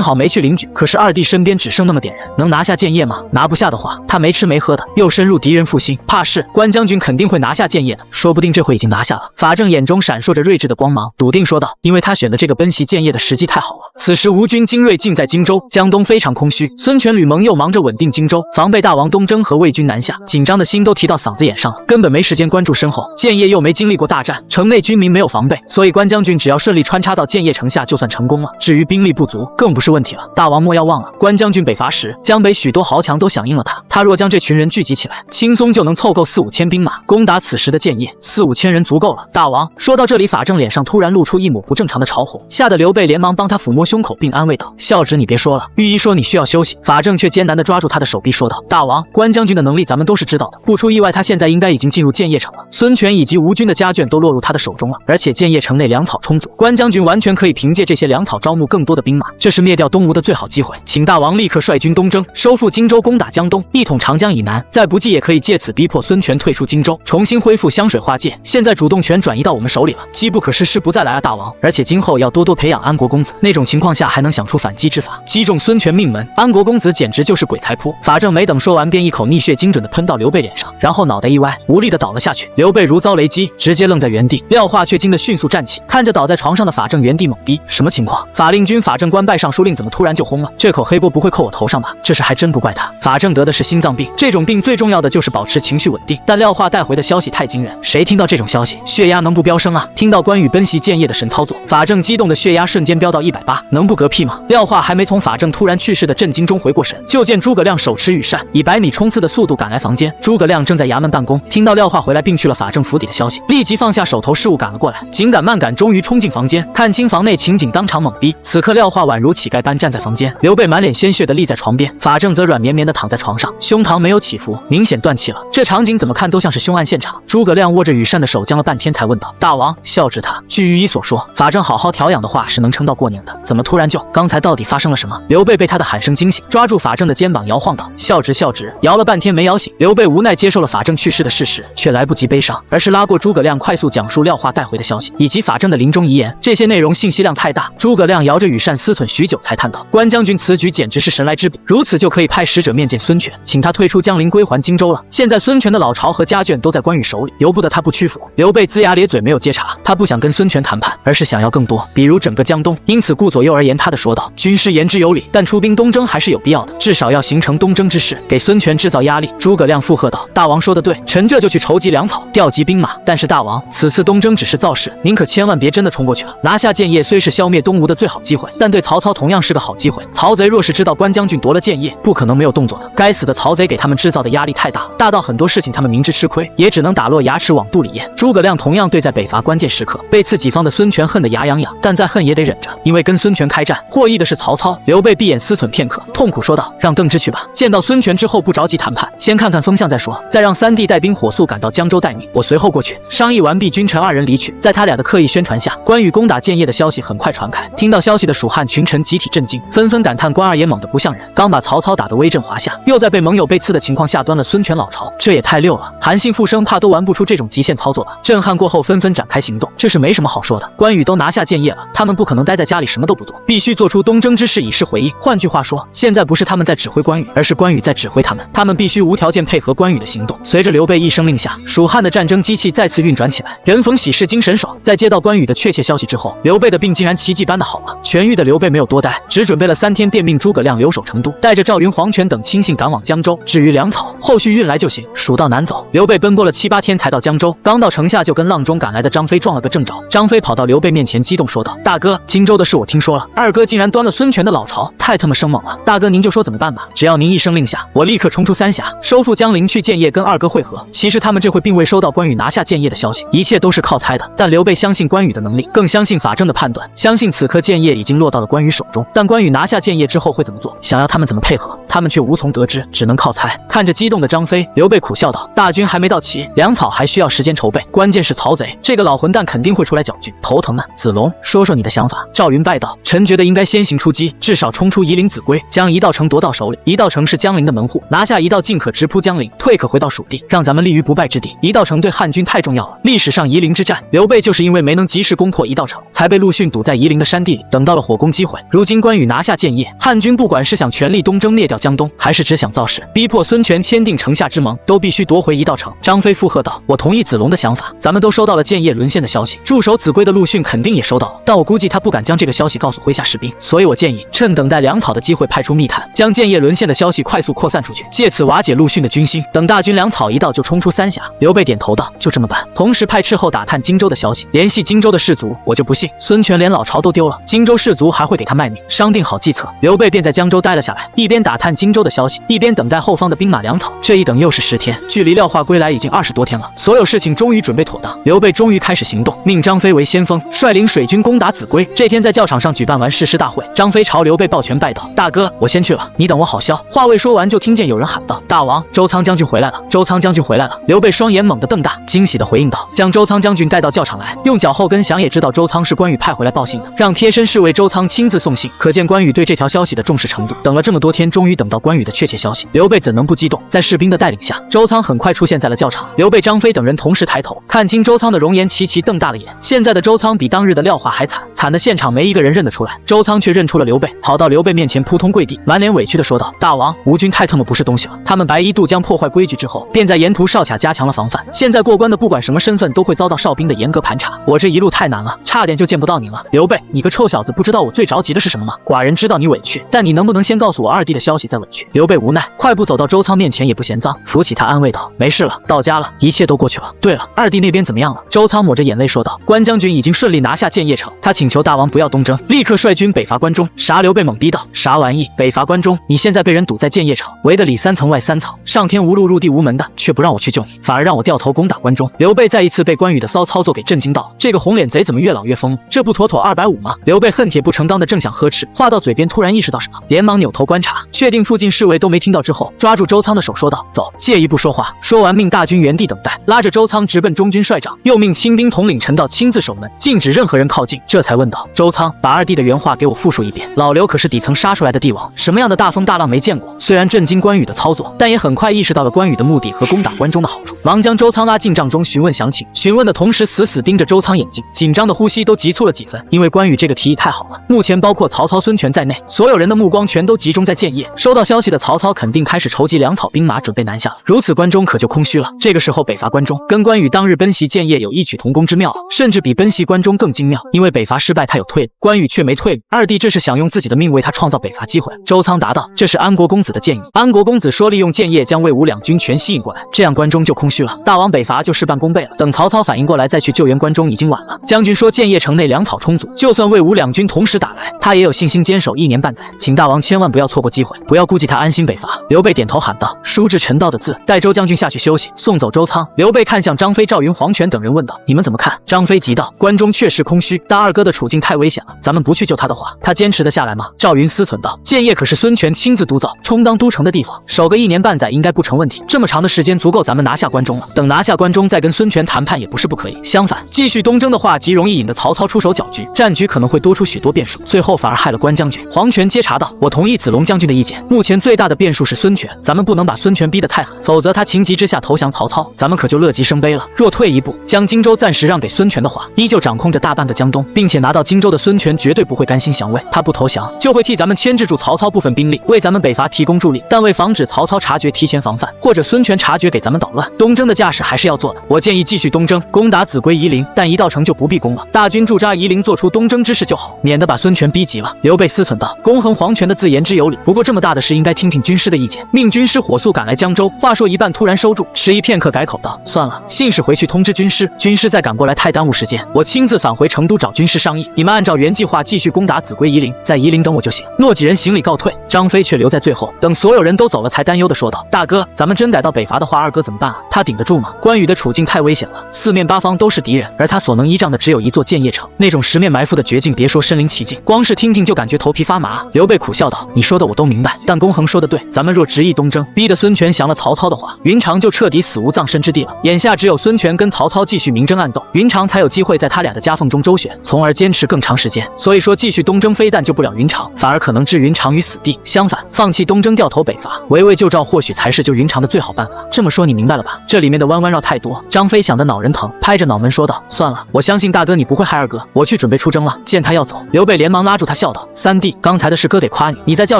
好没去灵举，可是二弟身边只剩那么点人，能拿下建业吗？拿不下的话，他没吃没喝的，又深入敌人腹心，怕是关将军肯定会拿下建业的，说不定这回已经拿下了。法正眼中闪烁着睿智的光芒，笃定说道：因为他选的这个奔袭建业的时机太好了。此时吴军精锐尽在荆州，江东非常空虚，孙权、吕蒙又忙着稳定荆州，防备大王东征和魏军南下，紧张的心都提到嗓子眼上了，根本没时间关注身后。建业又没经历过大战，城内军民没有防备，所以关将军只要顺利穿插到建业城下就算成功了，至于兵力不足更不是问题了。大王莫要忘了，关将军北伐时，江北许多豪强都响应了他若将这群人聚集起来，轻松就能凑够4-5千兵马攻打此时的建业，4-5千人足够了。大王说到这里，法正脸上突然露出一抹不正常的潮红，吓得刘备连忙帮他抚摸胸口并安慰道：孝直你别说了，御医说你需要休息。法正却艰难地抓住他的手臂说道：大王，关将军的能力咱们都是知道的，不出意外，他现在应该已经进入建业城了。孙权以及吴军的家眷都落入他的手中了，而且建业城内粮草充足，关将军完全可以凭借这些粮草招募更多的兵马，这是灭掉东吴的最好机会。请大王立刻率军东征，收复荆州，攻打江东，一统长江以南，再不济也可以借此逼迫孙权退出荆州，重新恢复湘水划界。现在主动权转移到我们手里了，机不可失，时不再来啊，大王！而且今后要多多培养安国公子，那种情况下还能想出反击之法，击中孙权命门。安国公子简直就是鬼才扑！法正没等说完，便一口逆血精准的喷到刘备脸上，然后脑袋一歪，无力的倒了下去。刘备如遭雷击，直接愣在原地。廖化却惊得迅速站起，看着倒在床上的法正，原地懵逼，什么情况？法令军法正官拜尚书令，怎么突然就轰了？这口黑锅不会扣我头上吧？这事还真不怪他，法正得的是心脏病，这种病最重要的就是保持情绪稳定。但廖化带回的消息太惊人，谁听到这种消息，血压能不飙升啊？听到关羽奔袭建业的神操作，法正激动的血压瞬间飙到180，能不嗝屁吗？廖化还没从法正突然去世的震惊中回过神，就见诸葛亮手持羽扇，以100米冲刺的速度赶来房间。诸葛亮正在衙门办公，听到廖化回来并去了法正府邸的消息，立即放下手头事务赶了过来，紧赶慢赶，终于冲进房间，看清房内情景，当场懵逼。此刻廖化宛如乞丐般站在房间，刘备满脸鲜血的立在床边，法正则软绵绵的躺在床上，胸膛没有起伏，明显断气了。这场景怎么看都像是凶案现场。诸葛亮握着羽扇的手僵了半天，才问道：“大王，孝治他。”据御医所说，法正好好调养的话是能撑到过年的，怎么突然就……刚才到底发生了什么？刘备被他的喊声惊醒，抓住法正的肩膀摇晃道：“孝直，孝直。”摇了半天没摇醒。刘备无奈接受了法正去世的事实，却来不及悲伤，而是拉过诸葛亮快速讲述廖化带回的消息以及法正的临终遗言。这些内容信息量太大，诸葛亮摇着羽扇思忖许久，才叹道：“关将军此举简直是神来之笔，如此就可以派使者面见孙权，请他退出江陵，归还荆州了。现在孙权的老巢和家眷都在关羽手里，由不得他不屈服。”刘备龇牙咧嘴没有接茬，他不想跟孙权谈判，而是想要更多，比如整个江东。因此顾左右而言他的说道：“军师言之有理，但出兵东征还是有必要的，至少要形成东征之势，给孙权制造压力。”诸葛亮附和道：“大王说的对，臣这就去筹集粮草，调集兵马。但是大王，此次东征只是造势，您可千万别真的冲过去了。拿下建业虽是消灭东吴的最好机会，但对曹操同样是个好机会。曹贼若是知道关将军夺了建业，不可能没有动作的。该死的曹贼给他们制造的压力太大，大到很多事情他们明知吃亏，也只能打落牙齿往肚里咽。”诸葛亮同样对在北伐关键时刻被刺己方的孙权恨得牙痒痒，但再恨也得忍着，因为跟孙权开战，获益的是曹操。刘备闭眼思忖片刻，痛苦说道：“让邓芝去吧，见到孙权之后不着急谈判，先看看风向再说，再让三弟带兵火速赶到江州待命，我随后过去。”商议完毕，君臣二人离去。在他俩的刻意宣传下，关羽攻打建业的消息很快传开。听到消息的蜀汉群臣集体震惊，纷纷感叹关二爷猛得不像人，刚把曹操打得威震华夏，又在被盟友被刺的情况下端了孙权老巢，这也太溜了。韩信、傅生怕都玩不出这种极限操作了。震撼过后，纷纷展开行动。这是没什么好说的，关羽都拿下建业了，他们不可能待在家里什么都不做，必须做出东征之势以示回应。换句话说，现在不是他们在指挥关羽，而是关羽在指挥他们，他们必须无条件配合关羽的行动。随着刘备一声令下，蜀汉的战争机器再次运转起来。人逢喜事精神爽，在接到关羽的确切消息之后，刘备的病竟然奇迹般的好了。痊愈的刘备没有多待，只准备了3天，便命诸葛亮留守成都，带着赵云、黄权等亲信赶往江州。至于粮草，后续运来就行。蜀道难走，刘备奔波了7、8天才到江州。刚到城下，就跟阆中赶来的张飞撞了个正着。张飞跑到刘备面前，激动说道：“大哥，荆州的事我听说了，二哥竟然端了孙权的老巢，太他妈生猛了！大哥您就说怎么办吧，只要您一声令下，我立刻冲出三峡，收复江陵，去建业跟二哥会合。”其实他们这会并未收到关羽拿下建业的消息，一切都是靠猜的。但刘备相信关羽的能力，更相信法正的判断，相信此刻建业已经落到了关羽手中。但关羽拿下建业之后会怎么做，想要他们怎么配合，他们却无从得知，只能靠猜。看着激动的张飞，刘备苦笑道：“大军还没到齐，粮草还需要时间筹备，关键是曹贼，这个老混蛋肯定会出来搅局，头疼啊！子龙，说说你的想法。”赵云拜道：“臣觉得应该先行出击，至少冲出夷陵秭归，将一道城夺到手里。一道城是江陵的门户，拿下一道进可直扑江陵，退可回到蜀地，让咱们立于不败之地。一道城对汉军太重要了。历史上夷陵之战，刘备就是因为没能及时攻破一道城，才被陆逊堵在夷陵的山地里，等到了火攻击毁。如今关羽拿下建业，汉军不管是想全力东征灭掉江东，还是只想造势，逼迫孙权签订城下之盟，都必须夺回一道城。”张飞附和道：“我同意子龙的想法，咱们都收到了建业沦陷的消息，驻守秭归的陆逊肯定也收到了，但我估计他不敢将这个消息告诉麾下士兵，所以我建议趁等待粮草的机会，派出密探，将建业沦陷的消息快速扩散出去，借此瓦解陆逊的军心，等大军粮草一到就冲出三峡。”刘备点头道：“就这么办。”同时派斥候打探荆州的消息，联系荆州的士卒。我就不信孙权连老巢都丢了，荆州士卒还会给他卖命。商定好计策，刘备便在江州待了下来，一边打探荆州的消息，一边等待后方的兵马粮草。这一等又是10天，距离廖化归来已经20多天了，所有事情终于准备妥当，刘备终于开始行动，命张飞为先锋，率领水军攻打秭归。这天在教场上举办完誓师大会，张飞朝刘备抱拳拜道：“大哥，我先去了，你等我好消。”话未说完，就听见有人喊道：“大王，周仓将军回来了！周仓将军回来了！”刘备双眼猛地瞪大，惊喜地回应道：“将周仓将军带到教场来。”用脚后跟想也知道周仓是关羽派回来报信的，让贴身侍卫周仓亲自送信，可见关羽对这条消息的重视程度。等了这么多天，终于等到关羽的确切消息，刘备怎能不激动？在士兵的带领下，周仓很快出现在了教场。刘备、张飞等人同时抬头，看清周仓的容颜，齐齐瞪大了眼。现在的周仓比当日的廖化还惨，惨的现场没一个人认得出来。周仓却认出了刘备，跑到刘备面前扑通跪地，满脸委屈地说道：“大王，吴军太他妈不是东西了！他们白衣渡江破坏规矩之后，便在沿途哨卡加强了防范，现在过关的不管什么身份都会遭到哨兵的严格盘查。我这一路太难了，差点就见不到您了。刘备，你个臭小子，不知道我最着急的是什么吗？寡人知道你委屈，但你能不能先告诉我二弟的消息再委屈？”刘备无奈，快步走到周仓面前，也不嫌脏，扶起他安慰道：“没事了，到家了，一切都过去了。对了，二弟那边怎么样了？”周仓抹着眼泪说道：“关将军已经顺利拿下建业城，他请求大王不要东征，立刻率军北伐关中。”啥？刘备猛逼道：“啥玩意？北伐关中？你现在被人堵在建业城，围得里3层外3层，上天无路入地无门的，却不让我去救你，反而让我掉头攻打关中。”刘备再一次被关羽的骚操作给震惊到，这个红脸贼怎么越老越疯？这不妥妥250吗？刘备恨铁不成钢的正想呵斥，话到嘴边突然意识到什么，连忙扭头观察，确定附近侍卫都没听到之后，抓住周仓的手说道：“走，借一步说话。”说完命大军原地等待，拉着周仓直奔中军帅长，又命亲兵统领陈道亲自守门，禁止任何人靠近。这才问道：“周仓，把二弟的原话给我复述一遍。老刘可是底层杀出来的帝王，什么样的大风大浪没见过？”虽然震惊关羽的操作，但也很快意识到了关羽的目的和攻打关中的好处，忙将周仓拉进帐中询问详情。询问的同时，死死盯着周仓眼睛，紧张的呼吸都急促了几分。因为关羽这个提议太好了，目前包括曹操、孙权在内，所有人的目光全都集中在建业。收到消息的曹操肯定开始筹集粮草兵马，准备南下了。如此，关中可就空虚了。这个时候北伐关中，跟关羽当日奔袭建业有异曲同工之妙了，甚至比奔袭关中更精妙。因为北伐失败，他有退路，关羽却没退路。二弟这是想用自己的命为他创造北伐机会。周仓答道：“这是安国公子的建议。安国公子说，利用建业将魏吴两军全吸引过来，这样关中就空虚了，大王北伐就事半功倍了。等曹操反应过来再去救援关中已经晚了。将军说建业城内粮草充足，就算魏吴两军同时打来，他也有信心坚守1年半载。请大王千万不要错过机会，不要顾忌他安心北伐。”刘备点头喊道：“书至陈道的字，带周将军下去休息。”送走周仓，刘备看向张飞、赵云、黄权等人问道：“你们怎么看？”张飞急道：“关中确实空虚，大二哥的处境太危险了，咱们不去救他的话，他坚持得下来吗？”赵云思忖道：“建业可是孙权亲自督造，充当都城的地方，守个1年半载应该不成问题。这么长的时间足够咱们拿下关中了。等拿下关中再跟孙权谈判也不是不可以。相反，继续东征的话，极容易引得曹操出手搅局，战局可能会多出许多变数，最后反而害了关将军。”黄权接茬道：“我同意子龙将军的意见，目前最大的变数是孙权，咱们不能把孙权逼得太狠，否则他情急之下投降曹操，咱们可就乐极生悲了。若退一步，将荆州暂时让给孙权的话，依旧掌控着大半个江东，并且拿到荆州的孙权绝对不会甘心降魏，他不投降就会替咱们牵制住曹操部分兵力，为咱们北伐提供助力。但为防止曹操察觉提前防范，或者孙权察觉给咱们捣乱，东征的架势还是要做的。我建议继续东征，攻打秭归夷陵，但一到城就不必攻了，大军驻扎夷陵，做出东征之势就好，免得把孙权逼急了。”刘备思忖道：“公衡黄权的字言之有理，不过这么大的事应该听听军师的意见。”命军师火速赶来江州，话说一半突然收住，迟疑片刻改口道：“算了，信使回去通知军师，军师再赶过来太耽误时间，我亲自返回成都找军师商议，你们按照原计划继续攻打秭归夷陵，在夷陵等我就行。”诺几人行礼告退，张飞却留在最后，等所有人都走了才担忧地说道：“大哥，咱们真逮到北伐的话，二哥怎么办啊？他顶得住吗？关羽的处境太危险了，四面八方都是敌人，而他所能依仗的只有一座建业城，那种十面埋伏的绝境，别说身临其境，光是听听就感觉头皮发麻。”刘备苦笑道：“你说的我都明白，但公衡说的对，咱们若执意东征，逼得孙权降了曹操的话，云长就彻底死无葬身之地了。眼下只有孙权跟曹操继续明争暗斗，云长才有机会在他俩的夹缝中周旋，从而坚持更长时间。所以说继续东征非但救不了云长，反而可能置云长于死地。相反，放弃东征掉头北伐，围魏救赵或许才是救云长的最好办法。这么说你明白了吧？这里面的弯弯绕太多。”张飞想得脑仁疼，拍着脑门说道：“算了，我相信大哥你不会害二哥，我去准备出征了。”见他要走，刘备连忙拉住他笑道：“三弟，刚才的事哥得夸你，你在教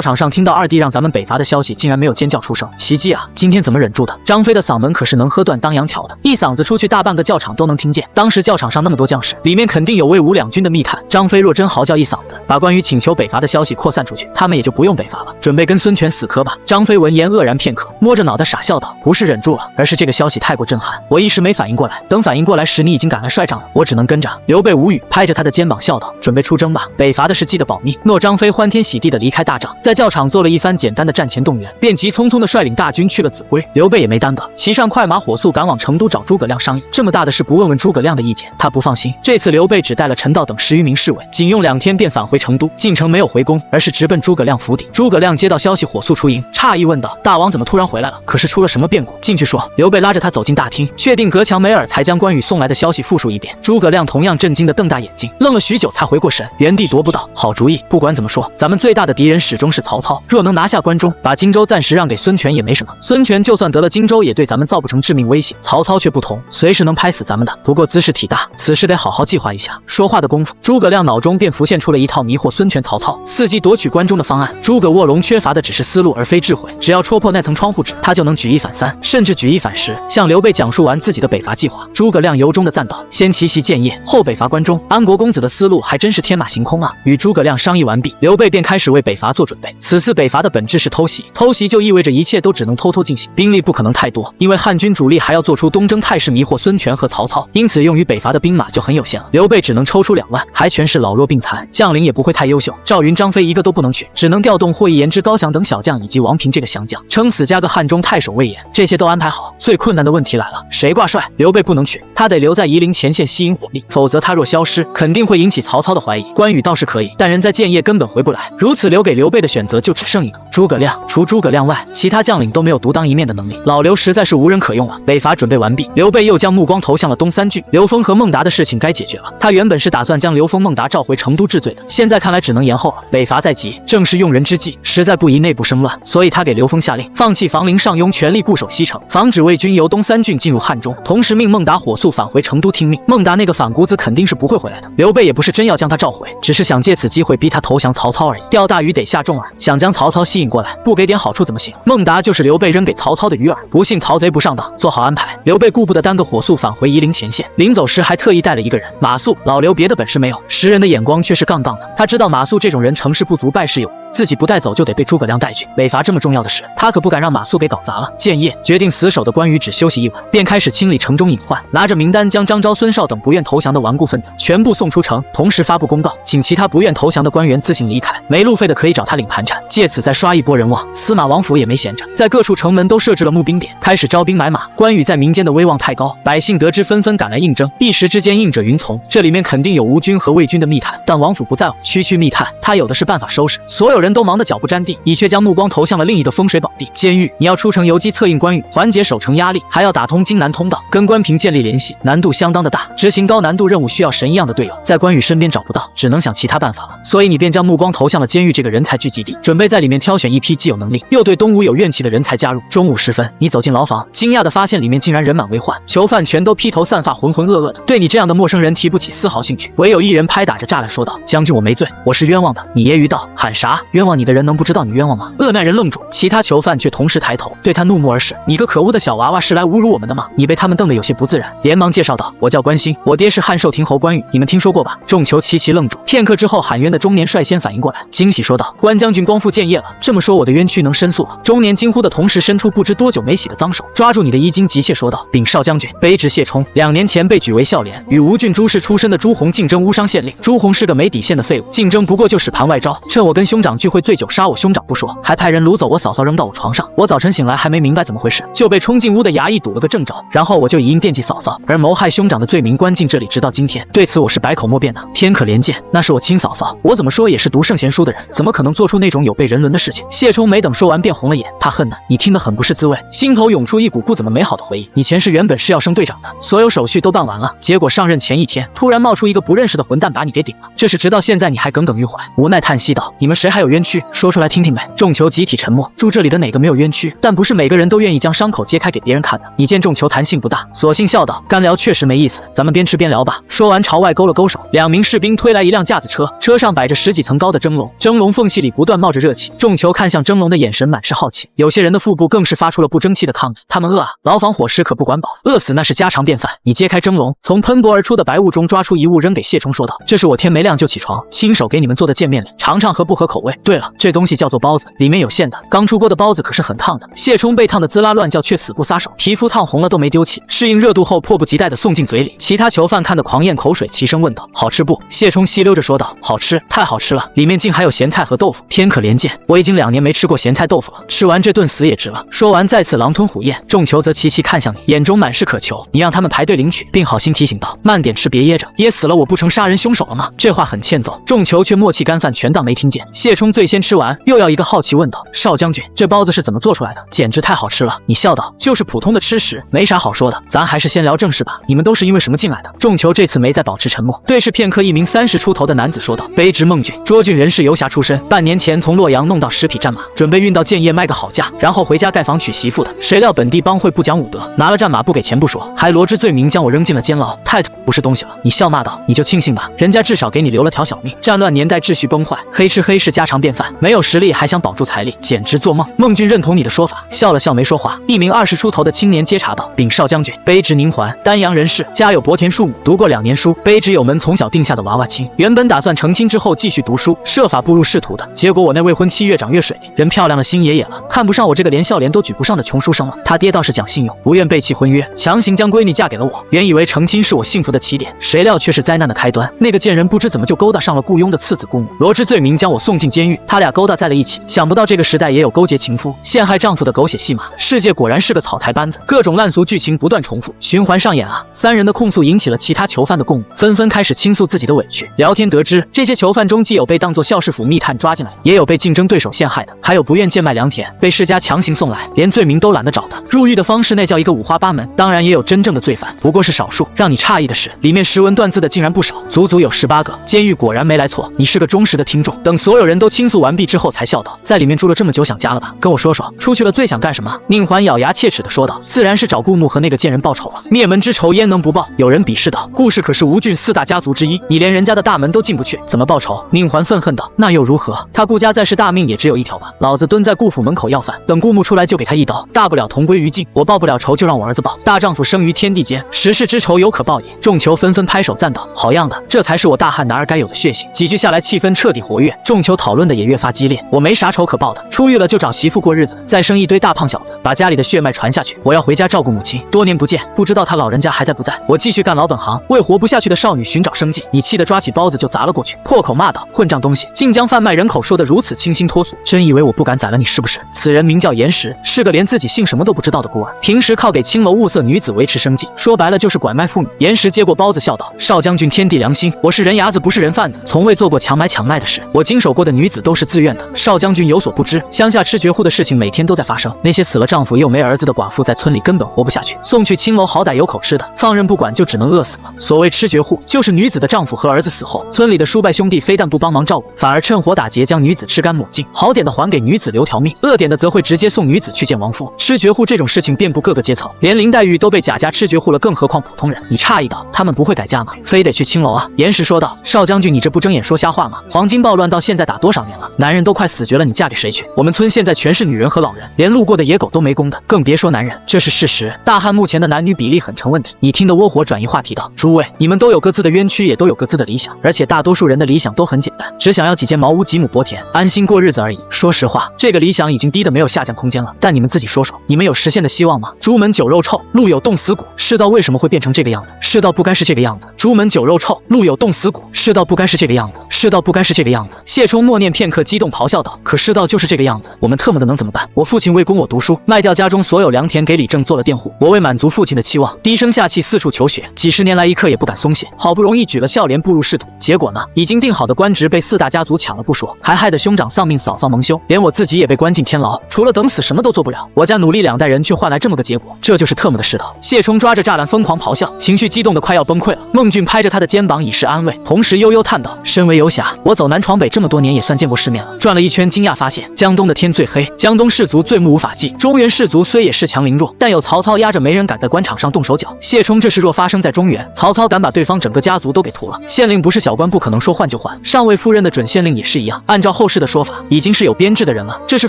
场上听到二弟让咱们北伐的消息，竟然没有尖叫出声，奇迹啊！今天怎么忍住的？”张飞的嗓门可是能喝断当阳桥的，一嗓子出去大半个教场都能听见。当时教场上那么多将士，里面肯定有魏吴两军的密探，张飞若真嚎叫一嗓子，把关羽请求北伐的消息扩散出去，他们也就不用北伐了，准备跟孙权死磕吧。张飞闻言愕然片刻，摸着脑袋傻笑道：“不是忍住了，而是这个消息太过震撼，我一时没反应过来，等反应过来时你已经赶来率帐了，我只能跟着。”刘备无语，拍着他的肩膀笑道：“准备出征吧，北伐的事记得保密。”诺张飞欢天喜地的离开大帐，在教场做了一番简单的战前动员，便急匆匆的率领大军去了秭归。刘备也没耽搁，骑上快马火速赶往成都找诸葛亮商议。这么大的事不问问诸葛亮的意见，他不放心。这次刘备只带了陈道等10余名侍卫，仅用2天便返回成都，进城没有回宫，而是直奔诸葛亮府邸。诸葛亮接到消息火速出营，诧异问道：“大王怎么突然回来了？可是出了什么变故？”进去说。刘备拉着他走进大厅，确定隔墙没耳，才将关羽送来的消息复述一遍。诸葛亮同样震惊的瞪大眼睛，愣了许久才回过神，原地踱步道：“好主意，不管怎么说，咱们最大的敌人始终是曹操。若能拿下关中，把荆州暂时让给孙权也没什么。孙权就算得了荆州，也对咱们造不成致命威胁。曹操却不同，随时能拍死咱们的。不过姿势体大，此事得好好计划一下。”说话的功夫，诸葛亮脑中便浮现出了一套迷惑孙权、曹操、伺机夺取关中的方案。诸葛卧龙缺乏的只是思路，而非智慧。只要戳破那层窗户纸，他就能举一反三，甚至举一反十。向刘备讲述完自己的北伐计划，诸葛亮由衷的赞道：“先奇袭建业，后北伐关中。安国公子的思路还真是天马行空啊！”与诸葛亮商议完毕，刘备便开始为北伐做准备。此次北伐的本质是偷袭，偷袭就意味着一切都只能偷偷进行，兵力不可能太多，因为汉军主力还要做出东征态势迷惑孙权和曹操，因此用于北伐的兵马就很有限了。刘备只能抽出2万，还全是老弱病残，将领也不会太优秀，赵云、张飞一个都不能取，只能调动霍邑、颜之、高翔等小将以及王平这个降将，撑死加个汉中太守魏延。这些都安排好，最困难的问题来了，谁挂帅？刘备不能取，他得留在夷陵前线吸引火力，否则他若消失，肯定会引起曹操的怀疑。关羽倒是可以，但人在建业根本回不来，如此留给刘备的选择就只剩一个，诸葛亮。除诸葛亮外，其他将领都没有独当一面的能力，老刘实在是无人可用了。北伐准备完毕，刘备又将目光投向了东三郡。刘封和孟达的事情该解决了，他原本是打算将刘封、孟达召回成都治罪的，现在看来只能延后了。北伐在即，正是用人之际，实在不宜内部生乱，所以他给刘封下令，放弃房陵、上庸，全力固守西城，防止魏军由东三郡进入汉中，同时命孟达火速返回成都听命。孟达那个反骨子肯定是不会回来的，刘备也不是真要将他召回，只是想借此机会逼他投降曹操而已。钓大鱼得下重饵，想将曹操吸引过来，不给点好处怎么行？孟达就是刘备扔给曹操的鱼饵，不幸曹贼不上当，做好安排。刘备顾不得单个火速返回夷陵前线，临走时还特意带了一个人，马谡。老刘别的本事没有，识人的眼光却是杠杠的，他知道马谡这种人成事不足败事有，自己不带走就得被诸葛亮带去。北伐这么重要的事，他可不敢让马谡给搞砸了。建业决定死守的关羽只休息一晚，便开始清理城中隐患，拿着名单将张昭、孙绍等不愿投降的顽固分子全部送出城，同时发布公告，请其他不愿投降的官员自行离开，没路费的可以找他领盘缠，借此再刷一波人望。司马王府也没闲着，在各处城门都设置了募兵点，开始招兵买马。关羽在民间的威望太高，百姓得知纷纷赶来应征，一时之间应者云从。这里面肯定有吴军和魏军的密探，但王府不在乎，区区密探，他有的是办法收拾。所有人都忙得脚不沾地，你却将目光投向了另一个风水宝地——监狱。你要出城游击策应关羽，缓解守城压力，还要打通荆南通道，跟关平建立联系，难度相当的大。执行高难度任务需要神一样的队友，在关羽身边找不到，只能想其他办法了。所以你便将目光投向了监狱这个人才聚集地，准备在里面挑选一批既有能力又对东吴有怨气的人才加入。中午时分，你走进牢房，惊讶地发现里面竟然人满为患，囚犯全都披头散发，浑浑噩噩的，对你这样的陌生人提不起丝毫兴趣。唯有一人拍打着栅栏说道：“将军，我没罪，我是冤枉的。”你揶揄道：“喊啥？冤枉你的人能不知道你冤枉吗？”恶难人愣住，其他囚犯却同时抬头对他怒目而视：“你个可恶的小娃娃，是来侮辱我们的吗？”你被他们瞪得有些不自然，连忙介绍道：“我叫关兴，我爹是汉寿亭侯关羽，你们听说过吧？”众囚齐齐愣住，片刻之后，喊冤的中年率先反应过来，惊喜说道：“关将军光复建业了，这么说我的冤屈能申诉了？”中年惊呼的同时，伸出不知多久没洗的脏手，抓住你的衣襟，急切说道：“禀少将军，卑职谢冲2年前被举为孝廉，与吴郡朱氏出身的朱红竞争乌商县令。朱红是个没底线的废物，竞争不过就使盘外招，趁我跟兄长聚会醉酒杀我兄长不说，还派人掳走我嫂嫂扔到我床上。我早晨醒来还没明白怎么回事，就被冲进屋的衙役堵了个正着，然后我就以因惦记嫂嫂而谋害兄长的罪名关进这里，直到今天。对此我是百口莫辩的。天可怜见，那是我亲嫂嫂，我怎么说也是读圣贤书的人，怎么可能做出那种有悖人伦的事情？”谢冲没等说完便红了眼，他恨呢，你听得很不是滋味，心头涌出一股不怎么美好的回忆。你前世原本是要升队长的，所有手续都办完了，结果上任前一天，突然冒出一个不认识的混蛋把你给顶了，这是直到现在你还耿耿于怀。无奈叹息道：“你们谁还有冤屈，说出来听听呗。”众囚集体沉默，住这里的哪个没有冤屈？但不是每个人都愿意将伤口揭开给别人看的。你见众囚弹性不大，索性笑道：“干聊确实没意思，咱们边吃边聊吧。”说完朝外勾了勾手，2名士兵推来一辆架子车，车上摆着10几层高的蒸笼，蒸笼缝隙里不断冒着热气。众囚看向蒸笼的眼神满是好奇，有些人的腹部更是发出了不争气的抗议。他们饿啊！牢房伙食可不管饱，饿死那是家常便饭。你揭开蒸笼，从喷薄而出的白雾中抓出一物扔给谢冲，说道：“这是我天没亮就起床亲手给你们做的见面礼，尝尝合不合口味。对了，这东西叫做包子，里面有馅的，刚出锅的包子可是很烫的。”谢冲被烫得滋啦乱叫，却死不撒手，皮肤烫红了都没丢弃，适应热度后迫不及待地送进嘴里。其他囚犯看得狂咽口水，齐声问道：“好吃不？”谢冲吸溜着说道：“好吃，太好吃了，里面竟还有咸菜和豆腐。天可怜见，我已经2年没吃过咸菜豆腐了，吃完这顿死也值了。”说完再次狼吞虎咽。众囚则齐齐看向你，眼中满是渴求。你让他们排队领取，并好心提醒道：“慢点吃，别噎着，噎死了我不成杀人凶手了吗？”这话很欠揍，众囚却默契干饭，全当没听见。谢冲冲最先吃完，又要一个好奇问道：“少将军，这包子是怎么做出来的？简直太好吃了！”你笑道：“就是普通的吃食，没啥好说的。咱还是先聊正事吧。你们都是因为什么进来的？”众球这次没再保持沉默，对视片刻一名30出头的男子说道：“卑职孟俊，涿郡人士游侠出身，半年前从洛阳弄到10匹战马，准备运到建业卖个好价，然后回家盖房娶媳妇的。谁料本地帮会不讲武德，拿了战马不给钱不说，还罗织罪名将我扔进了监牢，太不是东西了。”你笑骂道：“你就庆幸吧，人家至少给你留了条小命。战乱年代秩序崩坏，黑吃黑是家常便饭，没有实力还想保住财力，简直做梦。”孟俊认同你的说法，笑了笑没说话。一名20出头的青年接茬道：“禀少将军，卑职宁还，丹阳人士，家有薄田数亩，读过2年书，卑职有门从小定下的娃娃亲，原本打算成亲之后继续读书，设法步入仕途的，结果我那未婚妻越长越水灵，人漂亮了心也野了，看不上我这个连笑脸都举不上的穷书生了。他爹倒是讲信用，不愿背弃婚约，强行将闺女嫁给了我。原以为成亲是我幸福的起点，谁料却是灾难的开端。那个贱人不知怎么就勾搭上了雇佣的次子姑母，罗织罪名将我送进监狱，他俩勾搭在了一起。想不到这个时代也有勾结情夫、陷害丈夫的狗血戏码，世界果然是个草台班子，各种烂俗剧情不断重复，循环上演啊！三人的控诉引起了其他囚犯的共鸣，纷纷开始倾诉自己的委屈。聊天得知，这些囚犯中既有被当作校士府密探抓进来的，也有被竞争对手陷害的，还有不愿贱卖良田，被世家强行送来，连罪名都懒得找的。入狱的方式那叫一个五花八门，当然也有真正的罪犯，不过是少数。让你诧异的是，里面识文断字的竟然不少，足足有18个。监狱果然没来错，你是个忠实的听众。等所有人都倾诉完毕之后，才笑道：“在里面住了这么久，想家了吧？跟我说说，出去了最想干什么？”宁环咬牙切齿地说道：“自然是找顾木和那个贱人报仇了。灭门之仇焉能不报？”有人鄙视道：“顾氏可是吴郡4大家族之一，你连人家的大门都进不去，怎么报仇？”宁环愤恨道：“那又如何？他顾家在世大命也只有一条吧。老子蹲在顾府门口要饭，等顾木出来就给他一刀，大不了同归于尽。我报不了仇，就让我儿子报。大丈夫生于天地间，十世之仇犹可报也。”众囚纷纷拍手赞道：“好样的，这才是我大汉男儿该有的血性。”几句下来，气氛彻底活跃，众囚讨论的也越发激烈。我没啥仇可报的，出狱了就找媳妇过日子，再生一堆大胖小子，把家里的血脉传下去。我要回家照顾母亲，多年不见，不知道他老人家还在不在。我继续干老本行，为活不下去的少女寻找生计。你气得抓起包子就砸了过去，破口骂道：“混账东西，竟将贩卖人口说得如此清新脱俗，真以为我不敢宰了你是不是？”此人名叫严石，是个连自己姓什么都不知道的孤儿，平时靠给青楼物色女子维持生计，说白了就是拐卖妇女。严石接过包子笑道：“少将军天地良心，我是人牙子不是人贩子，从未做过强买强卖的事，我经手过的女子都是自愿的。少将军有所不知，乡下吃绝户的事情每天都在发生，那些死了丈夫又没儿子的寡妇在村里根本活不下去，送去青楼好歹有口吃的，放任不管就只能饿死了。所谓吃绝户，就是女子的丈夫和儿子死后，村里的叔伯兄弟非但不帮忙照顾，反而趁火打劫将女子吃干抹净，好点的还给女子留条命，恶点的则会直接送女子去见亡夫。吃绝户这种事情遍布各个阶层，连林黛玉都被贾家吃绝户了，更何况普通人？你诧异道：“他们不会改嫁吗？非得去青楼啊？”严石说道：“少将军，你这不睁眼说瞎话吗？黄金暴乱到现在打多少年了，男人都快死绝了，你嫁给谁去？我们村现在全是女人和老人，连路过的野狗都没公的，更别说男人，这是事实。大汉目前的男女比例很成问题。”你听得窝火，转移话题道：“诸位，你们都有各自的冤屈，也都有各自的理想，而且大多数人的理想都很简单，只想要几间茅屋几亩薄田，安心过日子而已。说实话，这个理想已经低得没有下降空间了。但你们自己说说，你们有实现的希望吗？朱门酒肉臭，路有冻死骨，世道为什么会变成这个样子？世道不该是这个样子。朱门酒肉臭，路有冻死骨，世道不该是这个样子，世道不该是这个样子。”谢冲默念片刻，激动咆哮道：“可世道就是这个样子，我们特么的能怎么办？我父亲为供我读书，卖掉家中所有良田给李正做了佃户。我为满足父亲的期望，低声下气四处求学，几10年来一刻也不敢松懈。好不容易举了孝廉步入仕途，结果呢，已经定好的官职被4大家族抢了不说，还害得兄长丧命，嫂嫂蒙羞，连我自己也被关进天牢，除了等死什么都做不了。我家努力2代人，却换来这么个结果，这就是特么的世道。”谢冲抓着栅栏疯狂咆哮，情绪激动得快要崩溃了。孟俊拍着他的肩膀以示安慰，同时悠悠叹道：“身为游侠，我走南闯北这么多年，也算见过世面了。转了一圈，惊讶发现江东的天最黑，江东士族最目无法纪。中原士族虽也恃强凌弱，但有曹操压着，没人敢在官场上动手脚。谢冲这事若发生在中原，曹操敢把对方整个家族都给屠了。县令不是小官，不可能说换就换。上位夫人的准县令也是一样。按照后世的说法，已经是有编制的人了。这事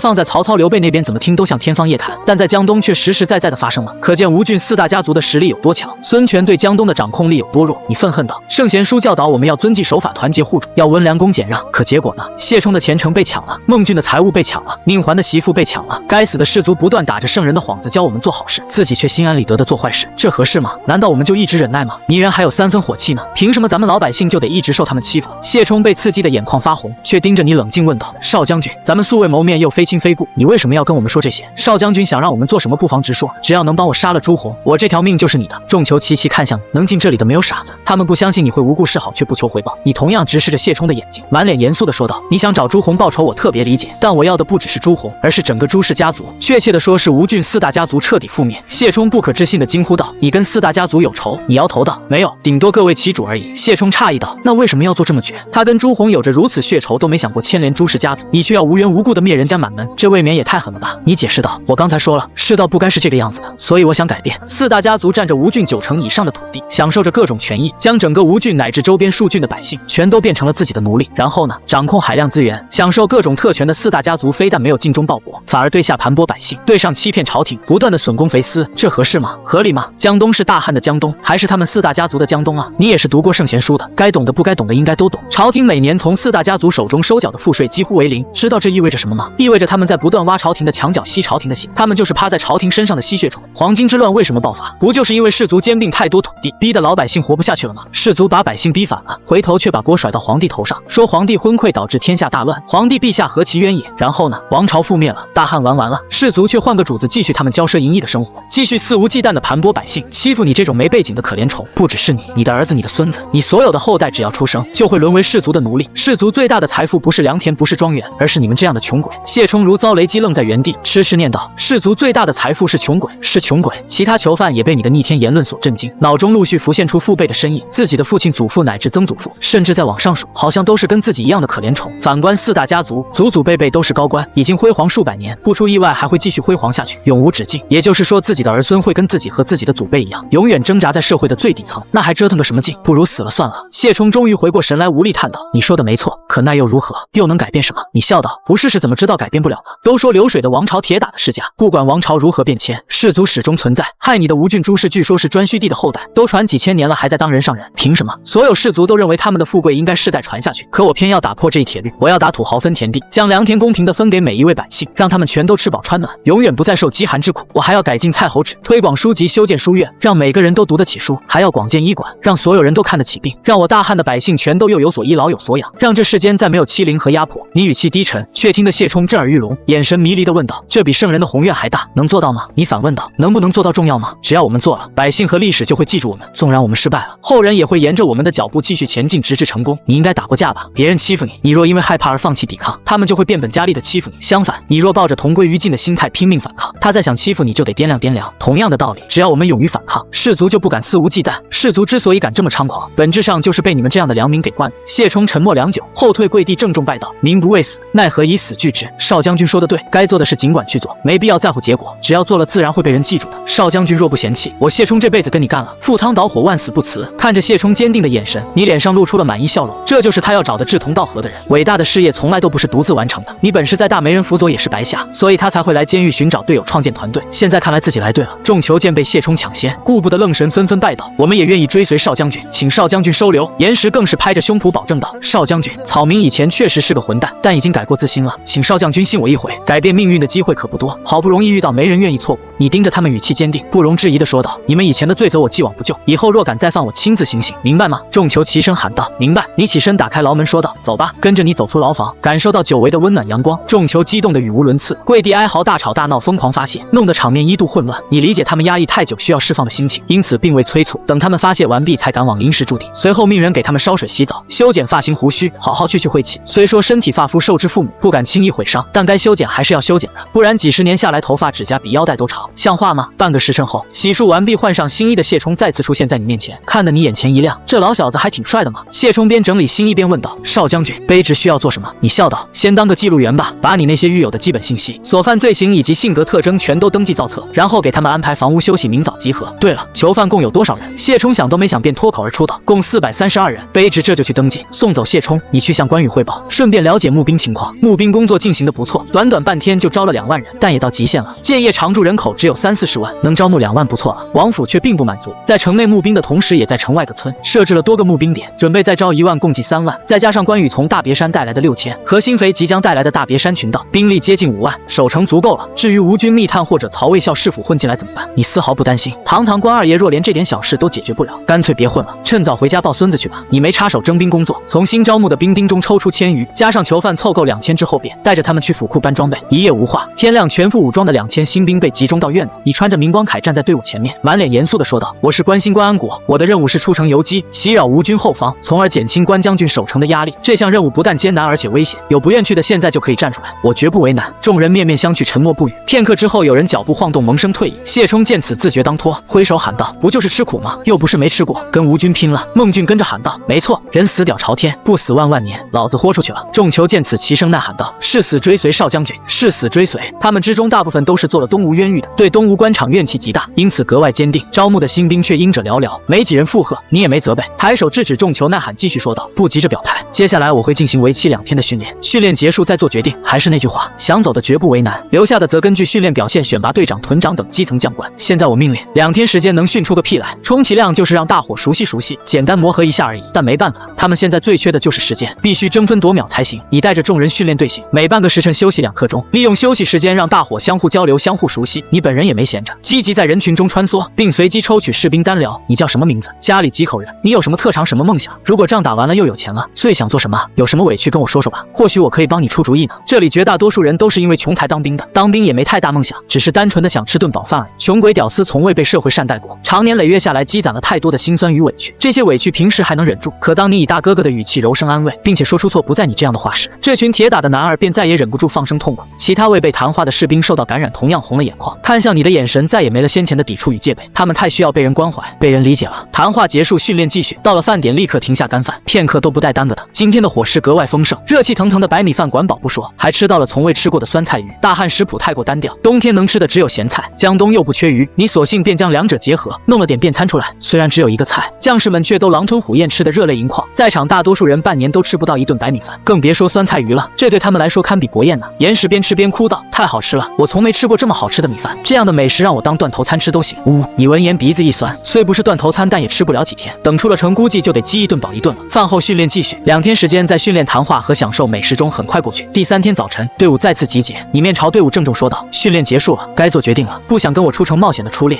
放在曹操、刘备那边，怎么听都像天方夜谭，但在江东却实实在在的发生了。可见吴郡4大家族的实力有多强，孙权对江东的掌控力有多弱。你愤恨道：“圣贤书教导我们要遵纪守法，团结互助，要温良恭俭让。可结果呢？谢冲的前程被抢了，孟俊的财物被抢了，宁环的媳妇被抢了。该死的士族不断打着圣人的幌子教我们做好事，自己却心安理得的做坏事，这合适吗？难道我们就一直忍耐吗？泥人还有3分火气呢，凭什么咱们老百姓就得一直受他们欺负？”谢冲被刺激的眼眶发红，却盯着你冷静问道：“少将军，咱们素未谋面，又非亲非故，你为什么要跟我们说这些？少将军想让我们做什么，不妨直说，只要能帮我杀了朱红，我这条命就是你的。”众囚齐齐看向你，能进这里的没有傻子，他们不相信你会无故示好却不求回报。你同样直视着谢冲的眼睛，满脸严肃地说道：“你想想找朱红报仇，我特别理解，但我要的不只是朱红，而是整个朱氏家族，确切的说是吴郡四大家族彻底覆灭。谢冲不可置信的惊呼道：“你跟四大家族有仇？”你摇头道：“没有，顶多各为其主而已。”谢冲诧异道：“那为什么要做这么绝？他跟朱红有着如此血仇，都没想过牵连朱氏家族，你却要无缘无故的灭人家满门，这未免也太狠了吧？”你解释道：“我刚才说了，世道不该是这个样子的，所以我想改变。四大家族占着吴郡90%以上的土地，享受着各种权益，将整个吴郡乃至周边数郡的百姓全都变成了自己的奴隶。然后呢，掌控海量资源，享受各种特权的四大家族非但没有尽忠报国，反而对下盘剥百姓，对上欺骗朝廷，不断的损公肥私，这合适吗？合理吗？江东是大汉的江东，还是他们四大家族的江东啊？你也是读过圣贤书的，该懂的不该懂的应该都懂。朝廷每年从四大家族手中收缴的赋税几乎为零，知道这意味着什么吗？意味着他们在不断挖朝廷的墙角，吸朝廷的血，他们就是趴在朝廷身上的吸血虫。黄巾之乱为什么爆发？不就是因为士族兼并太多土地，逼得老百姓活不下去了吗？士族把百姓逼反了，回头却把锅甩到皇帝头上，说皇帝昏聩导致天下大乱，皇帝陛下何其冤也。然后呢，王朝覆灭了，大汉玩完了，士族却换个主子继续他们骄奢淫逸的生活，继续肆无忌惮的盘剥百姓，欺负你这种没背景的可怜虫。不只是你，你的儿子，你的孙子，你所有的后代只要出生就会沦为士族的奴隶。士族最大的财富不是良田，不是庄园，而是你们这样的穷鬼。谢冲如遭雷击，愣在原地，痴痴念道：士族最大的财富是穷鬼，是穷鬼。其他囚犯也被你的逆天言论所震惊，脑中陆续浮现出父辈的身影，自己的父亲、祖父乃至曾祖父，甚至再往上数，好像都是跟自己一样的可怜虫。反观四大家族，祖祖辈辈都是高官，已经辉煌数百年，不出意外还会继续辉煌下去，永无止境。也就是说，自己的儿孙会跟自己和自己的祖辈一样，永远挣扎在社会的最底层，那还折腾个什么劲？不如死了算了。谢冲终于回过神来，无力叹道：你说的没错，可那又如何？又能改变什么？你笑道：不试试怎么知道改变不了呢？都说流水的王朝，铁打的世家，不管王朝如何变迁，士族始终存在。害你的吴郡朱氏据说是颛顼帝的后代，都传几千年了，还在当人上人，凭什么？所有士族都认为他们的富贵应该世代传下去，可我偏要打破这一铁律，我要打土豪分田地，将良田公平地分给每一位百姓，让他们全都吃饱穿暖，永远不再受饥寒之苦。我还要改进蔡侯制，推广书籍，修建书院，让每个人都读得起书，还要广建医馆，让所有人都看得起病，让我大汉的百姓全都又有所依，老有所养，让这世间再没有欺凌和压迫。你语气低沉，却听得谢冲震耳欲聋，眼神迷离地问道：这比圣人的宏愿还大，能做到吗？你反问道：能不能做到重要吗？只要我们做了，百姓和历史就会记住我们，纵然我们失败了，后人也会沿着我们的脚步继续前进，直至成功。你应该打过架吧？别人欺负你，你若因为害怕而放弃抵抗，他们就会变本加厉地欺负你。相反，你若抱着同归于尽的心态拼命反抗，他再想欺负你就得掂量掂量。同样的道理，只要我们勇于反抗，士族就不敢肆无忌惮。士族之所以敢这么猖狂，本质上就是被你们这样的良民给惯的。谢冲沉默良久，后退跪地，郑重拜道：民不畏死，奈何以死惧之？少将军说的对，该做的事尽管去做，没必要在乎结果，只要做了，自然会被人记住的。少将军若不嫌弃，我谢冲这辈子跟你干了，赴汤蹈火，万死不辞。看着谢冲坚定的眼神，你脸上露出了满意笑容，这就是他要找的志同道合的人。伟大的事业从来都不是独自完成的，你本事再大，没人辅佐也是白瞎，所以他才会来监狱寻找队友，创建团队。现在看来自己来对了。众囚见被谢冲抢先，顾不得愣神，纷纷拜倒。我们也愿意追随少将军，请少将军收留。严石更是拍着胸脯保证道：少将军，草民以前确实是个混蛋，但已经改过自新了，请少将军信我一回，改变命运的机会可不多，好不容易遇到，没人愿意错过。你盯着他们，语气坚定，不容置疑地说道：你们以前的罪责我既往不咎，以后若敢再犯，我亲自行刑，明白吗？众囚齐声喊道：明白。你起身打开牢门说道：走吧。跟着你走出牢房，感受到久违的温暖阳光。众囚激动得语无伦次，跪地哀嚎，大吵大闹，疯狂发泄，弄得场面一度混乱。你理解他们压抑太久需要释放的心情，因此并未催促，等他们发泄完毕才赶往临时驻地。随后命人给他们烧水洗澡，修剪发型胡须，好好去晦气。虽说身体发肤受之父母，不敢轻易毁伤，但该修剪还是要修剪的，不然几十年下来，头发指甲比腰带都长，像话吗？半个时辰后，洗漱完毕，换上新衣的谢冲再次出现在你面前，看得你眼前一亮，这老小子还挺帅的嘛。谢冲边整理新衣边问道：少将军，卑职需要做什么？你笑道：先当个记录员吧，把你那些狱友的基本信息、所犯罪行以及性格特征全都登记造册，然后给他们安排房屋休息，明早集合。对了，囚犯共有多少人？谢冲想都没想便脱口而出道：共432人。卑职这就去登记。送走谢冲，你去向关羽汇报，顺便了解募兵情况。募兵工作进行得不错，短短半天就招了2万人，但也到极限了。建业常住人口只有30-40万，能招募2万不错了。王府却并不满足，在城内募兵的同时，也在城外各村设置了多个募兵点，准备再招1万，共计3万。再加上关羽从大别山带来的6000和新肥即将带来的大别山群盗，兵力接近5万，守城足够了。至于吴军密探或者曹魏校士府混进来怎么办？你丝毫不担心。堂堂关二爷若连这点小事都解决不了，干脆别混了，趁早回家抱孙子去吧。你没插手征兵工作，从新招募的兵丁中抽出1000余，加上囚犯凑够2000之后，便带着他们去府库搬装备。一夜无话，天亮，全副武装的2000新兵被集中到院子。你穿着明光铠站在队伍前面，满脸严肃地说道：我是关心关安国，我的任务是出城游击，袭扰吴军后方，从而减轻关将军守城的压力。这项任务不但艰难，难而且危险，有不愿去的现在就可以站出来，我绝不为难。众人面面相觑，沉默不语。片刻之后，有人脚步晃动，萌声退隐。谢冲见此，自觉当脱，挥手喊道：“不就是吃苦吗？又不是没吃过，跟吴军拼了！”孟俊跟着喊道：“没错，人死屌朝天，不死万万年，老子豁出去了！”众囚见此，齐声呐喊道：“誓死追随少将军，誓死追随！”他们之中大部分都是做了东吴冤狱的，对东吴官场怨气极大，因此格外坚定。招募的新兵却因者寥寥，没几人附和。你也没责备，抬手制止众囚呐喊，继续说道：“不急着表态，接下来我会进行为期2天的训练，训练结束再做决定。还是那句话，想走的绝不为难，留下的则根据训练表现选拔队长、团长等基层将官。现在我命令，2天时间能训出个屁来，充其量就是让大伙熟悉熟悉，简单磨合一下而已。但没办法，他们现在最缺的就是时间，必须争分夺秒才行。你带着众人训练队形，每半个时辰休息2刻钟，利用休息时间让大伙相互交流、相互熟悉。你本人也没闲着，积极在人群中穿梭，并随机抽取士兵单聊。你叫什么名字？家里几口人？你有什么特长？什么梦想？如果仗打完了又有钱了，最想做什么？有什么委屈跟我说说吧，或许我可以帮你出主意呢。这里绝大多数人都是因为穷才当兵的，当兵也没太大梦想，只是单纯的想吃顿饱饭而已。穷鬼屌丝从未被社会善待过，长年累月下来积攒了太多的辛酸与委屈，这些委屈平时还能忍住，可当你以大哥哥的语气柔声安慰，并且说出错不在你这样的话时，这群铁打的男儿便再也忍不住放声痛哭。其他未被谈话的士兵受到感染，同样红了眼眶，看向你的眼神再也没了先前的抵触与戒备，他们太需要被人关怀，被人理解了。谈话结束，训练继续，到了饭点立刻停下干饭，片刻都不带耽搁的。今天的伙食格外丰盛，热气腾腾的白米饭管饱不说，还吃到了从未吃过的酸菜鱼。大汉食谱太过单调，冬天能吃的只有咸菜，江东又不缺鱼，你索性便将2者结合，弄了点便餐出来。虽然只有一个菜，将士们却都狼吞虎咽，吃得热泪盈眶。在场大多数人半年都吃不到一顿白米饭，更别说酸菜鱼了，这对他们来说堪比国宴呢。严实边吃边哭道：“太好吃了，我从没吃过这么好吃的米饭，这样的美食让我当断头餐吃都行。”你闻言鼻子一酸，虽不是断头餐，但也吃不了几天，等出了城估计就得饥一顿饱一顿了。饭后训练继续，2天时间在训练、谈话和享受美食中很快过去。第3天早晨，队伍再次集结，你面朝队伍郑重说道：“训练结束了，该做决定了。不想跟我出城冒险的出列，